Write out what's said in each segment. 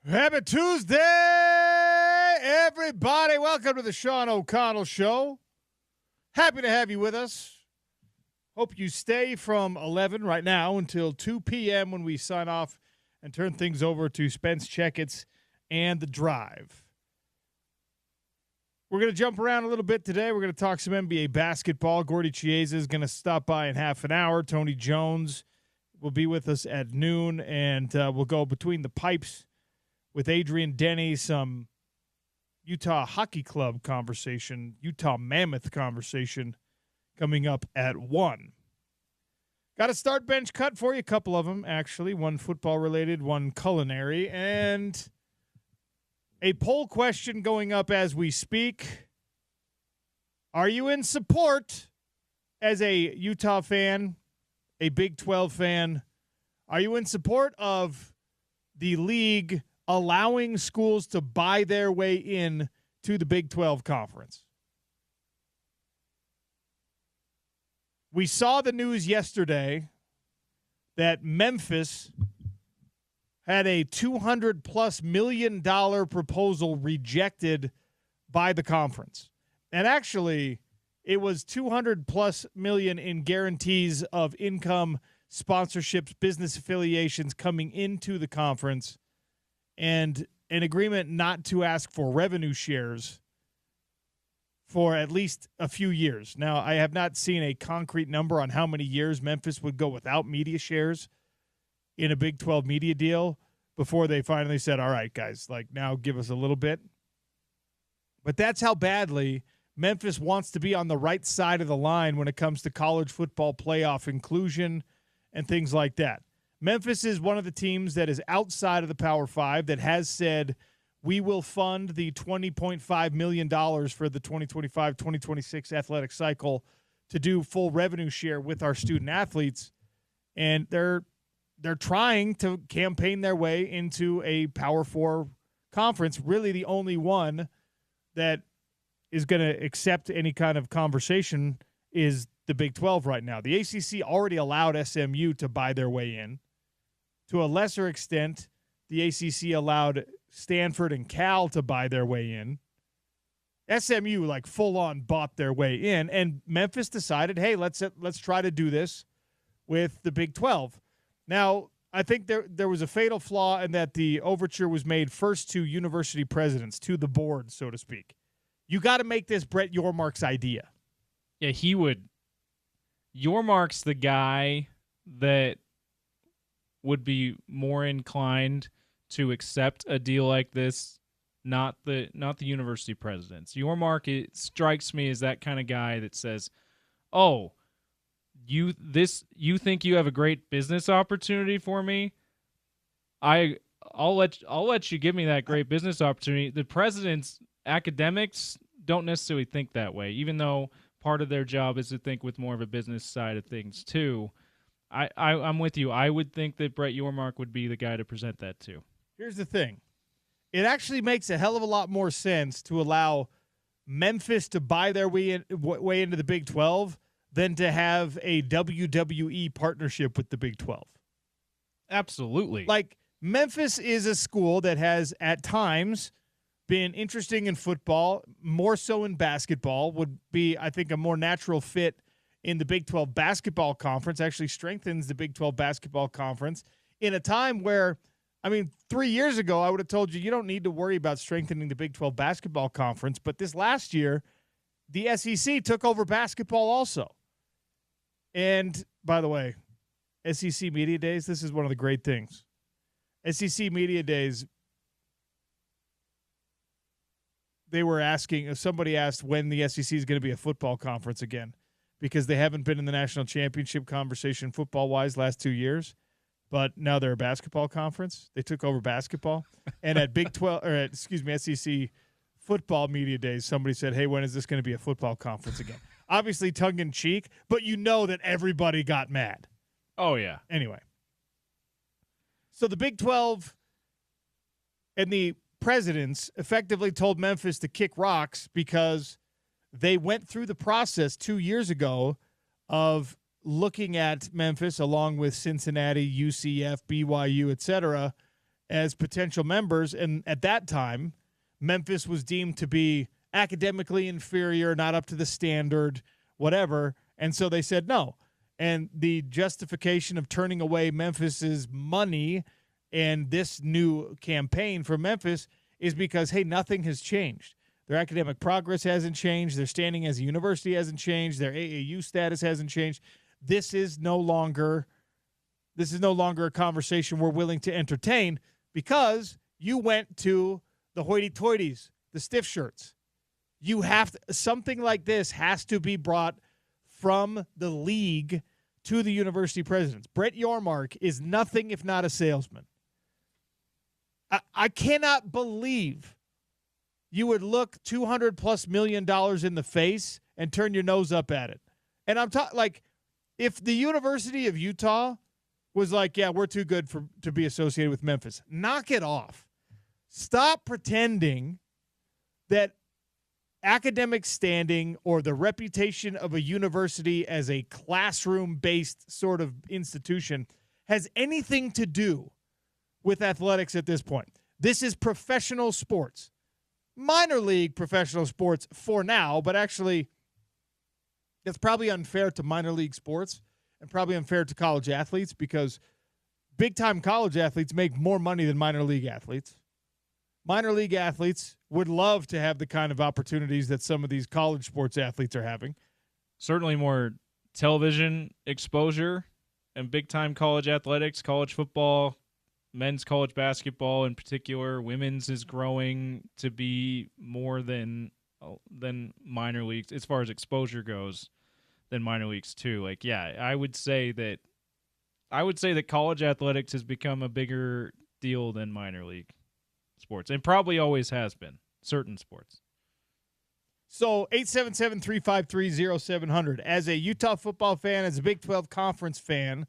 Happy Tuesday, everybody. Welcome to the Sean O'Connell Show. Happy to have you with us. Hope you stay from 11 right now until 2 p.m. when we sign off and turn things over to Spence Checketts and The Drive. We're going to jump around a little bit today. We're going to talk some NBA basketball. Gordy Chiesa is going to stop by in half an hour. Tony Jones will be with us at noon, and we'll go between the pipes with Adrian Denny, some Utah Hockey Club conversation, Utah Mammoth conversation coming up at 1. Got a start bench cut for you, a couple of them, actually. One football-related, one culinary, and a poll question going up as we speak. Are you in support as a Utah fan, a Big 12 fan? Are you in support of the league allowing schools to buy their way in to the Big 12 conference? We saw the news yesterday that Memphis had a $200+ million proposal rejected by the conference. And actually, it was $200+ million in guarantees of income, sponsorships, business affiliations coming into the conference, and an agreement not to ask for revenue shares for at least a few years. Now, I have not seen a concrete number on how many years Memphis would go without media shares in a Big 12 media deal before they finally said, all right, guys, like now give us a little bit. But that's how badly Memphis wants to be on the right side of the line when it comes to college football playoff inclusion and things like that. Memphis is one of the teams that is outside of the Power Five that has said we will fund the $20.5 million for the 2025-2026 athletic cycle to do full revenue share with our student athletes. And they're trying to campaign their way into a Power Four conference, really the only one that is going to accept any kind of conversation is the Big 12 right now. The ACC already allowed SMU to buy their way in. To a lesser extent, the ACC allowed Stanford and Cal to buy their way in. SMU, like, full-on bought their way in, and Memphis decided, hey, let's try to do this with the Big 12. Now, I think there was a fatal flaw in that the overture was made first to university presidents, to the board, so to speak. You got to make this Brett Yormark's idea. Yeah, he would. Yormark's the guy that would be more inclined to accept a deal like this, not the university presidents. Yormark, it strikes me as that kind of guy that says, "Oh, you think you have a great business opportunity for me? I'll let you give me that great business opportunity." The presidents, academics, don't necessarily think that way, even though part of their job is to think with more of a business side of things too. I'm with you. I would think that Brett Yormark would be the guy to present that to. Here's the thing. It actually makes a hell of a lot more sense to allow Memphis to buy their way into the Big 12 than to have a WWE partnership with the Big 12. Absolutely. Like, Memphis is a school that has at times been interesting in football, more so in basketball, would be, I think, a more natural fit in the Big 12 basketball conference, actually strengthens the Big 12 basketball conference in a time where, 3 years ago, I would have told you don't need to worry about strengthening the Big 12 basketball conference. But this last year, the SEC took over basketball also. And by the way, SEC Media Days, this is one of the great things. SEC Media Days, somebody asked when the SEC is going to be a football conference again, because they haven't been in the national championship conversation football-wise last 2 years, but now they're a basketball conference. They took over basketball. And at SEC Football Media Days, somebody said, hey, when is this going to be a football conference again? Obviously tongue-in-cheek, but you know that everybody got mad. Oh, yeah. Anyway. So the Big 12 and the presidents effectively told Memphis to kick rocks because they went through the process 2 years ago of looking at Memphis along with Cincinnati, UCF, BYU, etc., as potential members. And at that time, Memphis was deemed to be academically inferior, not up to the standard, whatever. And so they said no. And the justification of turning away Memphis's money and this new campaign for Memphis is because, hey, nothing has changed. Their academic progress hasn't changed. Their standing as a university hasn't changed. Their AAU status hasn't changed. This is no longer a conversation we're willing to entertain because you went to the hoity-toities, the stiff shirts. You have to, something like this has to be brought from the league to the university presidents. Brett Yormark is nothing if not a salesman. I cannot believe you would look $200+ million in the face and turn your nose up at it. And I'm talking like if the University of Utah was like, yeah, we're too good to be associated with Memphis, knock it off. Stop pretending that academic standing or the reputation of a university as a classroom-based sort of institution has anything to do with athletics at this point. This is professional sports. Minor league professional sports for now, but actually it's probably unfair to minor league sports and probably unfair to college athletes because big-time college athletes make more money than minor league athletes. Minor league athletes would love to have the kind of opportunities that some of these college sports athletes are having. Certainly more television exposure and big-time college athletics, college football, men's college basketball in particular. Women's is growing to be more than minor leagues as far as exposure goes than minor leagues too. Like, yeah, I would say that college athletics has become a bigger deal than minor league sports, and probably always has been, certain sports. So 877-353-0700. As a Utah football fan, as a Big 12 conference fan,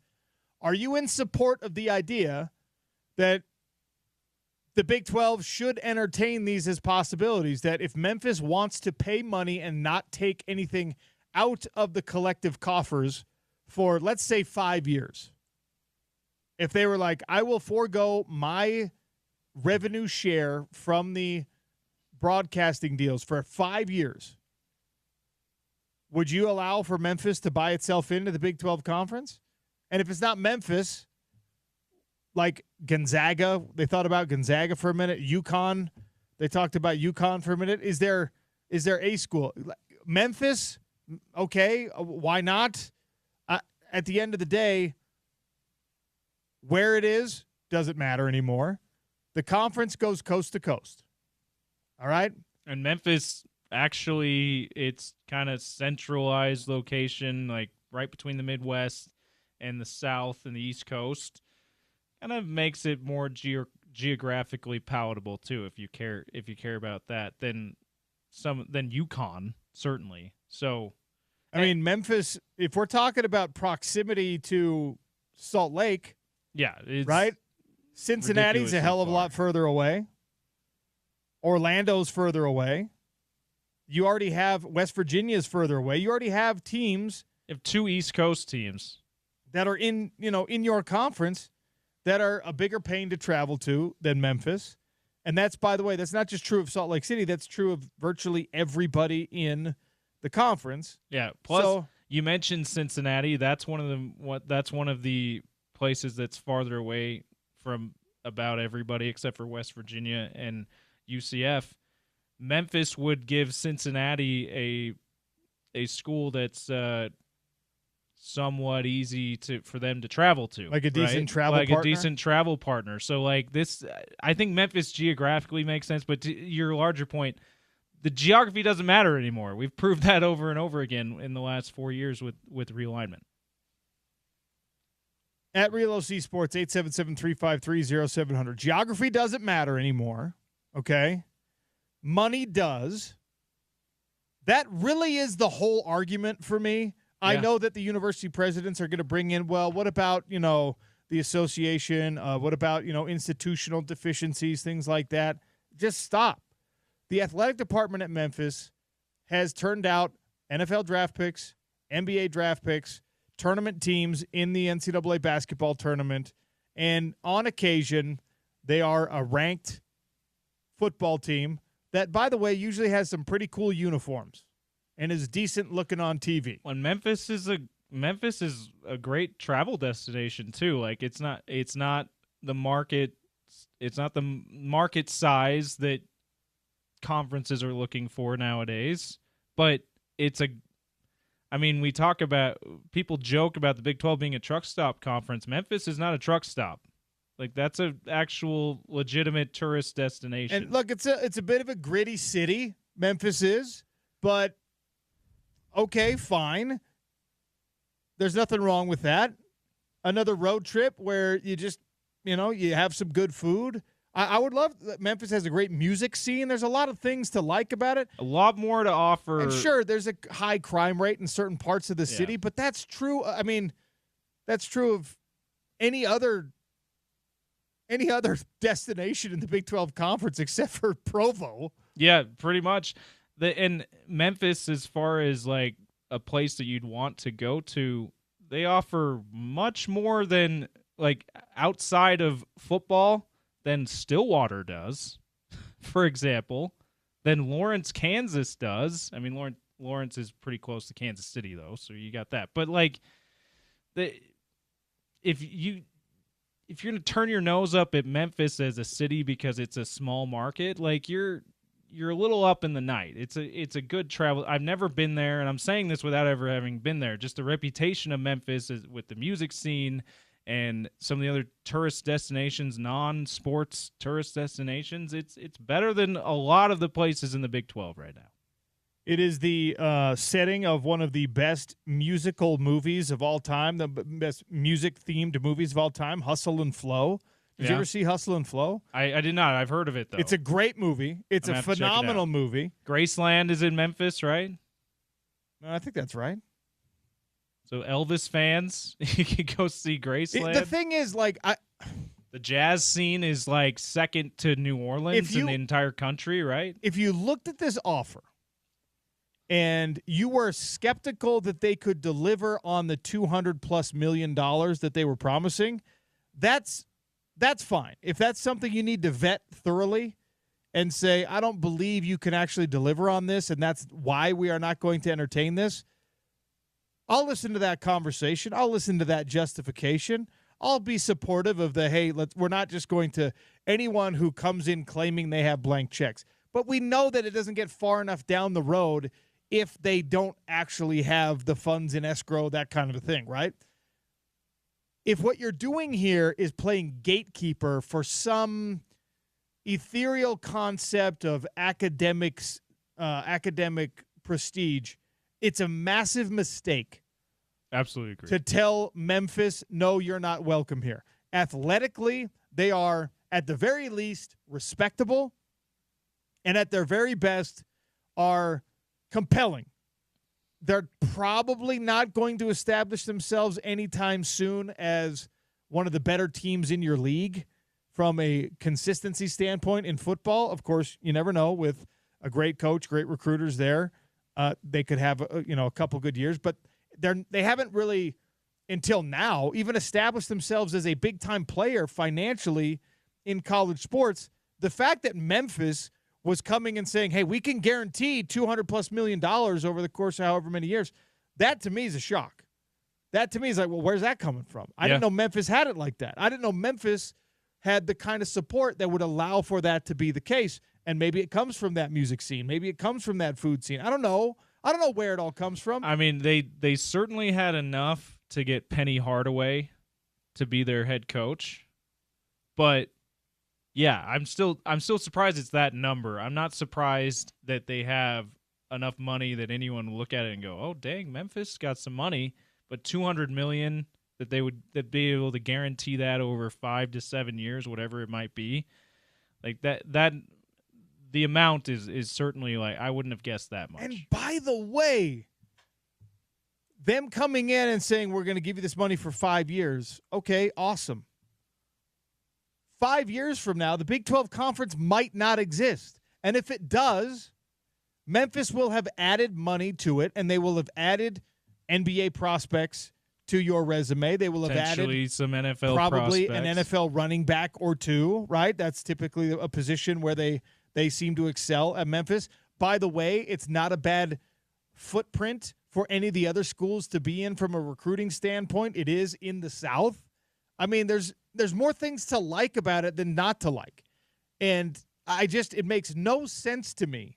are you in support of the idea that the Big 12 should entertain these as possibilities, that if Memphis wants to pay money and not take anything out of the collective coffers for, let's say, 5 years, if they were like, I will forego my revenue share from the broadcasting deals for 5 years, would you allow for Memphis to buy itself into the Big 12 conference? And if it's not Memphis, like Gonzaga, they thought about Gonzaga for a minute. UConn, they talked about UConn for a minute. Is there a school? Memphis, okay, why not? At the end of the day, where it is doesn't matter anymore. The conference goes coast to coast. All right? And Memphis, actually, it's kind of centralized location, like right between the Midwest and the South and the East Coast. Kind of makes it more geographically palatable too, if you care about that, than UConn, certainly. So, I mean, Memphis, if we're talking about proximity to Salt Lake, yeah, it's right? Cincinnati's a hell of a lot further away. Orlando's further away. You already have West Virginia's further away. You already have teams. You have two East Coast teams that are in your conference that are a bigger pain to travel to than Memphis. And that's, by the way, that's not just true of Salt Lake City. That's true of virtually everybody in the conference. Yeah. Plus, you mentioned Cincinnati. That's one of the places that's farther away from about everybody except for West Virginia and UCF. Memphis would give Cincinnati a school that's somewhat easy for them to travel to, like a decent travel like partner? a decent travel partner. So like this, I think Memphis geographically makes sense, but to your larger point, the geography doesn't matter anymore. We've proved that over and over again in the last 4 years with realignment. At Real OC Sports, 877-353-0700. Geography doesn't matter anymore, okay? Money does. That really is the whole argument for me. I know that the university presidents are going to bring in, well, what about, the association? What about, institutional deficiencies, things like that? Just stop. The athletic department at Memphis has turned out NFL draft picks, NBA draft picks, tournament teams in the NCAA basketball tournament, and on occasion, they are a ranked football team that, by the way, usually has some pretty cool uniforms and is decent looking on TV. When Memphis is a great travel destination too. Like it's not the market size that conferences are looking for nowadays, but we talk about, people joke about the Big 12 being a truck stop conference. Memphis is not a truck stop. Like that's an actual legitimate tourist destination. And look, it's a bit of a gritty city, Memphis is, but okay, fine. There's nothing wrong with that. Another road trip where you just, you have some good food. I would love that. Memphis has a great music scene. There's a lot of things to like about it. A lot more to offer. And sure, there's a high crime rate in certain parts of the city, but that's true. That's true of any other destination in the Big 12 Conference except for Provo. Yeah, pretty much. And Memphis, as far as like a place that you'd want to go to, they offer much more than, like, outside of football than Stillwater does, for example, than Lawrence, Kansas does. I mean, Lawrence is pretty close to Kansas City, though, so you got that. But, like, if you're going to turn your nose up at Memphis as a city because it's a small market, like, you're a little up in the night. It's a good travel. I've never been there, and I'm saying this without ever having been there. Just the reputation of Memphis is, with the music scene and some of the other tourist destinations, non-sports tourist destinations, it's better than a lot of the places in the Big 12 right now. It is the setting of one of the best musical movies of all time, the best music-themed movies of all time, Hustle and Flow. Did you ever see Hustle and Flow? I did not. I've heard of it, though. It's a great movie. It's a phenomenal movie. Graceland is in Memphis, right? I think that's right. So Elvis fans, you can go see Graceland. The thing is, like, the jazz scene is like second to New Orleans in the entire country, right? If you looked at this offer and you were skeptical that they could deliver on the $200+ million that they were promising, that's fine. If that's something you need to vet thoroughly and say, I don't believe you can actually deliver on this, and that's why we are not going to entertain this, I'll listen to that conversation. I'll listen to that justification. I'll be supportive of the, hey, we're not just going to anyone who comes in claiming they have blank checks. But we know that it doesn't get far enough down the road if they don't actually have the funds in escrow, that kind of a thing, right? If what you're doing here is playing gatekeeper for some ethereal concept of academic prestige, it's a massive mistake. Absolutely agree. To tell Memphis, no, you're not welcome here. Athletically, they are, at the very least, respectable, and at their very best are compelling. They're probably not going to establish themselves anytime soon as one of the better teams in your league from a consistency standpoint in football. Of course, you never know. With a great coach, great recruiters there, they could have a couple good years. But they haven't really, until now, even established themselves as a big-time player financially in college sports. The fact that Memphis was coming and saying, hey, we can guarantee $200+ million over the course of however many years, that to me is a shock. That to me is like, well, where's that coming from? I didn't know Memphis had it like that. I didn't know Memphis had the kind of support that would allow for that to be the case. And maybe it comes from that music scene. Maybe it comes from that food scene. I don't know. I don't know where it all comes from. I mean, they certainly had enough to get Penny Hardaway to be their head coach. But yeah, I'm still surprised it's that number. I'm not surprised that they have enough money that anyone will look at it and go, "Oh, dang, Memphis got some money." But $200 million that they'd be able to guarantee that over 5 to 7 years, whatever it might be, like that the amount is certainly, like, I wouldn't have guessed that much. And by the way, them coming in and saying we're going to give you this money for 5 years, okay, awesome. 5 years from now, the Big 12 Conference might not exist. And if it does, Memphis will have added money to it, and they will have added NBA prospects to your resume. They will have added some NFL probably prospects. an NFL running back or two, right? That's typically a position where they seem to excel at Memphis. By the way, it's not a bad footprint for any of the other schools to be in from a recruiting standpoint. It is in the South. I mean, there's more things to like about it than not to like. And it makes no sense to me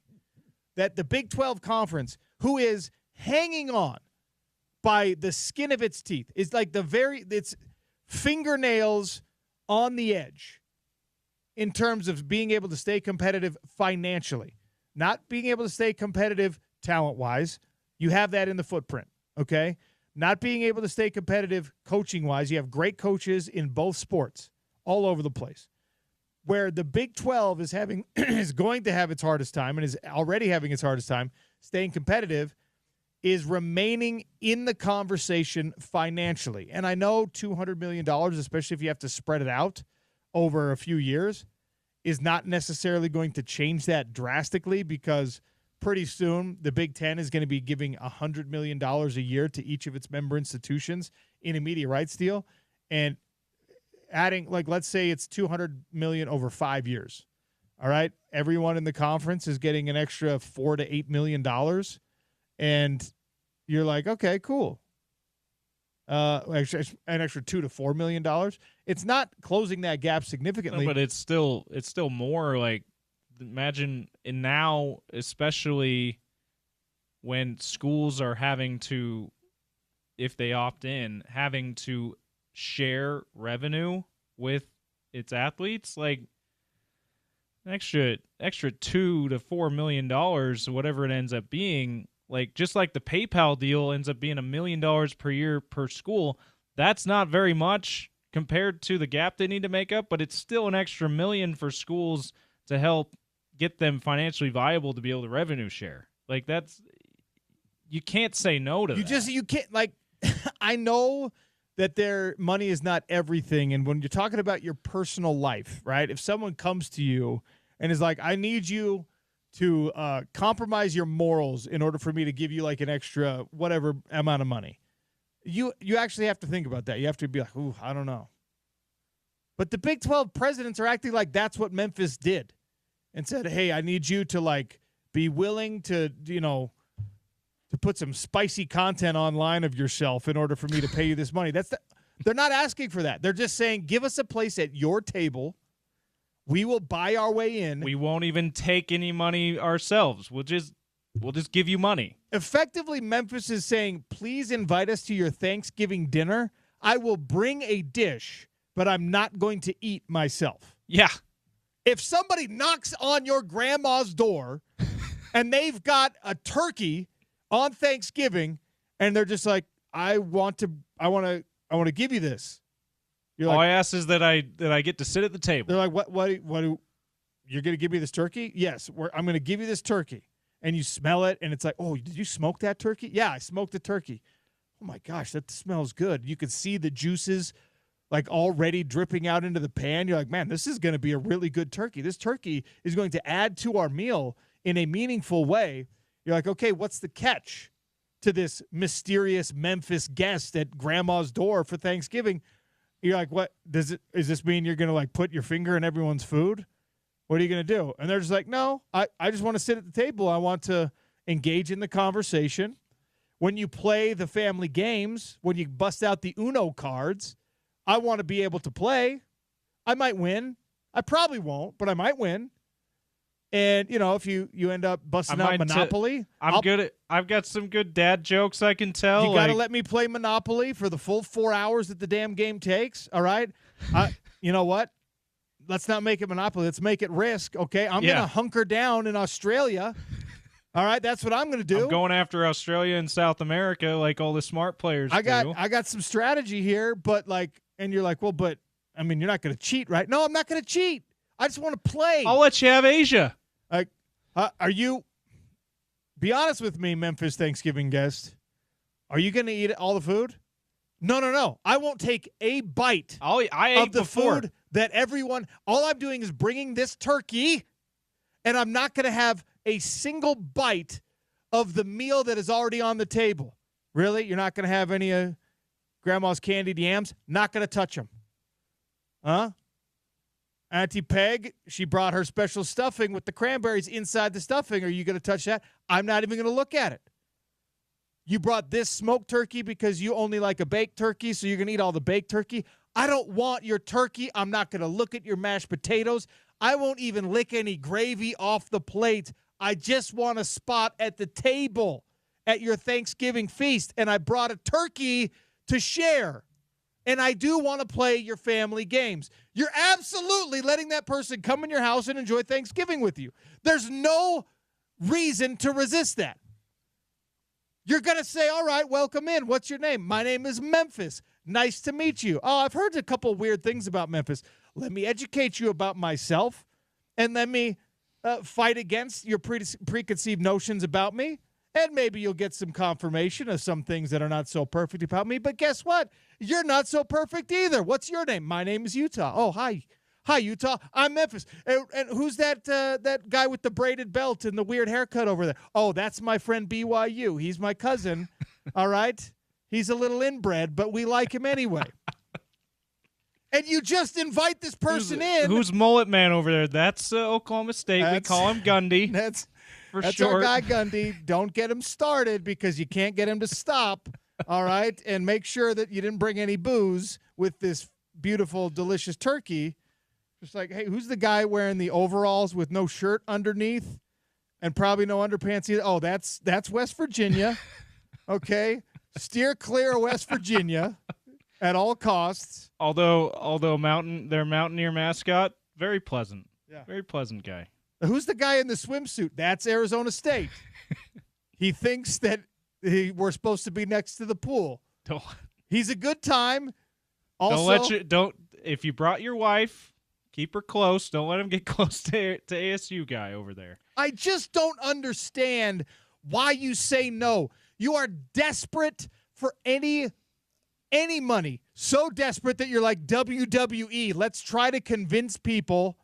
that the Big 12 Conference, who is hanging on by the skin of its teeth, is like it's fingernails on the edge in terms of being able to stay competitive financially, not being able to stay competitive talent-wise. You have that in the footprint, okay? Not being able to stay competitive coaching-wise. You have great coaches in both sports all over the place. Where the Big 12 is going to have its hardest time and is already having its hardest time staying competitive is remaining in the conversation financially. And I know $200 million, especially if you have to spread it out over a few years, is not necessarily going to change that drastically, because pretty soon the Big Ten is going to be giving $100 million a year to each of its member institutions in a media rights deal. And adding, like, let's say it's $200 million over 5 years. All right. Everyone in the conference is getting an extra $4 to $8 million. And you're like, okay, cool. Actually, an extra $2 to $4 million. It's not closing that gap significantly. No, but it's still more like, imagine, and now, especially when schools are having to, if they opt in, having to share revenue with its athletes, like an extra $2 to $4 million, whatever it ends up being, like just like the PayPal deal ends up being $1 million per year per school. That's not very much compared to the gap they need to make up, but it's still an extra $1 million for schools to help get them financially viable to be able to revenue share. Like, that's, you can't say no to that. You can't, like, I know that their money is not everything. And when you're talking about your personal life, right? If someone comes to you and is like, I need you to compromise your morals in order for me to give you like an extra whatever amount of money, you actually have to think about that. You have to be like, ooh, I don't know. But the Big 12 presidents are acting like that's what Memphis did and said, hey, I need you to like be willing to, to put some spicy content online of yourself in order for me to pay you this money. They're not asking for that. They're just saying, give us a place at your table. We will buy our way in. We won't even take any money ourselves. We'll just give you money. Effectively, Memphis is saying, please invite us to your Thanksgiving dinner. I will bring a dish, but I'm not going to eat myself. Yeah. If somebody knocks on your grandma's door and they've got a turkey on Thanksgiving, and they're just like, I want to give you this. You're All like, I ask is that I get to sit at the table. They're like, what you're going to give me this turkey? Yes, I'm going to give you this turkey. And you smell it, and it's like, oh, did you smoke that turkey? Yeah, I smoked the turkey. Oh my gosh, that smells good. You can see the juices like already dripping out into the pan. You're like, man, this is going to be a really good turkey. This turkey is going to add to our meal in a meaningful way. You're like, okay, what's the catch to this mysterious Memphis guest at grandma's door for Thanksgiving? You're like, what does this mean? You're going to like put your finger in everyone's food? What are you going to do? And they're just like, no, I just want to sit at the table. I want to engage in the conversation. When you play the family games, when you bust out the Uno cards, I want to be able to play. I might win. I probably won't, but I might win. And, if you end up busting out Monopoly. I've got some good dad jokes I can tell. You got to let me play Monopoly for the full 4 hours that the damn game takes, all right? You know what? Let's not make it Monopoly. Let's make it Risk, okay? I'm going to hunker down in Australia. All right, that's what I'm going to do. I'm going after Australia and South America like all the smart players do. I got some strategy here, but and you're like, well, but, I mean, you're not going to cheat, right? No, I'm not going to cheat. I just want to play. I'll let you have Asia. Be honest with me, Memphis Thanksgiving guest. Are you going to eat all the food? No. I won't take a bite of the food that everyone. All I'm doing is bringing this turkey, and I'm not going to have a single bite of the meal that is already on the table. Really? You're not going to have any Grandma's candied yams? Not going to touch them. Huh? Auntie Peg, she brought her special stuffing with the cranberries inside the stuffing. Are you going to touch that? I'm not even going to look at it. You brought this smoked turkey because you only like a baked turkey, so you're going to eat all the baked turkey. I don't want your turkey. I'm not going to look at your mashed potatoes. I won't even lick any gravy off the plate. I just want a spot at the table at your Thanksgiving feast, and I brought a turkey to share. And I do want to play your family games. You're absolutely letting that person come in your house and enjoy Thanksgiving with you. There's no reason to resist that. You're going to say, all right, welcome in. What's your name? My name is Memphis. Nice to meet you. Oh, I've heard a couple weird things about Memphis. Let me educate you about myself, and let me fight against your preconceived notions about me. And maybe you'll get some confirmation of some things that are not so perfect about me. But guess what? You're not so perfect either. What's your name? My name is Utah. Oh, hi. Hi, Utah. I'm Memphis. And who's that guy with the braided belt and the weird haircut over there? Oh, that's my friend BYU. He's my cousin. All right? He's a little inbred, but we like him anyway. And you just invite this person in. Who's Mullet Man over there? That's Oklahoma State. We call him Gundy. That's short. Our guy, Gundy. Don't get him started because you can't get him to stop. All right? And make sure that you didn't bring any booze with this beautiful, delicious turkey. Just like, hey, who's the guy wearing the overalls with no shirt underneath and probably no underpants either? Oh, that's West Virginia. Okay? Steer clear of West Virginia at all costs. Although their Mountaineer mascot, very pleasant. Yeah. Very pleasant guy. Who's the guy in the swimsuit? That's Arizona State. He thinks that we're supposed to be next to the pool. He's a good time. Also, if you brought your wife, keep her close. Don't let him get close to ASU guy over there. I just don't understand why you say no. You are desperate for any money. So desperate that you're like WWE. Let's try to convince people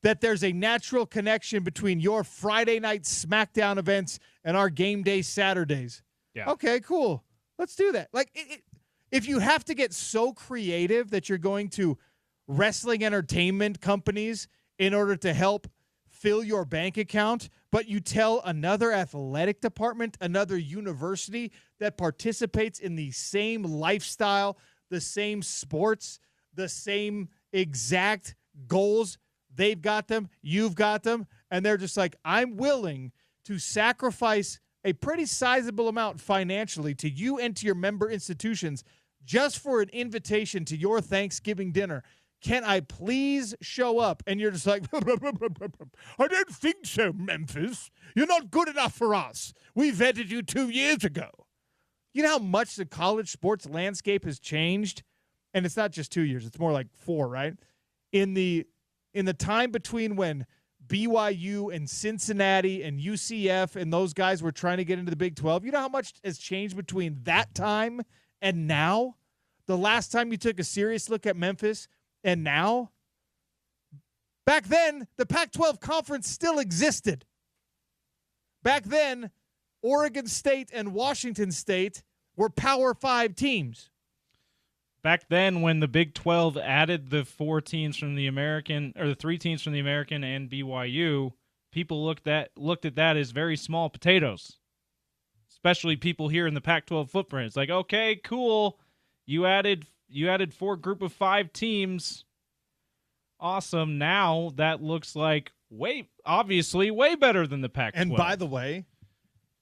that there's a natural connection between your Friday night SmackDown events and our game day Saturdays. Yeah. Okay, cool. Let's do that. Like, if you have to get so creative that you're going to wrestling entertainment companies in order to help fill your bank account, but you tell another athletic department, another university that participates in the same lifestyle, the same sports, the same exact goals, they've got them, you've got them, and they're just like, I'm willing to sacrifice a pretty sizable amount financially to you and to your member institutions just for an invitation to your Thanksgiving dinner. Can I please show up? And you're just like, I don't think so, Memphis. You're not good enough for us. We vetted you 2 years ago. You know how much the college sports landscape has changed? And it's not just 2 years. It's more like 4, right? In the time between when BYU and Cincinnati and UCF and those guys were trying to get into the Big 12, you know how much has changed between that time and now? The last time you took a serious look at Memphis and now? Back then, the Pac-12 conference still existed. Back then, Oregon State and Washington State were Power 5 teams. Back then, when the Big 12 added the 4 teams from the American, or the 3 teams from the American and BYU, people looked at that as very small potatoes. Especially people here in the Pac-12 footprint. It's like, okay, cool. You added 4 group of 5 teams. Awesome. Now that looks like obviously way better than the Pac-12. And by the way,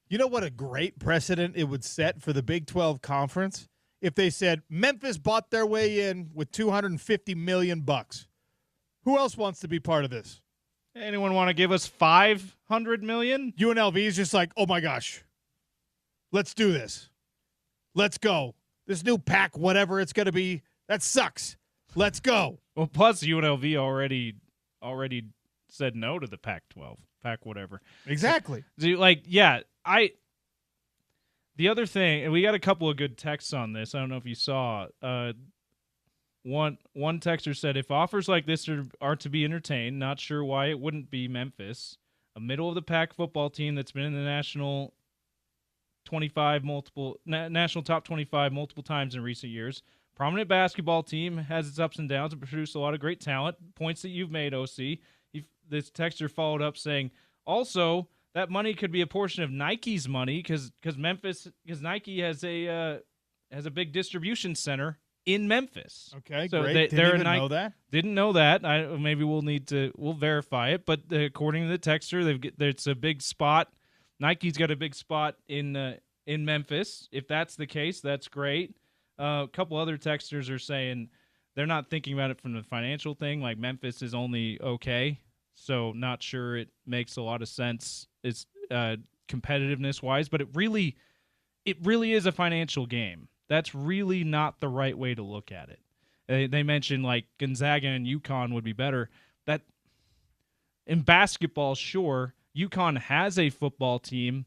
you know what a great precedent it would set for the Big 12 conference? If they said Memphis bought their way in with $250 million. Who else wants to be part of this? Anyone want to give us $500 million? UNLV is just like, oh my gosh, let's do this. Let's go. This new pack, whatever it's going to be, that sucks. Let's go. Well, plus UNLV already said no to the Pac-12, Pac whatever. Exactly. The other thing, and we got a couple of good texts on this. I don't know if you saw. One texter said, if offers like this are to be entertained, not sure why it wouldn't be Memphis. a middle-of-the-pack football team that's been in the national top 25 multiple times in recent years. Prominent basketball team, has its ups and downs, and produced a lot of great talent. Points that you've made, OC. This texter followed up saying, also, that money could be a portion of Nike's money because Nike has a big distribution center in Memphis. Okay, so great. Didn't even know that. Didn't know that. Maybe we'll verify it. But according to the texter, it's a big spot. Nike's got a big spot in Memphis. If that's the case, that's great. A couple other texters are saying they're not thinking about it from the financial thing. Like Memphis is only okay, so not sure it makes a lot of sense. It's competitiveness wise, but it really is a financial game. That's really not the right way to look at it. They mentioned like Gonzaga and UConn would be better. That in basketball, sure, UConn has a football team.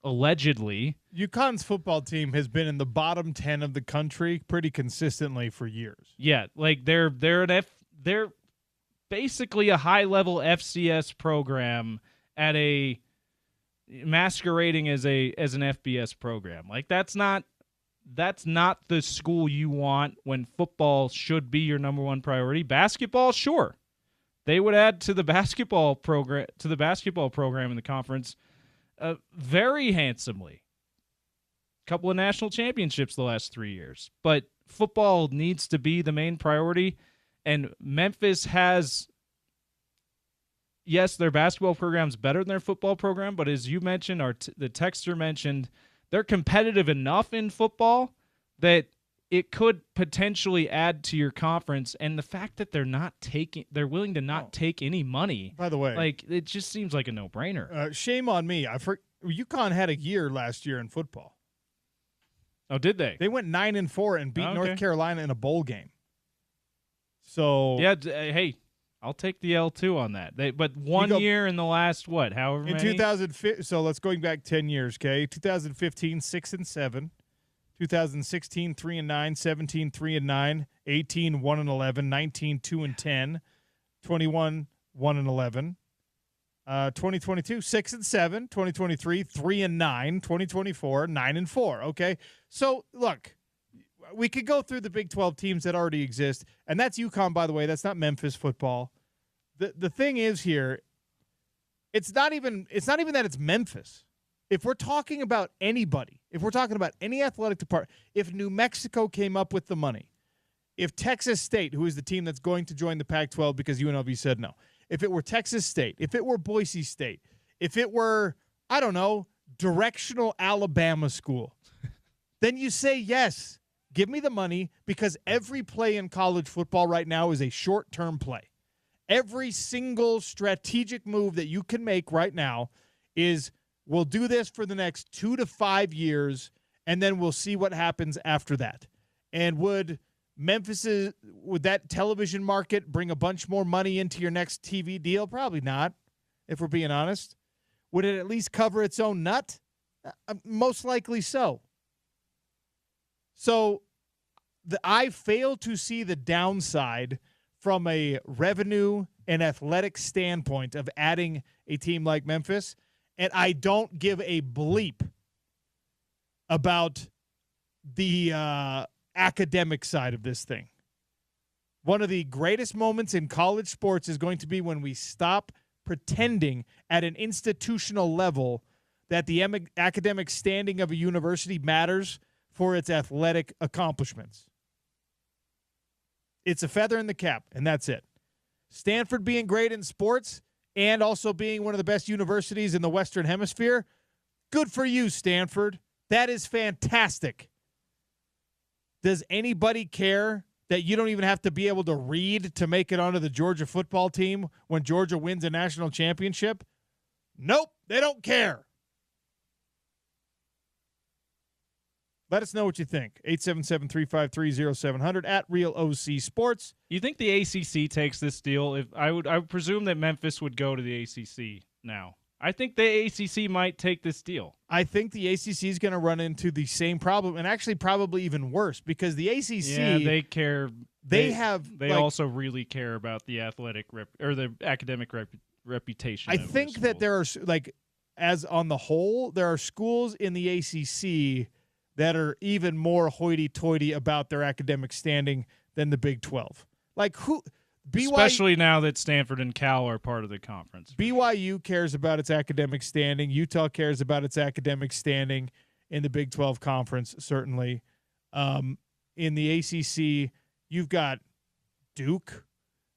Allegedly, UConn's football team has been in the bottom 10 of the country pretty consistently for years. Yeah, like they're basically a high-level FCS program at a masquerading as an FBS program. Like that's not the school you want when football should be your number one priority. Basketball, sure. They would add to the basketball program in the conference very handsomely. A couple of national championships the last 3 years. But football needs to be the main priority. And Memphis has, yes, their basketball program's better than their football program, but as you mentioned, the texter mentioned, they're competitive enough in football that it could potentially add to your conference. And the fact that they're willing to not take any money. By the way, like it just seems like a no-brainer. Shame on me. UConn had a year last year in football. Oh, did they? They went 9-4 and beat North Carolina in a bowl game. So yeah, hey, I'll take the L2 on that. But 1 year in the last however many? In 2015, so let's going back 10 years, okay? 2015, 6-7. 2016, 3-9, 17, 3-9, 18, 1-11, 19, 2-10, 21, 1-11, 2022, 6-7, 2023, 3-9, 2024, 9-4. Okay, so look, we could go through the Big 12 teams that already exist, and that's UConn, by the way. That's not Memphis football. The thing is here, it's not even that it's Memphis. If we're talking about anybody, if we're talking about any athletic department, if New Mexico came up with the money, if Texas State, who is the team that's going to join the Pac-12 because UNLV said no, if it were Texas State, if it were Boise State, if it were, I don't know, directional Alabama school, then you say yes, give me the money because every play in college football right now is a short-term play. Every single strategic move that you can make right now is we'll do this for the next 2 to 5 years, and then we'll see what happens after that. And would that television market bring a bunch more money into your next TV deal? Probably not, if we're being honest. Would it at least cover its own nut? Most likely so. So I fail to see the downside from a revenue and athletic standpoint of adding a team like Memphis. And I don't give a bleep about the academic side of this thing. One of the greatest moments in college sports is going to be when we stop pretending at an institutional level that the academic standing of a university matters for its athletic accomplishments. It's a feather in the cap, and that's it. Stanford being great in sports and also being one of the best universities in the Western Hemisphere, good for you, Stanford. That is fantastic. Does anybody care that you don't even have to be able to read to make it onto the Georgia football team when Georgia wins a national championship? Nope, they don't care. Let us know what you think. 877-353-0700 at Real OC Sports. You think the ACC takes this deal? I would presume that Memphis would go to the ACC now. I think the ACC might take this deal. I think the ACC is going to run into the same problem, and actually probably even worse, because the ACC, they care. They also really care about the athletic or the academic reputation. I over think a that school. there are, like, as on the whole, there are schools in the ACC that are even more hoity-toity about their academic standing than the Big 12. Like, who? Especially now that Stanford and Cal are part of the conference. BYU cares about its academic standing. Utah cares about its academic standing in the Big 12 conference, certainly. In the ACC, you've got Duke.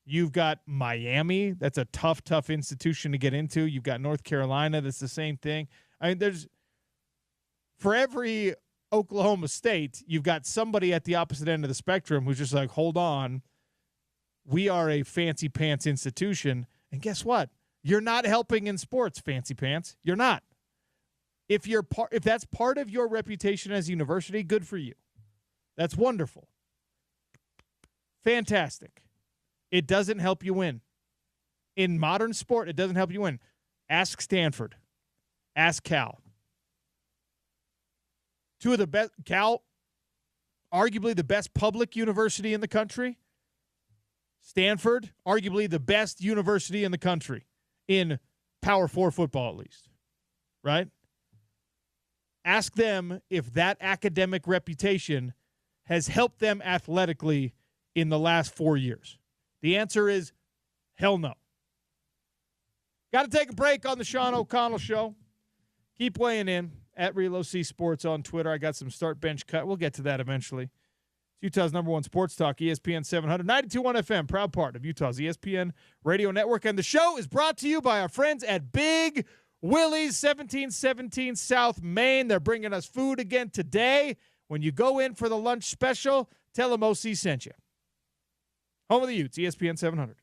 You've got Miami. That's a tough, tough institution to get into. You've got North Carolina. That's the same thing. I mean, for every Oklahoma State, you've got somebody at the opposite end of the spectrum who's just like, hold on. We are a fancy pants institution. And guess what? You're not helping in sports, fancy pants. You're not. If that's part of your reputation as a university, good for you. That's wonderful. Fantastic. It doesn't help you win. In modern sport, it doesn't help you win. Ask Stanford. Ask Cal. Two of the best, Cal, arguably the best public university in the country. Stanford, arguably the best university in the country in Power 4 football, at least. Right? Ask them if that academic reputation has helped them athletically in the last 4 years. The answer is hell no. Got to take a break on the Sean O'Connell Show. Keep weighing in at Real OC Sports on Twitter. I got some start bench cut. We'll get to that eventually. It's Utah's number one sports talk, ESPN 700, 92.1 FM, proud part of Utah's ESPN radio network. And the show is brought to you by our friends at Big Willie's, 1717 South Main. They're bringing us food again today. When you go in for the lunch special, tell them OC sent you. Home of the Utes, ESPN 700.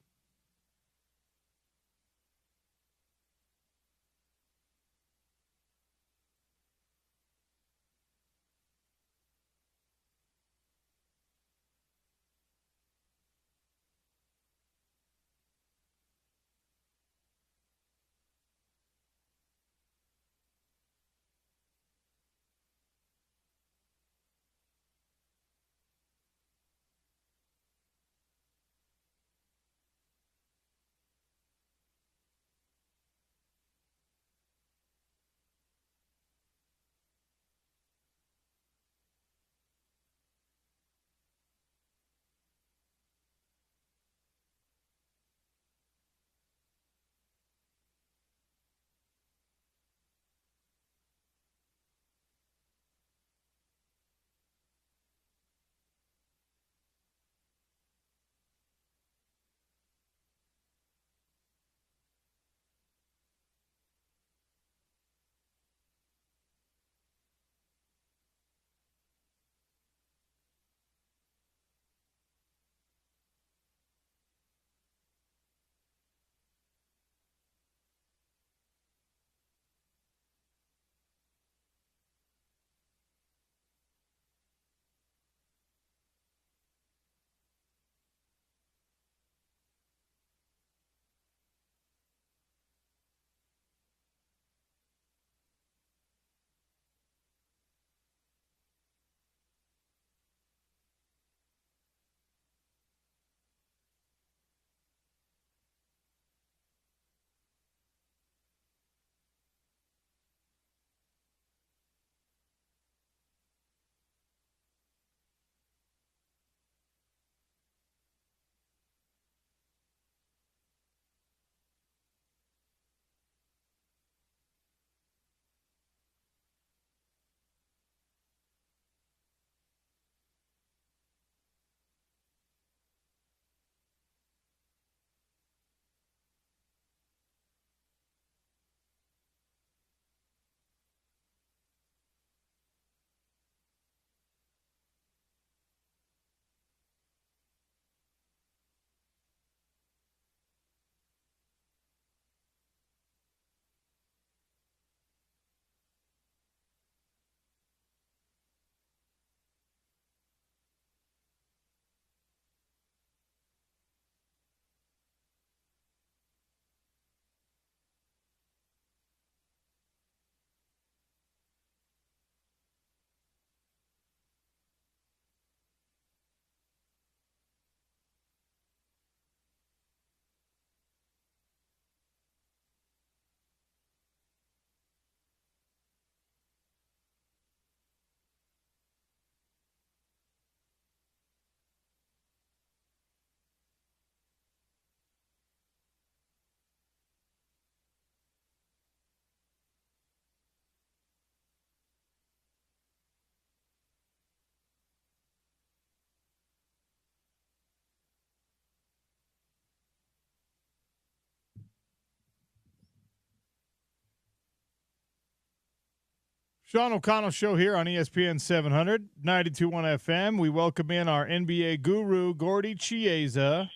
Sean O'Connell Show here on ESPN 700, 92.1 FM. We welcome in our NBA guru, Gordy Chiesa.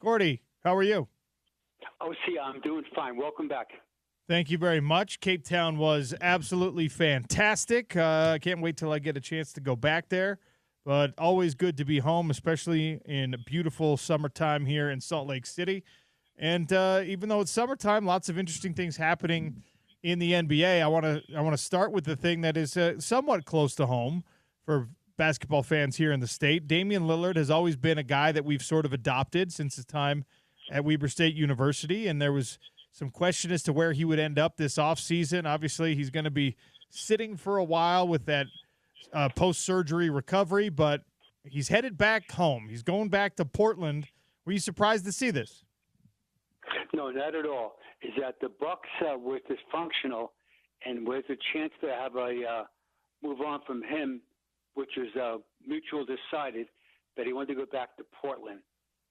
Gordy, how are you? Oh, see, I'm doing fine. Welcome back. Thank you very much. Cape Town was absolutely fantastic. I can't wait till I get a chance to go back there. But always good to be home, especially in beautiful summertime here in Salt Lake City. And even though it's summertime, lots of interesting things happening in the NBA. I want to start with the thing that is somewhat close to home for basketball fans here in the state. Damian Lillard has always been a guy that we've sort of adopted since his time at Weber State University, and there was some question as to where he would end up this offseason. Obviously, he's going to be sitting for a while with that post-surgery recovery, but he's headed back home. He's going back to Portland. Were you surprised to see this? No, not at all. Is that the Bucks were dysfunctional, and there's a chance to have a move on from him, which was mutual decided that he wanted to go back to Portland,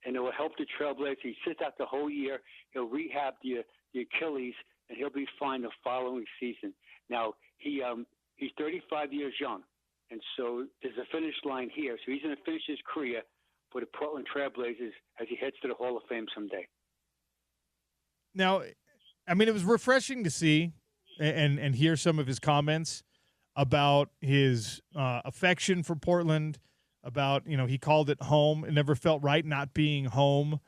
and it will help the Trailblazers. He sits out the whole year. He'll rehab the Achilles, and he'll be fine the following season. Now he's 35 years young, and so there's a finish line here. So he's going to finish his career for the Portland Trailblazers as he heads to the Hall of Fame someday. Now, I mean, it was refreshing to see and hear some of his comments about his affection for Portland, about, he called it home. It never felt right not being home.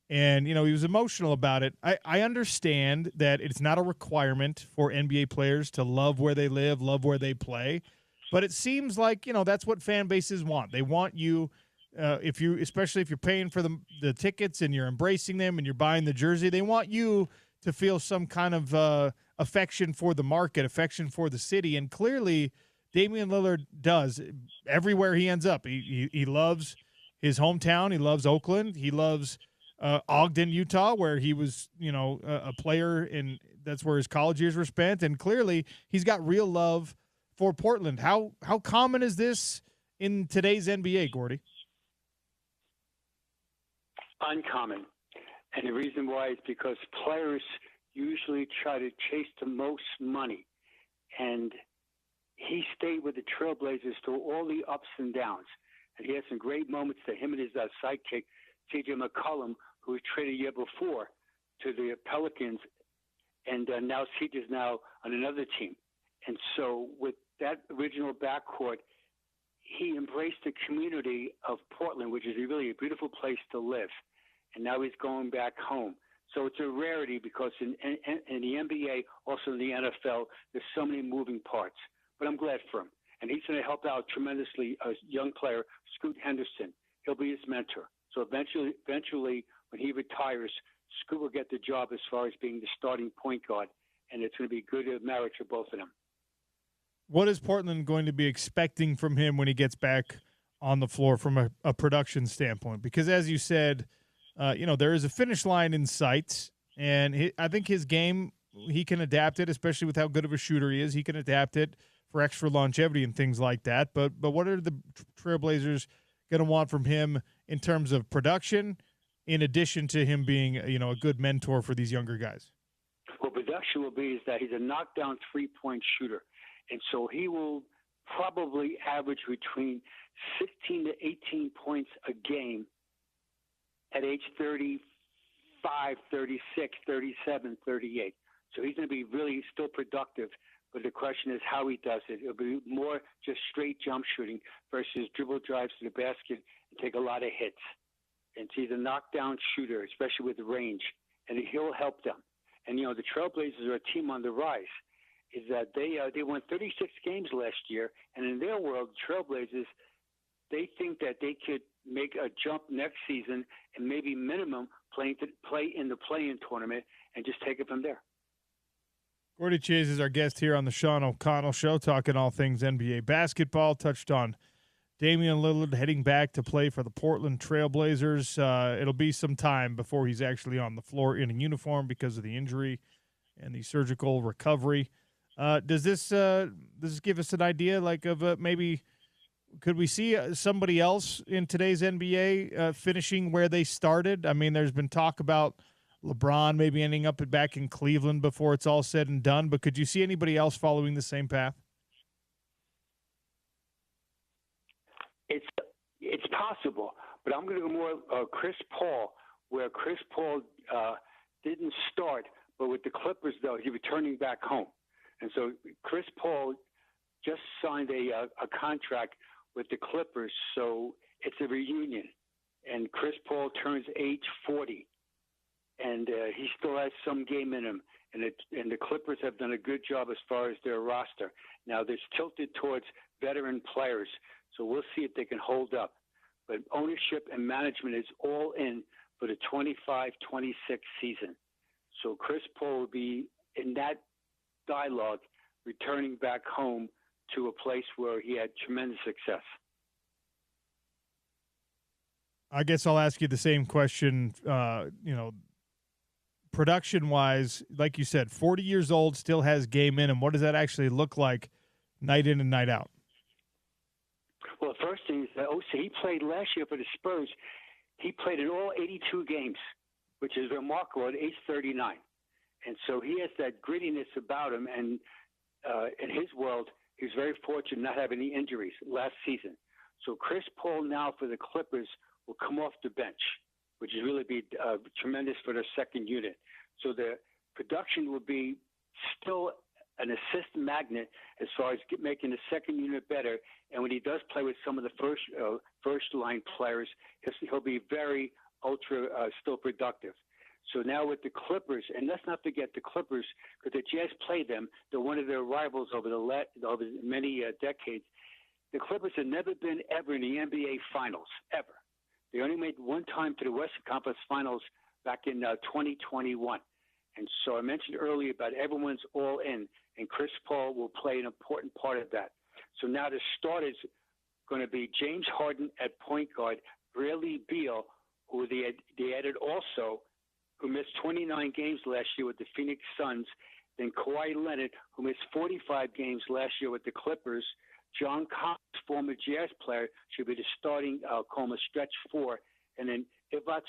And, he was emotional about it. I understand that it's not a requirement for NBA players to love where they live, love where they play. But it seems like, that's what fan bases want. They want you, especially if you're paying for the tickets and you're embracing them and you're buying the jersey, they want you to feel some kind of affection for the market, affection for the city. And clearly Damian Lillard does everywhere he ends up. He loves his hometown. He loves Oakland. He loves Ogden, Utah, where he was, a player, and that's where his college years were spent. And clearly he's got real love for Portland. How common is this in today's NBA, Gordy? Uncommon. And the reason why is because players usually try to chase the most money. And he stayed with the Trailblazers through all the ups and downs. And he had some great moments to him and his sidekick, C.J. McCollum, who was traded a year before to the Pelicans. And now C.J.'s now on another team. And so with that original backcourt, he embraced the community of Portland, which is really a beautiful place to live. And now he's going back home. So it's a rarity because in the NBA, also in the NFL, there's so many moving parts. But I'm glad for him. And he's going to help out tremendously a young player, Scoot Henderson. He'll be his mentor. So eventually, when he retires, Scoot will get the job as far as being the starting point guard. And it's going to be a good marriage for both of them. What is Portland going to be expecting from him when he gets back on the floor from a production standpoint? Because as you said, there is a finish line in sight, and I think his game, he can adapt it, especially with how good of a shooter he is. He can adapt it for extra longevity and things like that. But what are the Trailblazers going to want from him in terms of production, in addition to him being, a good mentor for these younger guys? Well, production will be is that he's a knockdown three-point shooter. And so he will probably average between 16 to 18 points a game at age 35, 36, 37, 38. So he's going to be really still productive. But the question is how he does it. It'll be more just straight jump shooting versus dribble drives to the basket and take a lot of hits. And so he's a knockdown shooter, especially with the range. And he'll help them. And, the Trailblazers are a team on the rise. Is that they won 36 games last year, and in their world, Trailblazers, they think that they could make a jump next season and maybe minimum play in the play-in tournament and just take it from there. Gordy Chase is our guest here on the Sean O'Connell Show, talking all things NBA basketball. Touched on Damian Lillard heading back to play for the Portland Trailblazers. It'll be some time before he's actually on the floor in a uniform because of the injury and the surgical recovery. Does this give us an idea, of maybe could we see somebody else in today's NBA finishing where they started? I mean, there's been talk about LeBron maybe ending up back in Cleveland before it's all said and done, but could you see anybody else following the same path? It's possible, but I'm going to go more Chris Paul, where Chris Paul didn't start, but with the Clippers, though, he's returning back home. And so Chris Paul just signed a contract with the Clippers, so it's a reunion. And Chris Paul turns age 40, and he still has some game in him. And the Clippers have done a good job as far as their roster. Now, they're tilted towards veteran players, so we'll see if they can hold up. But ownership and management is all in for the 25-26 season. So Chris Paul will be in that dialogue, returning back home to a place where he had tremendous success. I guess I'll ask you the same question, production-wise, like you said, 40 years old, still has game in him. What does that actually look like night in and night out? Well, the first thing is that he played last year for the Spurs. He played in all 82 games, which is remarkable at age 39. And so he has that grittiness about him. And in his world, he was very fortunate not having any injuries last season. So Chris Paul now for the Clippers will come off the bench, which is really be tremendous for their second unit. So the production will be still an assist magnet as far as making the second unit better. And when he does play with some of the first line players, he'll be very ultra still productive. So now with the Clippers, and let's not forget the Clippers, because the Jazz play them. They're one of their rivals over many decades. The Clippers have never been ever in the NBA Finals, ever. They only made one time to the Western Conference Finals back in 2021. And so I mentioned earlier about everyone's all in, and Chris Paul will play an important part of that. So now the start is going to be James Harden at point guard, Bradley Beal, who they added also, who missed 29 games last year with the Phoenix Suns, then Kawhi Leonard, who missed 45 games last year with the Clippers. John Collins, former Jazz player, should be the starting, call him a stretch four. And then Ivica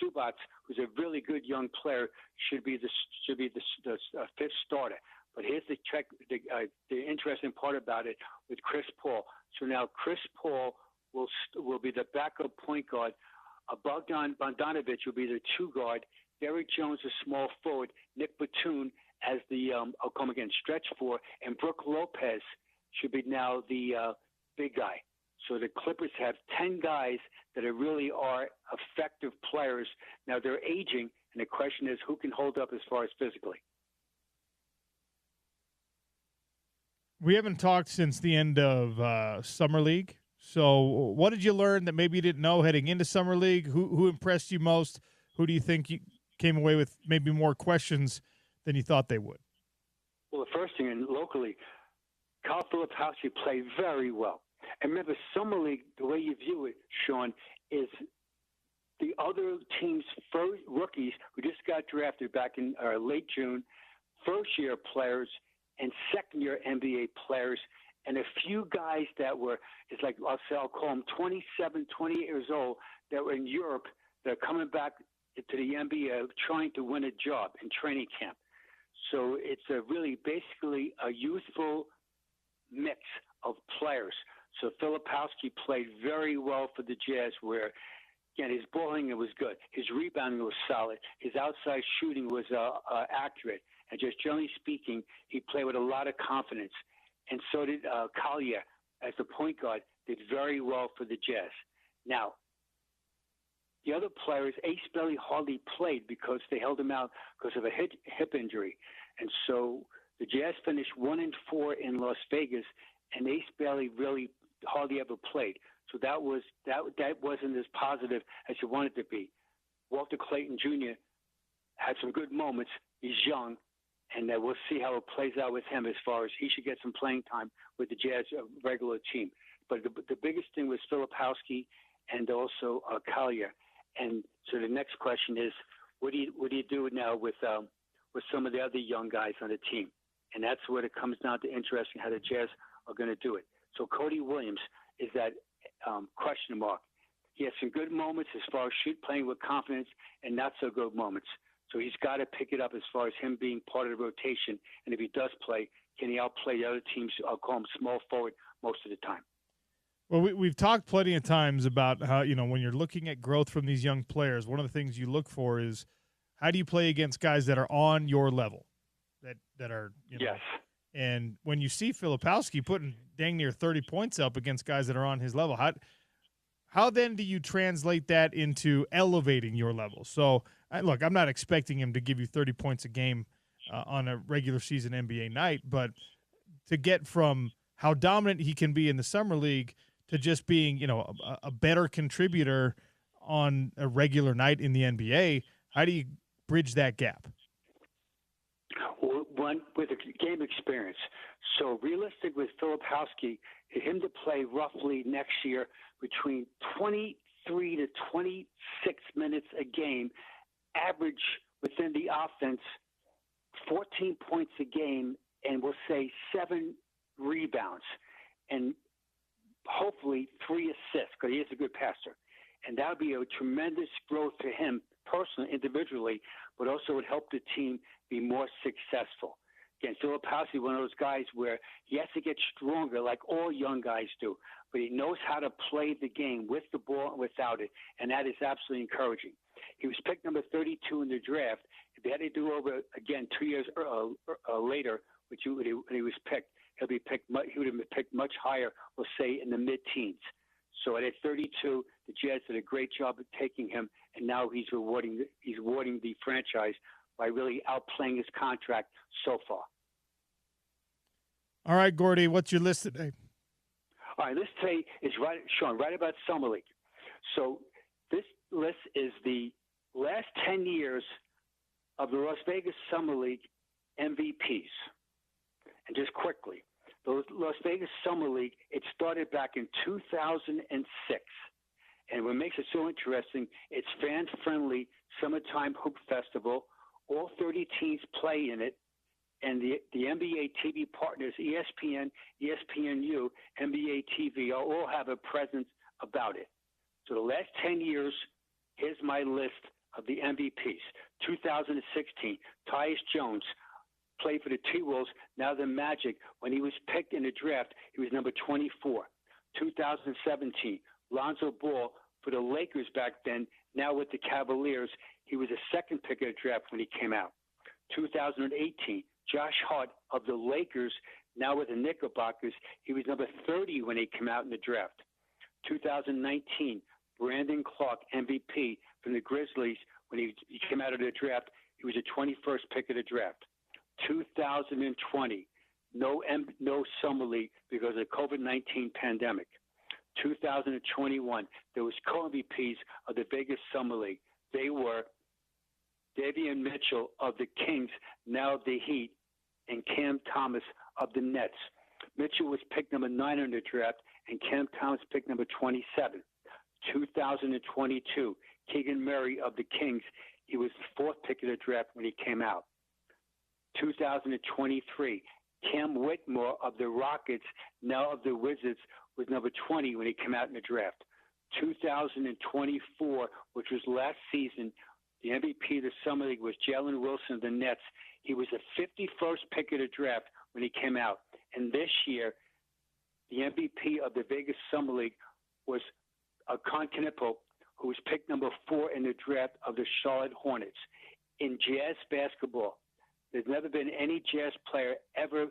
Zubac, who's a really good young player, should be the fifth starter. But here's the interesting part about it with Chris Paul. So now Chris Paul will be the backup point guard. Bogdan Bogdanovic will be the two guard. Derrick Jones, a small forward. Nick Batum as the stretch four, and Brook Lopez should be now the big guy. So the Clippers have 10 guys that really are effective players. Now they're aging, and the question is who can hold up as far as physically. We haven't talked since the end of Summer League. So what did you learn that maybe you didn't know heading into Summer League? Who impressed you most? Who do you think you came away with maybe more questions than you thought they would? Well, the first thing, and locally, Kyle Filipowski played very well. And remember, Summer League, the way you view it, Sean, is the other team's first rookies who just got drafted back in late June, first-year players and second-year NBA players, and a few guys that were, I'll call them 27, 28 years old, that were in Europe that are coming back to the NBA trying to win a job in training camp. So it's basically a youthful mix of players. So Filipowski played very well for the Jazz, where, again, his ball handling was good. His rebounding was solid. His outside shooting was accurate. And just generally speaking, he played with a lot of confidence. And so did Collier as the point guard, did very well for the Jazz. Now, the other players, Ace Bailey hardly played because they held him out because of a hip injury. And so the Jazz finished 1-4 in Las Vegas, and Ace Bailey really hardly ever played. So that wasn't as positive as you wanted to be. Walter Clayton Jr. had some good moments. He's young, and we'll see how it plays out with him as far as he should get some playing time with the Jazz regular team. But the biggest thing was Filipowski and also Collier. And so the next question is, what do you do now with some of the other young guys on the team? And that's where it comes down to interesting how the Jazz are going to do it. So Cody Williams is that question mark. He has some good moments as far as playing with confidence, and not so good moments. So he's got to pick it up as far as him being part of the rotation. And if he does play, can he outplay the other teams? I'll call him small forward most of the time. Well, we've talked plenty of times about how, when you're looking at growth from these young players, one of the things you look for is how do you play against guys that are on your level, that are, Yes. And when you see Filipowski putting dang near 30 points up against guys that are on his level, how then do you translate that into elevating your level? So, look, I'm not expecting him to give you 30 points a game on a regular season NBA night, but to get from how dominant he can be in the summer league to just being, a better contributor on a regular night in the NBA, how do you bridge that gap? One with a game experience. So realistic with Filipowski, him to play roughly next year between 23 to 26 minutes a game, average within the offense 14 points a game, and we'll say 7 rebounds, and hopefully 3 assists because he is a good passer. And that would be a tremendous growth to him personally, individually, but also would help the team be more successful. Again, Filipowski, one of those guys where he has to get stronger like all young guys do, but he knows how to play the game with the ball and without it, and that is absolutely encouraging. He was picked number 32 in the draft. If he had to do over again 2 years later, when he was picked, he would have been picked much higher, we'll say in the mid-teens. So at 32, the Jazz did a great job of taking him, and now he's rewarding the franchise by really outplaying his contract so far. All right, Gordy, what's your list today? All right, list today is right about Summer League. So this list is the last 10 years of the Las Vegas Summer League MVPs. And just quickly, the Las Vegas Summer League, it started back in 2006. And what makes it so interesting, it's fan-friendly summertime hoop festival. All 30 teams play in it. And the NBA TV partners, ESPN, ESPNU, NBA TV, all have a presence about it. So the last 10 years, here's my list of the MVPs. 2016, Tyus Jones played for the T-Wolves, now the Magic. When he was picked in the draft, he was number 24. 2017, Lonzo Ball for the Lakers back then, now with the Cavaliers. He was a second pick of the draft when he came out. 2018, Josh Hart of the Lakers, now with the Knickerbockers. He was number 30 when he came out in the draft. 2019, Brandon Clark, MVP from the Grizzlies. When he came out of the draft, he was the 21st pick of the draft. 2020, no Summer League because of the COVID-19 pandemic. 2021, there was co-MVPs of the Vegas Summer League. They were Davion Mitchell of the Kings, now of the Heat, and Cam Thomas of the Nets. Mitchell was picked number 9 in the draft, and Cam Thomas picked number 27. 2022, Keegan Murray of the Kings, he was the 4th pick of the draft when he came out. 2023, Cam Whitmore of the Rockets, now of the Wizards, was number 20 when he came out in the draft. 2024, which was last season, the MVP of the Summer League was Jalen Wilson of the Nets. He was the 51st pick of the draft when he came out. And this year, the MVP of the Vegas Summer League was Con Knippel, who was picked number 4 in the draft of the Charlotte Hornets. In Jazz basketball, there's never been any Jazz player ever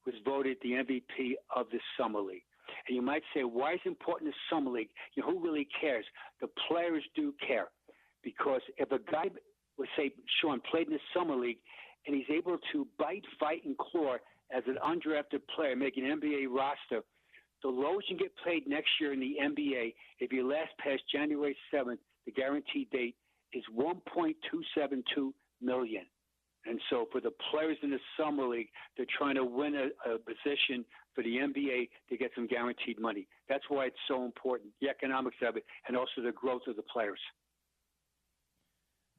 was voted the MVP of the Summer League. And you might say, why is it important the Summer League? Who really cares? The players do care. Because if a guy, let's say, Sean, played in the Summer League and he's able to bite, fight, and claw as an undrafted player, making an NBA roster, the lowest you can get paid next year in the NBA, if you last past January 7th, the guaranteed date, is $1.272 million. And so for the players in the Summer League, they're trying to win a position for the NBA to get some guaranteed money. That's why it's so important, the economics of it, and also the growth of the players.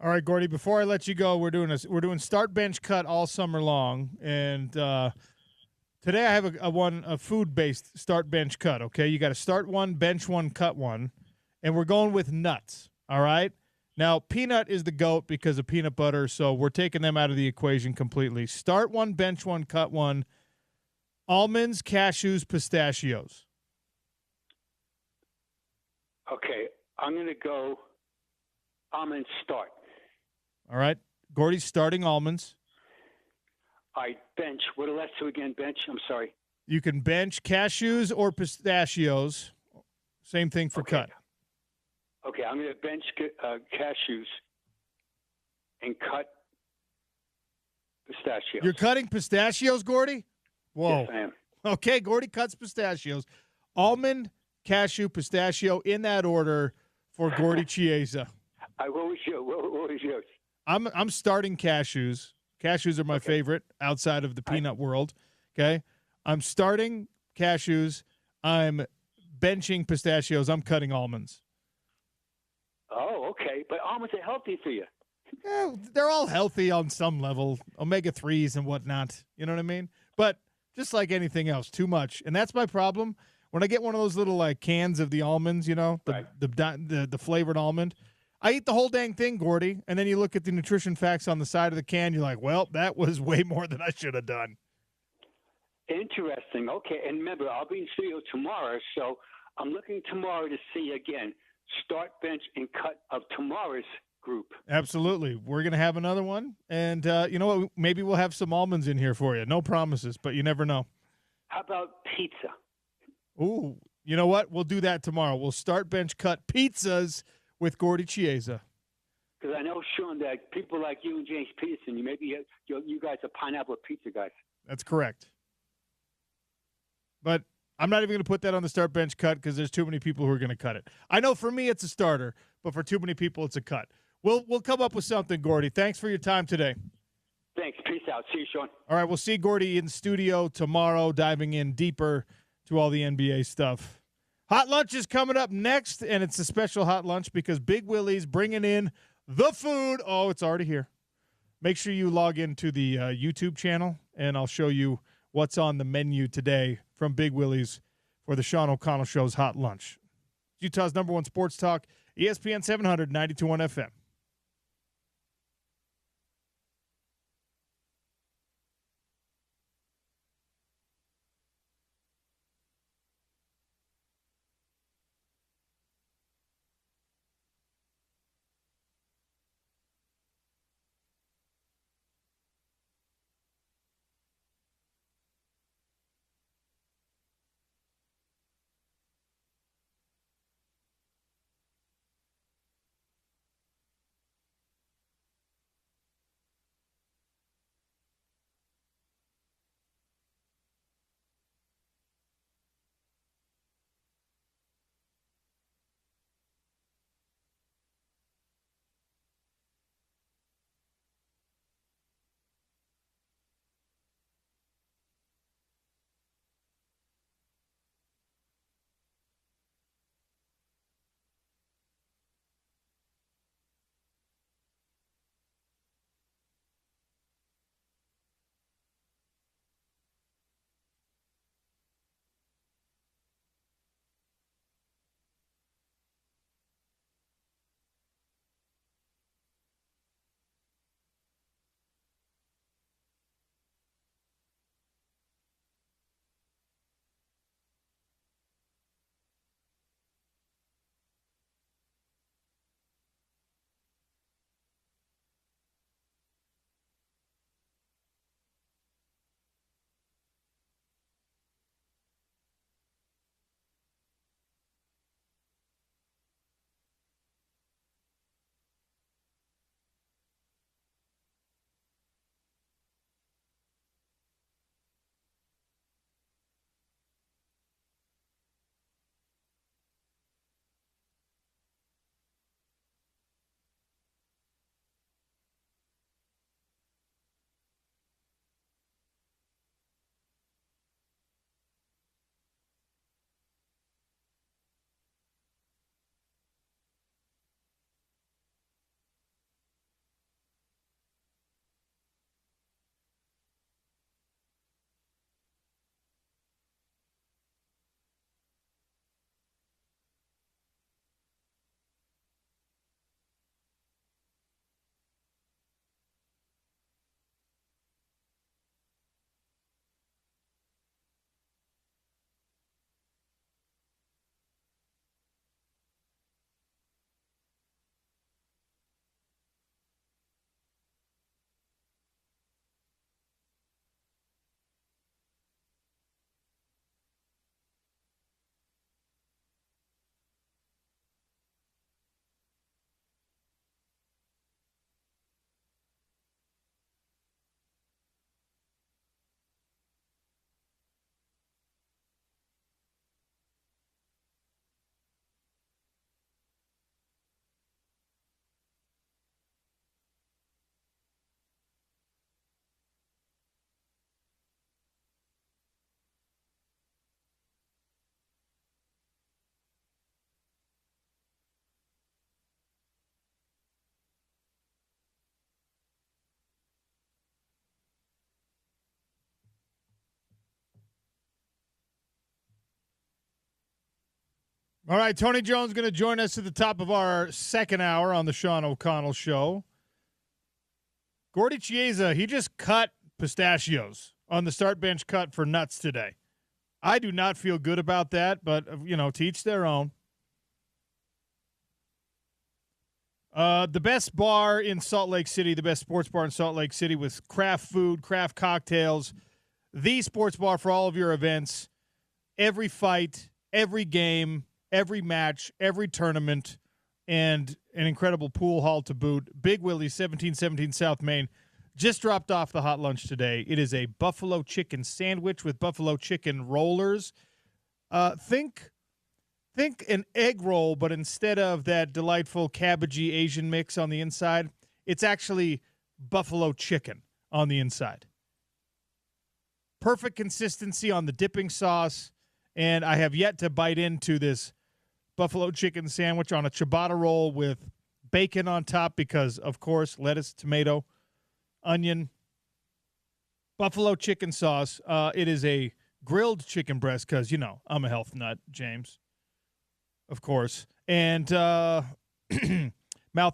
All right, Gordy, before I let you go, we're doing start bench cut all summer long, and today I have a food-based start bench cut, okay? You got to start one, bench one, cut one, and we're going with nuts, all right? Now, peanut is the GOAT because of peanut butter, so we're taking them out of the equation completely. Start one, bench one, cut one. Almonds, cashews, pistachios. Okay, I'm going to go almond start. All right. Gordy's starting almonds. I bench. What are the last two again? Bench. I'm sorry. You can bench cashews or pistachios. Same thing for cut. Okay, I'm going to bench cashews and cut pistachios. You're cutting pistachios, Gordy? Whoa. Yes, I am. Okay, Gordy cuts pistachios. Almond, cashew, pistachio in that order for Gordy Chiesa. What was yours? I'm starting cashews. Cashews are my favorite outside of the peanut world. Okay? I'm starting cashews. I'm benching pistachios. I'm cutting almonds. Oh, okay. But almonds are healthy for you. Yeah, they're all healthy on some level, omega-3s and whatnot. You know what I mean? But just like anything else, too much. And that's my problem. When I get one of those little like cans of the almonds, you know, the flavored almond, I eat the whole dang thing, Gordy. And then you look at the nutrition facts on the side of the can, you're like, well, that was way more than I should have done. Interesting. Okay. And remember, I'll be in studio tomorrow, so I'm looking tomorrow to see again start, bench, and cut of tomorrow's group. Absolutely. We're going to have another one. And you know what? Maybe we'll have some almonds in here for you. No promises, but you never know. How about pizza? Ooh, you know what? We'll do that tomorrow. We'll start, bench, cut pizzas with Gordy Chiesa. Because I know, Sean, that people like you and James Peterson, you guys are pineapple pizza guys. That's correct. But I'm not even going to put that on the start, bench, cut because there's too many people who are going to cut it. I know for me it's a starter, but for too many people it's a cut. We'll come up with something, Gordy. Thanks for your time today. Thanks. Peace out. See you, Sean. All right, we'll see Gordy in studio tomorrow, diving in deeper to all the NBA stuff. Hot lunch is coming up next, and it's a special hot lunch because Big Willie's bringing in the food. Oh, it's already here. Make sure you log into the YouTube channel, and I'll show you what's on the menu today from Big Willie's for the Sean O'Connell Show's Hot Lunch. Utah's #1 sports talk, ESPN 700, 92.1 FM. All right, Tony Jones going to join us at the top of our second hour on the Sean O'Connell Show. Gordy Chiesa, he just cut pistachios on the start bench cut for nuts today. I do not feel good about that, but, to each their own. The best bar in Salt Lake City, the best sports bar in Salt Lake City with craft food, craft cocktails, the sports bar for all of your events, every fight, every game, every match, every tournament, and an incredible pool hall to boot. Big Willie's, 1717 South Main, just dropped off the hot lunch today. It is a buffalo chicken sandwich with buffalo chicken rollers. Think an egg roll, but instead of that delightful cabbagey Asian mix on the inside, it's actually buffalo chicken on the inside. Perfect consistency on the dipping sauce, and I have yet to bite into this buffalo chicken sandwich on a ciabatta roll with bacon on top because, of course, lettuce, tomato, onion, buffalo chicken sauce. It is a grilled chicken breast because, I'm a health nut, James, of course. And mouth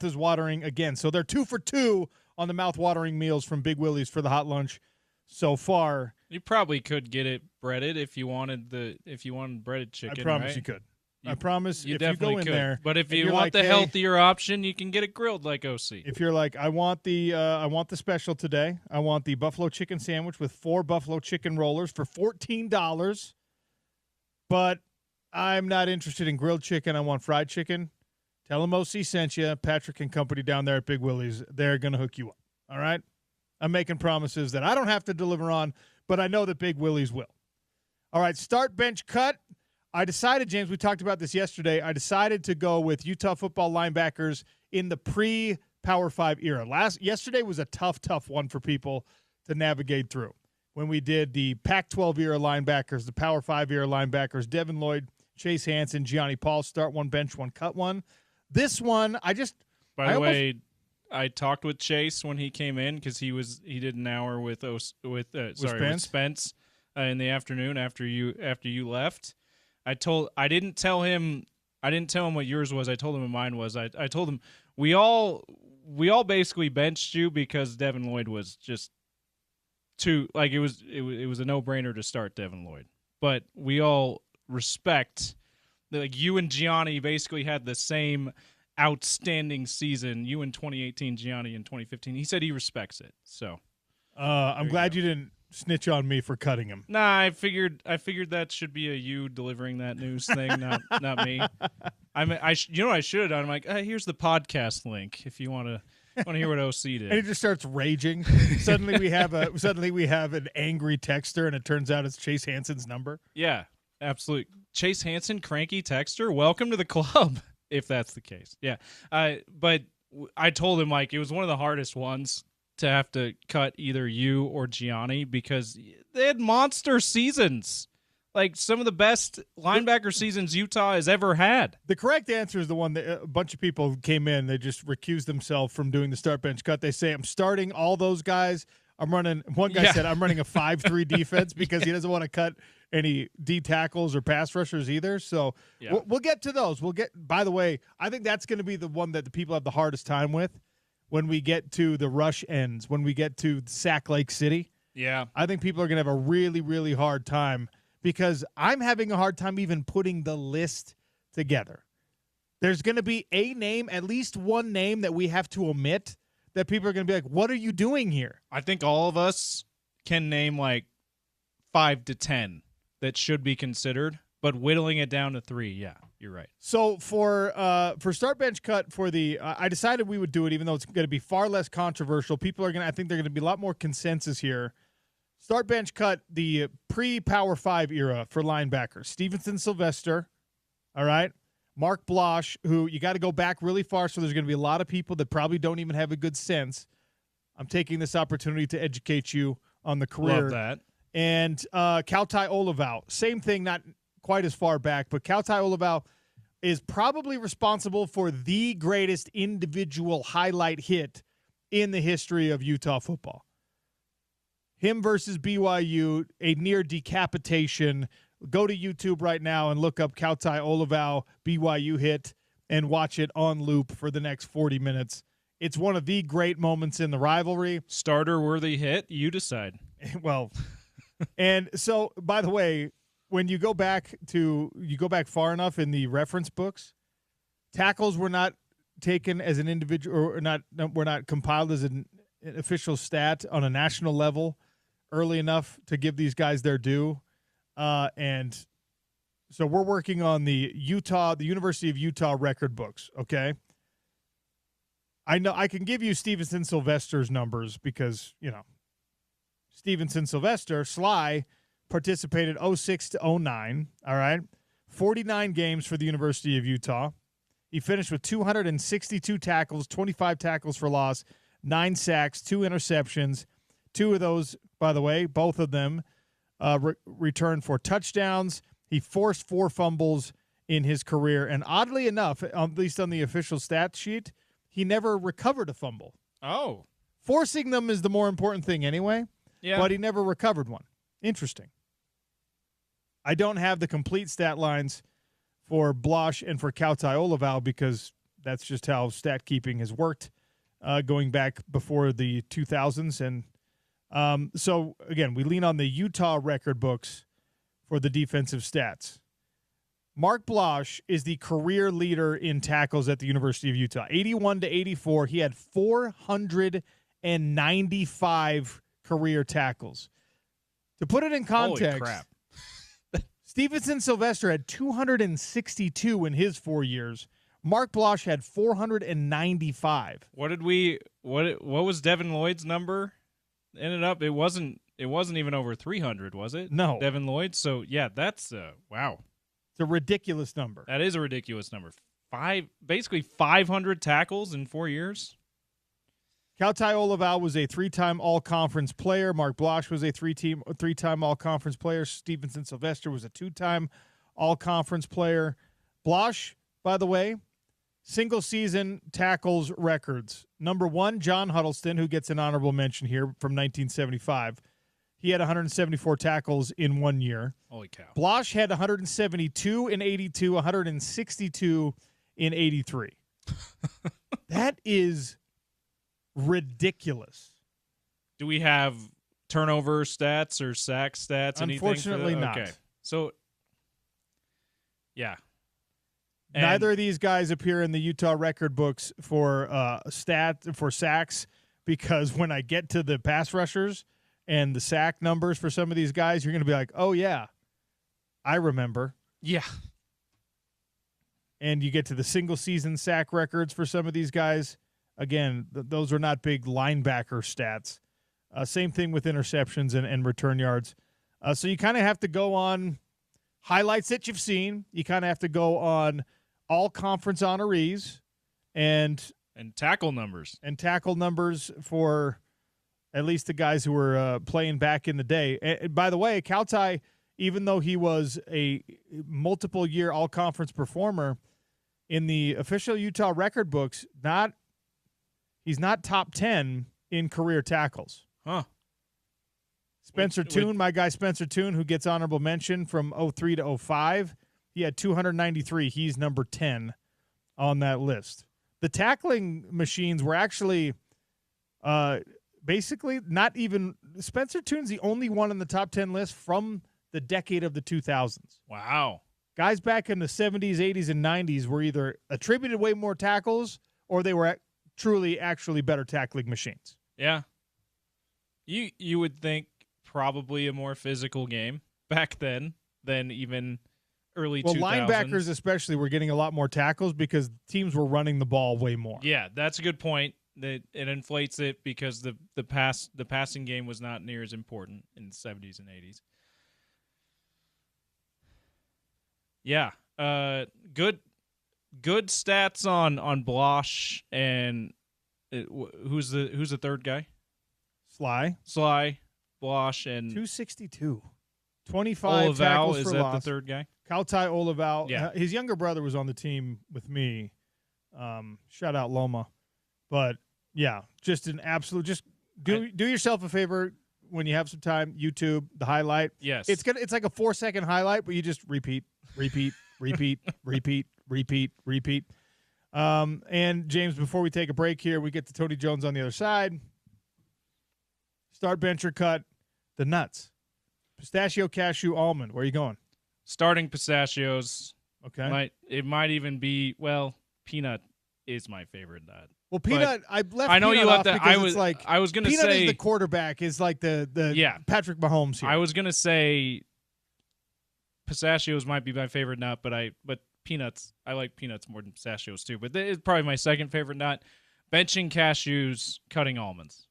is watering again. So they're 2 for 2 on the mouth-watering meals from Big Willie's for the hot lunch so far. You probably could get it breaded if you wanted breaded chicken. I promise right? you could. I promise you if definitely you go in could. there. But if you want the healthier option, you can get it grilled like OC. If you're like, I want the special today. I want the buffalo chicken sandwich with 4 buffalo chicken rollers for $14. But I'm not interested in grilled chicken. I want fried chicken. Tell them OC sent you. Patrick and company down there at Big Willie's. They're going to hook you up. All right? I'm making promises that I don't have to deliver on, but I know that Big Willie's will. All right, start bench cut. I decided, James, we talked about this yesterday. I decided to go with Utah football linebackers in the pre-Power 5 era. Yesterday was a tough one for people to navigate through. When we did the Pac-12 era linebackers, the Power 5 era linebackers, Devin Lloyd, Chase Hansen, Gianni Paul, start one, bench one, cut one. This one, By the way, I talked with Chase when he came in because he did an hour with Spence in the afternoon after you left. I didn't tell him what yours was. I told him what mine was. I told him we all basically benched you because Devin Lloyd was just too it was a no-brainer to start Devin Lloyd. But we all respect that you and Gianni basically had the same outstanding season. You in 2018, Gianni in 2015. He said he respects it. So I'm glad you didn't snitch on me for cutting him. Nah, I figured that should be a you delivering that news thing, not me. I should have done. I'm like, here's the podcast link if you want to hear what OC did. And he just starts raging. Suddenly we have an angry texter, and it turns out it's Chase Hansen's number. Yeah, absolutely. Chase Hansen, cranky texter. Welcome to the club. If that's the case, yeah. But I told him it was one of the hardest ones to have to cut either you or Gianni because they had monster seasons, some of the best linebacker seasons Utah has ever had. The correct answer is the one that a bunch of people came in. They just recused themselves from doing the start bench cut. They say, I'm starting all those guys. One guy said, I'm running a 5-3 defense because he doesn't want to cut any D tackles or pass rushers either. So we'll get to those. By the way, I think that's going to be the one that the people have the hardest time with when we get to the rush ends, when we get to Sack Lake City. Yeah. I think people are going to have a really, really hard time because I'm having a hard time even putting the list together. There's going to be a name, at least one name that we have to omit that people are going to be like, what are you doing here? I think all of us can name 5 to 10 that should be considered, but whittling it down to 3, yeah, you're right. So for start bench cut for the I decided we would do it even though it's going to be far less controversial. I think they're going to be a lot more consensus here. Start bench cut the pre-Power 5 era for linebackers. Stevenson Sylvester, all right? Mark Blosh, who you got to go back really far, so there's going to be a lot of people that probably don't even have a good sense. I'm taking this opportunity to educate you on the career. Love that. And Kautai Olivau, same thing, not quite as far back, but Kautai Olivau is probably responsible for the greatest individual highlight hit in the history of Utah football. Him versus BYU, a near decapitation go to YouTube right now and look up Kautai Olivau BYU hit and watch it on loop for the next 40 minutes. It's one of the great moments in the rivalry. Starter-worthy hit, you decide. Well, and so, by the way, when you go back far enough in the reference books, tackles were not taken as an individual, or were not compiled as an official stat on a national level early enough to give these guys their due. And so we're working on the University of Utah record books. Okay. I know I can give you Stevenson Sylvester's numbers because, Stevenson Sylvester, Sly, participated 06 to 09. All right. 49 games for the University of Utah. He finished with 262 tackles, 25 tackles for loss, 9 sacks, 2 interceptions. 2 of those, by the way, both of them returned for touchdowns. He forced 4 fumbles in his career. And oddly enough, at least on the official stat sheet, he never recovered a fumble. Oh. Forcing them is the more important thing anyway. Yeah. But he never recovered one. Interesting. I don't have the complete stat lines for Blosh and for Kautai Olivau because that's just how stat keeping has worked going back before the 2000s. And so, again, we lean on the Utah record books for the defensive stats. Mark Blosh is the career leader in tackles at the University of Utah. 81 to 84. He had 495 career tackles. To put it in context, holy crap. Stevenson Sylvester had 262 in his 4 years. Mark Blosh had 495. What was Devin Lloyd's number? Ended up it wasn't even over 300, was it? No. Devin Lloyd. So yeah, that's wow. It's a ridiculous number. That is a ridiculous number. Basically 500 tackles in 4 years. Kautai Olivau was a 3-time All-Conference player. Mark Blosh was a 3-time All-Conference player. Stevenson Sylvester was a 2-time All-Conference player. Blosh, by the way, single-season tackles records. Number 1, John Huddleston, who gets an honorable mention here from 1975. He had 174 tackles in 1 year. Holy cow. Blosh had 172 in 82, 162 in 83. That is ridiculous. Do we have turnover stats or sack stats? Unfortunately, not. Okay. So, yeah. Neither of these guys appear in the Utah record books for sacks because when I get to the pass rushers and the sack numbers for some of these guys, you're going to be like, oh, yeah, I remember. Yeah. And you get to the single-season sack records for some of these guys. Again, those are not big linebacker stats. Same thing with interceptions and return yards. So you kind of have to go on highlights that you've seen. You kind of have to go on all-conference honorees and tackle numbers. And tackle numbers for at least the guys who were playing back in the day. And by the way, Kautai, even though he was a multiple-year all-conference performer, in the official Utah record books, he's not top 10 in career tackles. Huh. Spencer Toon, my guy Spencer Toon, who gets honorable mention from 03 to 05, he had 293. He's number 10 on that list. The tackling machines were actually basically not even – Spencer Toon's the only one in the top 10 list from the decade of the 2000s. Wow. Guys back in the 70s, 80s, and 90s were either attributed way more tackles or they were truly actually better tackling machines. Yeah. You would think probably a more physical game back then than even early 2000s. Well, linebackers especially were getting a lot more tackles because teams were running the ball way more. Yeah, that's a good point. That it inflates it because the passing game was not near as important in the 70s and 80s. Yeah, good stats on Blosh and who's the third guy? Sly, Blosh, and 262, 25 Olivau, tackles is for that loss. the third guy? Kautai Olivau. Yeah. His younger brother was on the team with me. Shout out Loma, but yeah, just an absolute. Just do yourself a favor when you have some time, YouTube, the highlight. Yes. It's like a 4-second highlight, but you just repeat. And James, before we take a break here, we get to Tony Jones on the other side. Start, bench, or cut the nuts. Pistachio, cashew, almond. Where are you going? Starting pistachios. Okay. It might even be, peanut is my favorite nut. Well, peanut, I left. I know peanut you left off that. because I was going to say peanut is the quarterback. Is like the Patrick Mahomes here. I was going to say pistachios might be my favorite nut, but peanuts. I like peanuts more than pistachios too. But it's probably my second favorite nut. Benching cashews, cutting almonds.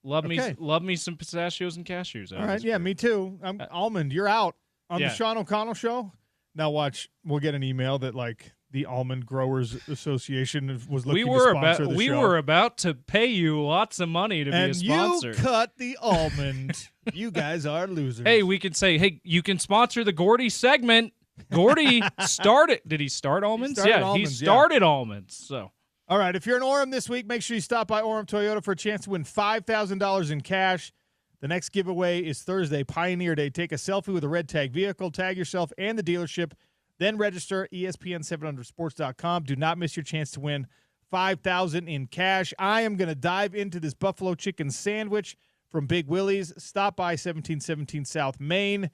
Love me some pistachios and cashews. All right, yeah, me too. Almond, you're out on the Sean O'Connell show. Now watch, we'll get an email that like the Almond Growers Association was looking to sponsor the show. We were about to pay you lots of money to be a sponsor. And you cut the almond. You guys are losers. Hey, we could say, hey, you can sponsor the Gordy segment. Gordy started. Did he start almonds? He started almonds. So. All right, if you're in Orem this week, make sure you stop by Orem Toyota for a chance to win $5,000 in cash. The next giveaway is Thursday, Pioneer Day. Take a selfie with a red tag vehicle, tag yourself and the dealership, then register at ESPN700sports.com. Do not miss your chance to win $5,000 in cash. I am going to dive into this buffalo chicken sandwich from Big Willie's. Stop by 1717 South Main.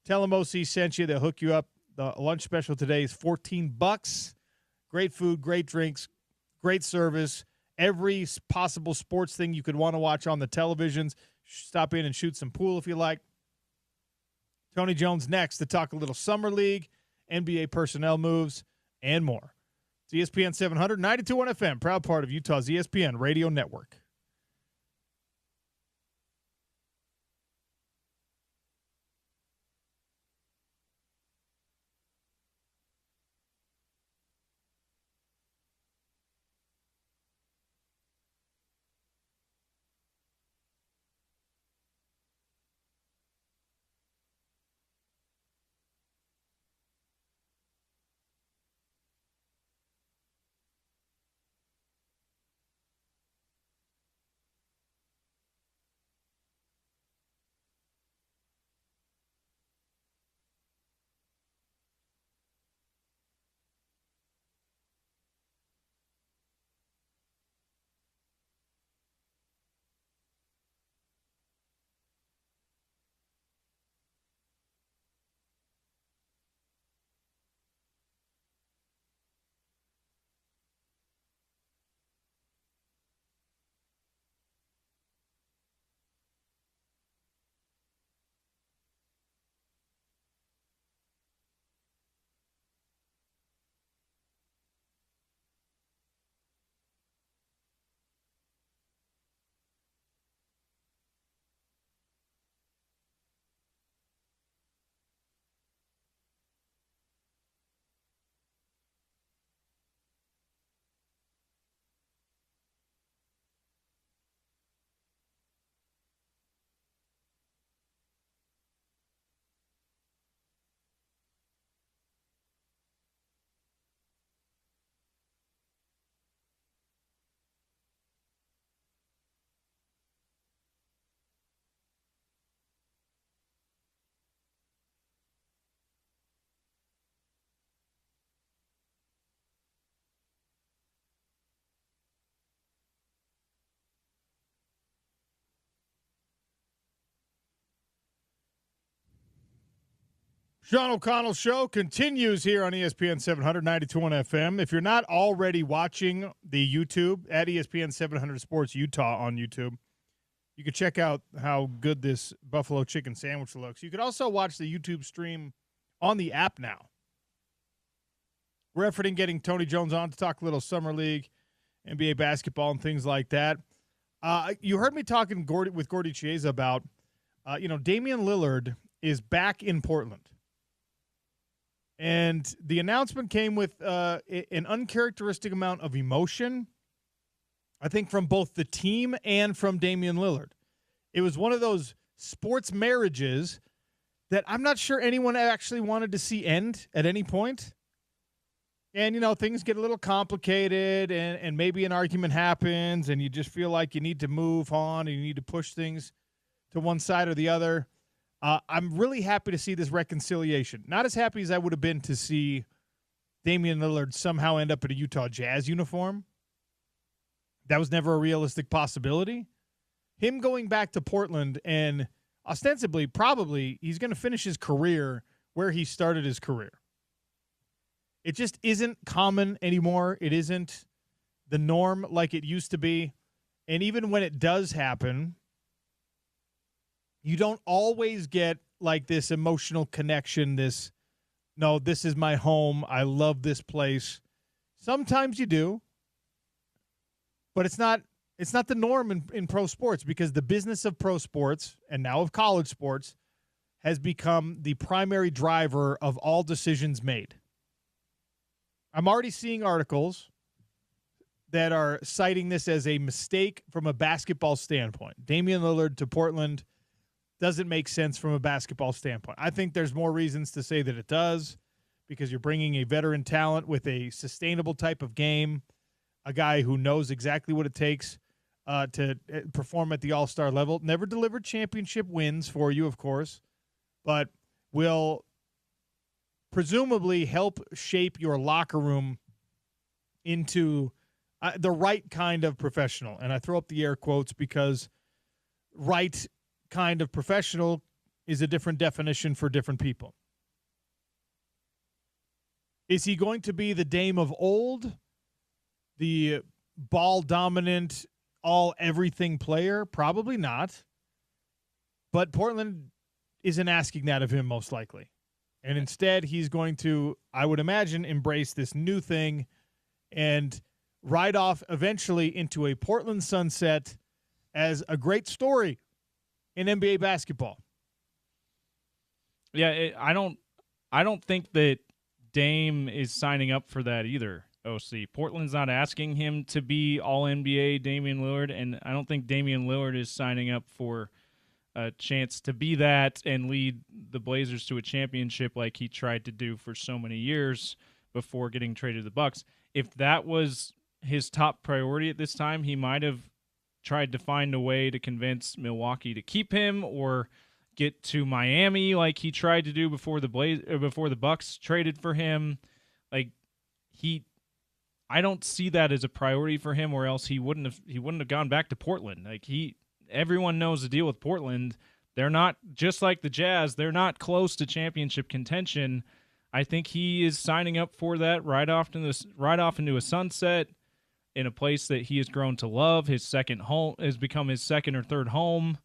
Tell them OC sent you. They'll hook you up. The lunch special today is $14. Great food, great drinks, great service. Every possible sports thing you could want to watch on the televisions. Stop in and shoot some pool if you like. Tony Jones next to talk a little Summer League, NBA personnel moves, and more. It's ESPN 700, 92.1 FM, proud part of Utah's ESPN radio network. Sean O'Connell Show continues here on ESPN 700, 92.1 FM. If you're not already watching the YouTube at ESPN 700 Sports Utah on YouTube, you can check out how good this buffalo chicken sandwich looks. You can also watch the YouTube stream on the app now. We're efforting getting Tony Jones on to talk a little Summer League, NBA basketball, and things like that. You heard me talking with Gordy Chiesa about, Damian Lillard is back in Portland. And the announcement came with an uncharacteristic amount of emotion, I think, from both the team and from Damian Lillard. It was one of those sports marriages that I'm not sure anyone actually wanted to see end at any point. And, things get a little complicated and maybe an argument happens and you just feel like you need to move on and you need to push things to one side or the other. I'm really happy to see this reconciliation. Not as happy as I would have been to see Damian Lillard somehow end up in a Utah Jazz uniform. That was never a realistic possibility. Him going back to Portland and ostensibly, probably, he's going to finish his career where he started his career. It just isn't common anymore. It isn't the norm like it used to be. And even when it does happen, you don't always get like this emotional connection, this is my home. I love this place. Sometimes you do, but it's not the norm in pro sports, because the business of pro sports and now of college sports has become the primary driver of all decisions made. I'm already seeing articles that are citing this as a mistake from a basketball standpoint. Damian Lillard to Portland doesn't make sense from a basketball standpoint. I think there's more reasons to say that it does, because you're bringing a veteran talent with a sustainable type of game, a guy who knows exactly what it takes to perform at the all-star level. Never delivered championship wins for you, of course, but will presumably help shape your locker room into the right kind of professional. And I throw up the air quotes because right kind of professional is a different definition for different people. Is he going to be the Dame of old, the ball-dominant, all-everything player? Probably not. But Portland isn't asking that of him, most likely. And instead, he's going to, I would imagine, embrace this new thing and ride off eventually into a Portland sunset as a great story in NBA basketball. Yeah, I don't think that Dame is signing up for that either, OC. Portland's not asking him to be all-NBA Damian Lillard, and I don't think Damian Lillard is signing up for a chance to be that and lead the Blazers to a championship like he tried to do for so many years before getting traded to the Bucks. If that was his top priority at this time, he might have tried to find a way to convince Milwaukee to keep him or get to Miami like he tried to do before the Bucks traded for him. I don't see that as a priority for him, or else he wouldn't have gone back to Portland. Everyone knows the deal with Portland. They're not, just like the Jazz, they're not close to championship contention. I think he is signing up for that right off into a sunset in a place that he has grown to love. His second home has become his second or third home.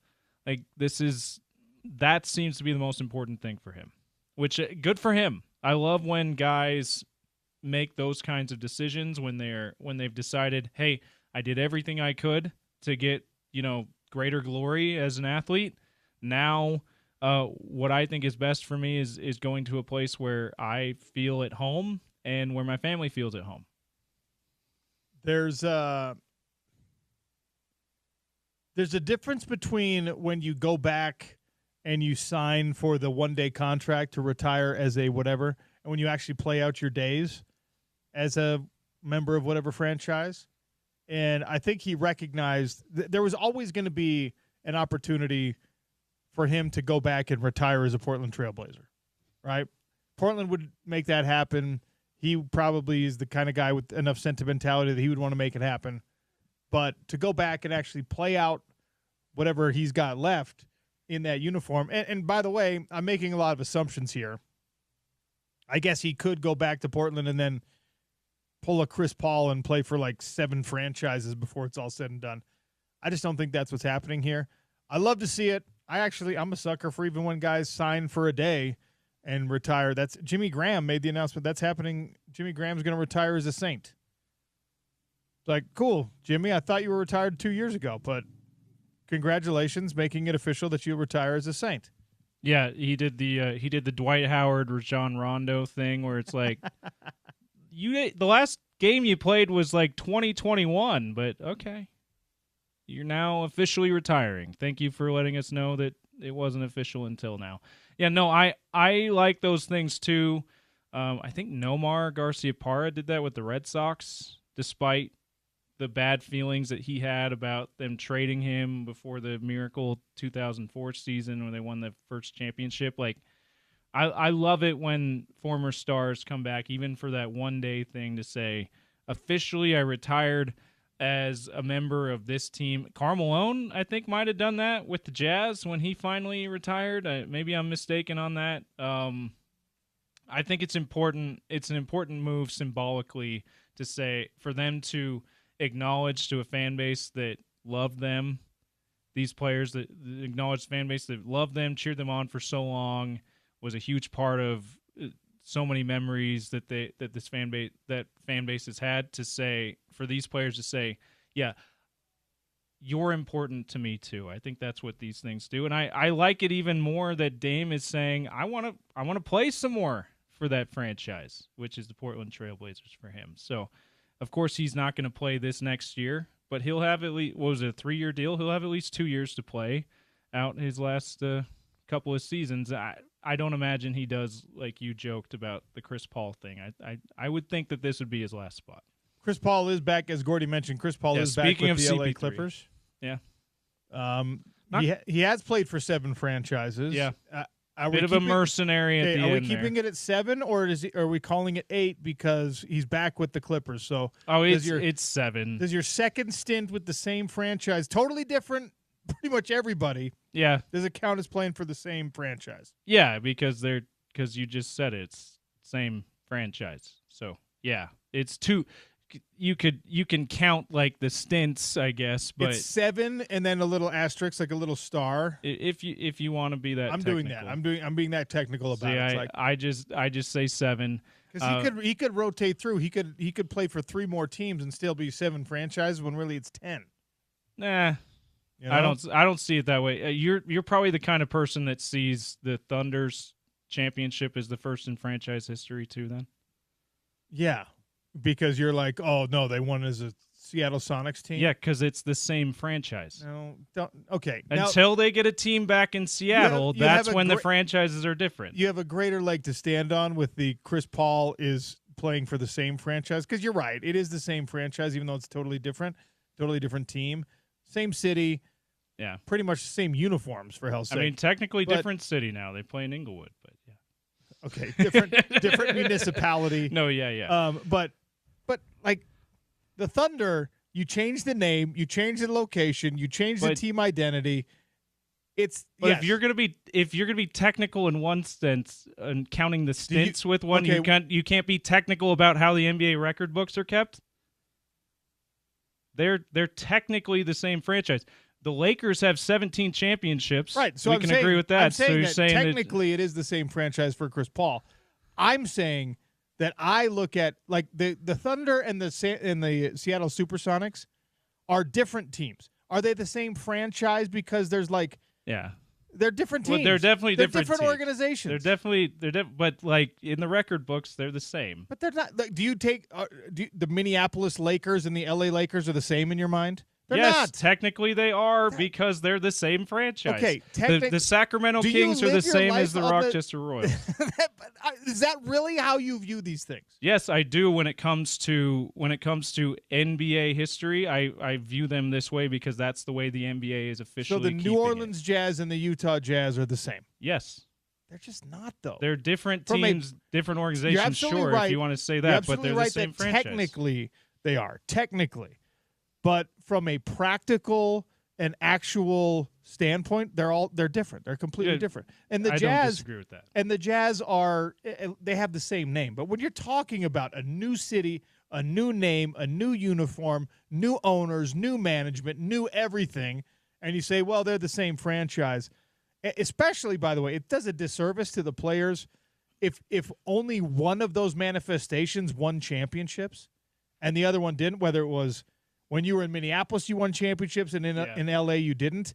That seems to be the most important thing for him, which good for him. I love when guys make those kinds of decisions when they've decided, hey, I did everything I could to get, greater glory as an athlete. Now, what I think is best for me is going to a place where I feel at home and where my family feels at home. There's a difference between when you go back and you sign for the one-day contract to retire as a whatever, and when you actually play out your days as a member of whatever franchise. And I think he recognized there was always going to be an opportunity for him to go back and retire as a Portland Trailblazer, right? Portland would make that happen. He probably is the kind of guy with enough sentimentality that he would want to make it happen. But to go back and actually play out whatever he's got left in that uniform. And by the way, I'm making a lot of assumptions here. I guess he could go back to Portland and then pull a Chris Paul and play for like 7 franchises before it's all said and done. I just don't think that's what's happening here. I love to see it. I'm a sucker for even when guys sign for a day and retire. That's Jimmy Graham made the announcement that's happening. Jimmy Graham's going to retire as a Saint. It's like, cool, Jimmy. I thought you were retired 2 years ago, but congratulations, making it official that you retire as a Saint. Yeah, he did the Dwight Howard, Rajon Rondo thing where it's like, the last game you played was like 2021, but okay. You're now officially retiring. Thank you for letting us know that it wasn't official until now. Yeah, no, I like those things too. I think Nomar Garciaparra did that with the Red Sox, despite the bad feelings that he had about them trading him before the miracle 2004 season when they won the first championship. Like, I love it when former stars come back, even for that one-day thing, to say, officially I retired as a member of this team. Carmelone, I think, might have done that with the Jazz when he finally retired. Maybe I'm mistaken on that. I think it's important. It's an important move symbolically to say, for them to acknowledge to a fan base that loved them, these players that acknowledge the fan base that loved them, cheered them on for so long, was a huge part of so many memories that this fan base has had, to say, for these players to say, yeah, you're important to me too. I think that's what these things do. And I like it even more that Dame is saying, I want to play some more for that franchise, which is the Portland Trail Blazers for him. So, of course, he's not going to play this next year, but he'll have at least, what was it, a 3-year deal? He'll have at least 2 years to play out his last couple of seasons. I don't imagine he does, like you joked about the Chris Paul thing. I would think that this would be his last spot. Chris Paul is back, as Gordy mentioned. Chris Paul is back with the LA CP3. Clippers. Yeah. He has played for 7 franchises. Yeah. Are Bit of a mercenary at the end. Are we keeping it at 7, or are we calling it 8 because he's back with the Clippers? So it's 7. Does your second stint with the same franchise, totally different, pretty much everybody? Yeah. Does it count as playing for the same franchise? Yeah, because you just said it's same franchise. So yeah, it's 2. You can count like the stints, I guess, but it's 7 and then a little asterisk, like a little star. If you want to be that, I'm technical. doing that. I'm being that technical about it. It's I just say 7 because he could rotate through. He could play for 3 more teams and still be 7 franchises when really it's 10. Nah, you know? I don't see it that way. You're probably the kind of person that sees the Thunder's championship as the first in franchise history too. Then, yeah. Because you're like, oh, no, they won as a Seattle Sonics team? Yeah, because it's the same franchise. No, don't. Okay. Until they get a team back in Seattle, that's when the franchises are different. You have a greater leg to stand on with the Chris Paul is playing for the same franchise. Because you're right. It is the same franchise, even though it's totally different team. Same city. Yeah. Pretty much the same uniforms, for hell's sake. I mean, technically different city now. They play in Inglewood, but yeah. Okay, different municipality. No, yeah. But like the Thunder, you change the name, you change the location, you change the team identity. If you're gonna be technical in one sense and counting the stints with one, you can't be technical about how the NBA record books are kept. They're technically the same franchise. The Lakers have 17 championships. Right, so we can agree with that. I'm saying so you're that saying technically it is the same franchise for Chris Paul. I'm saying that I look at like the Thunder and the Seattle SuperSonics are different teams. Are they the same franchise because there's like they're different teams. Well, they're definitely different organizations. But like in the record books, they're the same. But they're not. Like, do you take the Minneapolis Lakers and the LA Lakers are the same in your mind? They're not. Technically they are because they're the same franchise. Okay, the Sacramento Kings are the same as the Rochester Royals. Is that really how you view these things? Yes, I do. When it comes to NBA history, I view them this way because that's the way the NBA is officially. So the New Orleans Jazz and the Utah Jazz are the same. Yes. They're just not, though. They're different teams, different organizations, sure, right. if you want to say that, but they're right the same that franchise. Technically, they are. Technically. But from a practical and actual standpoint, they're different. They're completely different. And the I Jazz don't disagree with that. And the Jazz they have the same name. But when you're talking about a new city, a new name, a new uniform, new owners, new management, new everything, and you say, well, they're the same franchise, especially, by the way, it does a disservice to the players if only one of those manifestations won championships and the other one didn't, whether it was when you were in Minneapolis, you won championships, and in L.A. you didn't.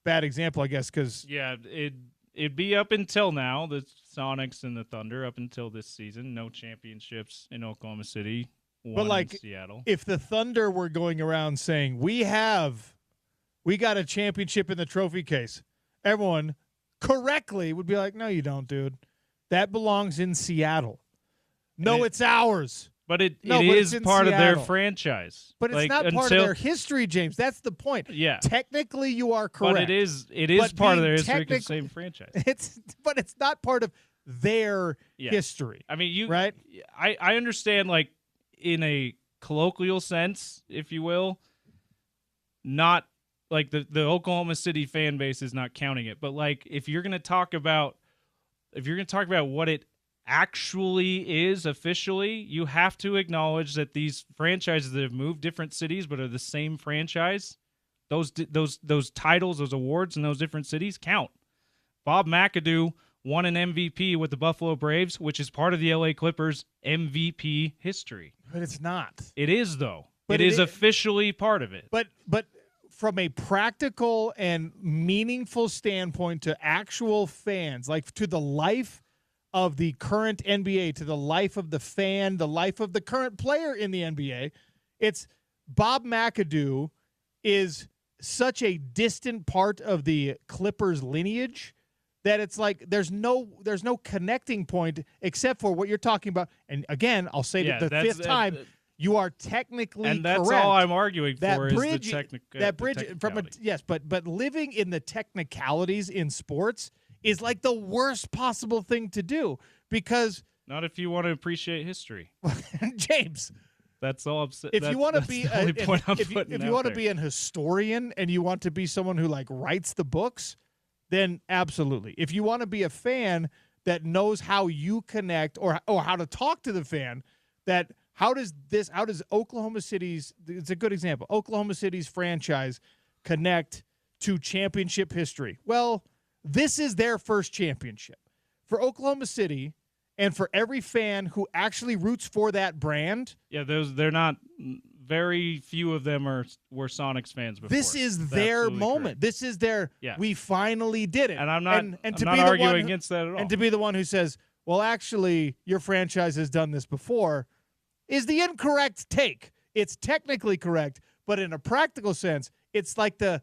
Bad example, I guess, because it'd be up until now, the Sonics and the Thunder, up until this season, no championships in Oklahoma City, one in Seattle. If the Thunder were going around saying, we got a championship in the trophy case, everyone correctly would be like, no, you don't, dude. That belongs in Seattle. No, it's ours. But it but is it's in part of their Seattle. franchise. But it's not part of their history, James. That's the point. Yeah. Technically, you are correct. But it is But part of being their history because it's the same franchise. But it's not part of their history. I mean, right? I understand, like, in a colloquial sense, if you will, not like the Oklahoma City fan base is not counting it. But like, if you're going to talk about what it actually is officially, you have to acknowledge that these franchises that have moved different cities but are the same franchise, those titles, those awards in those different cities count. Bob McAdoo won an MVP with the Buffalo Braves, which is part of the LA Clippers MVP history. But it's not. It is, though. But it is officially part of it. But from a practical and meaningful standpoint to actual fans, like to the life of the current NBA, to the life of the fan, the life of the current player in the NBA, it's Bob McAdoo is such a distant part of the Clippers lineage that it's like there's no connecting point except for what you're talking about. And again, I'll say it the fifth time, you are technically correct. And that's all I'm arguing for is the technicality. That bridge but living in the technicalities in sports is like the worst possible thing to do because not if you want to appreciate history. James, that's all I'm saying. If you want to be if you want to be an historian and you want to be someone who like writes the books, then absolutely. If you want to be a fan that knows how you connect or how to talk to the fan, that how does Oklahoma City's, it's a good example, Oklahoma City's franchise connect to championship history? Well, this is their first championship. For Oklahoma City and for every fan who actually roots for that brand. Yeah, they're not, very few of them were Sonics fans before. This is their moment. Correct. This is their, we finally did it. And I'm not, and I'm to not be arguing the one against that at all. And to be the one who says, well, actually, your franchise has done this before, is the incorrect take. It's technically correct, but in a practical sense, it's like the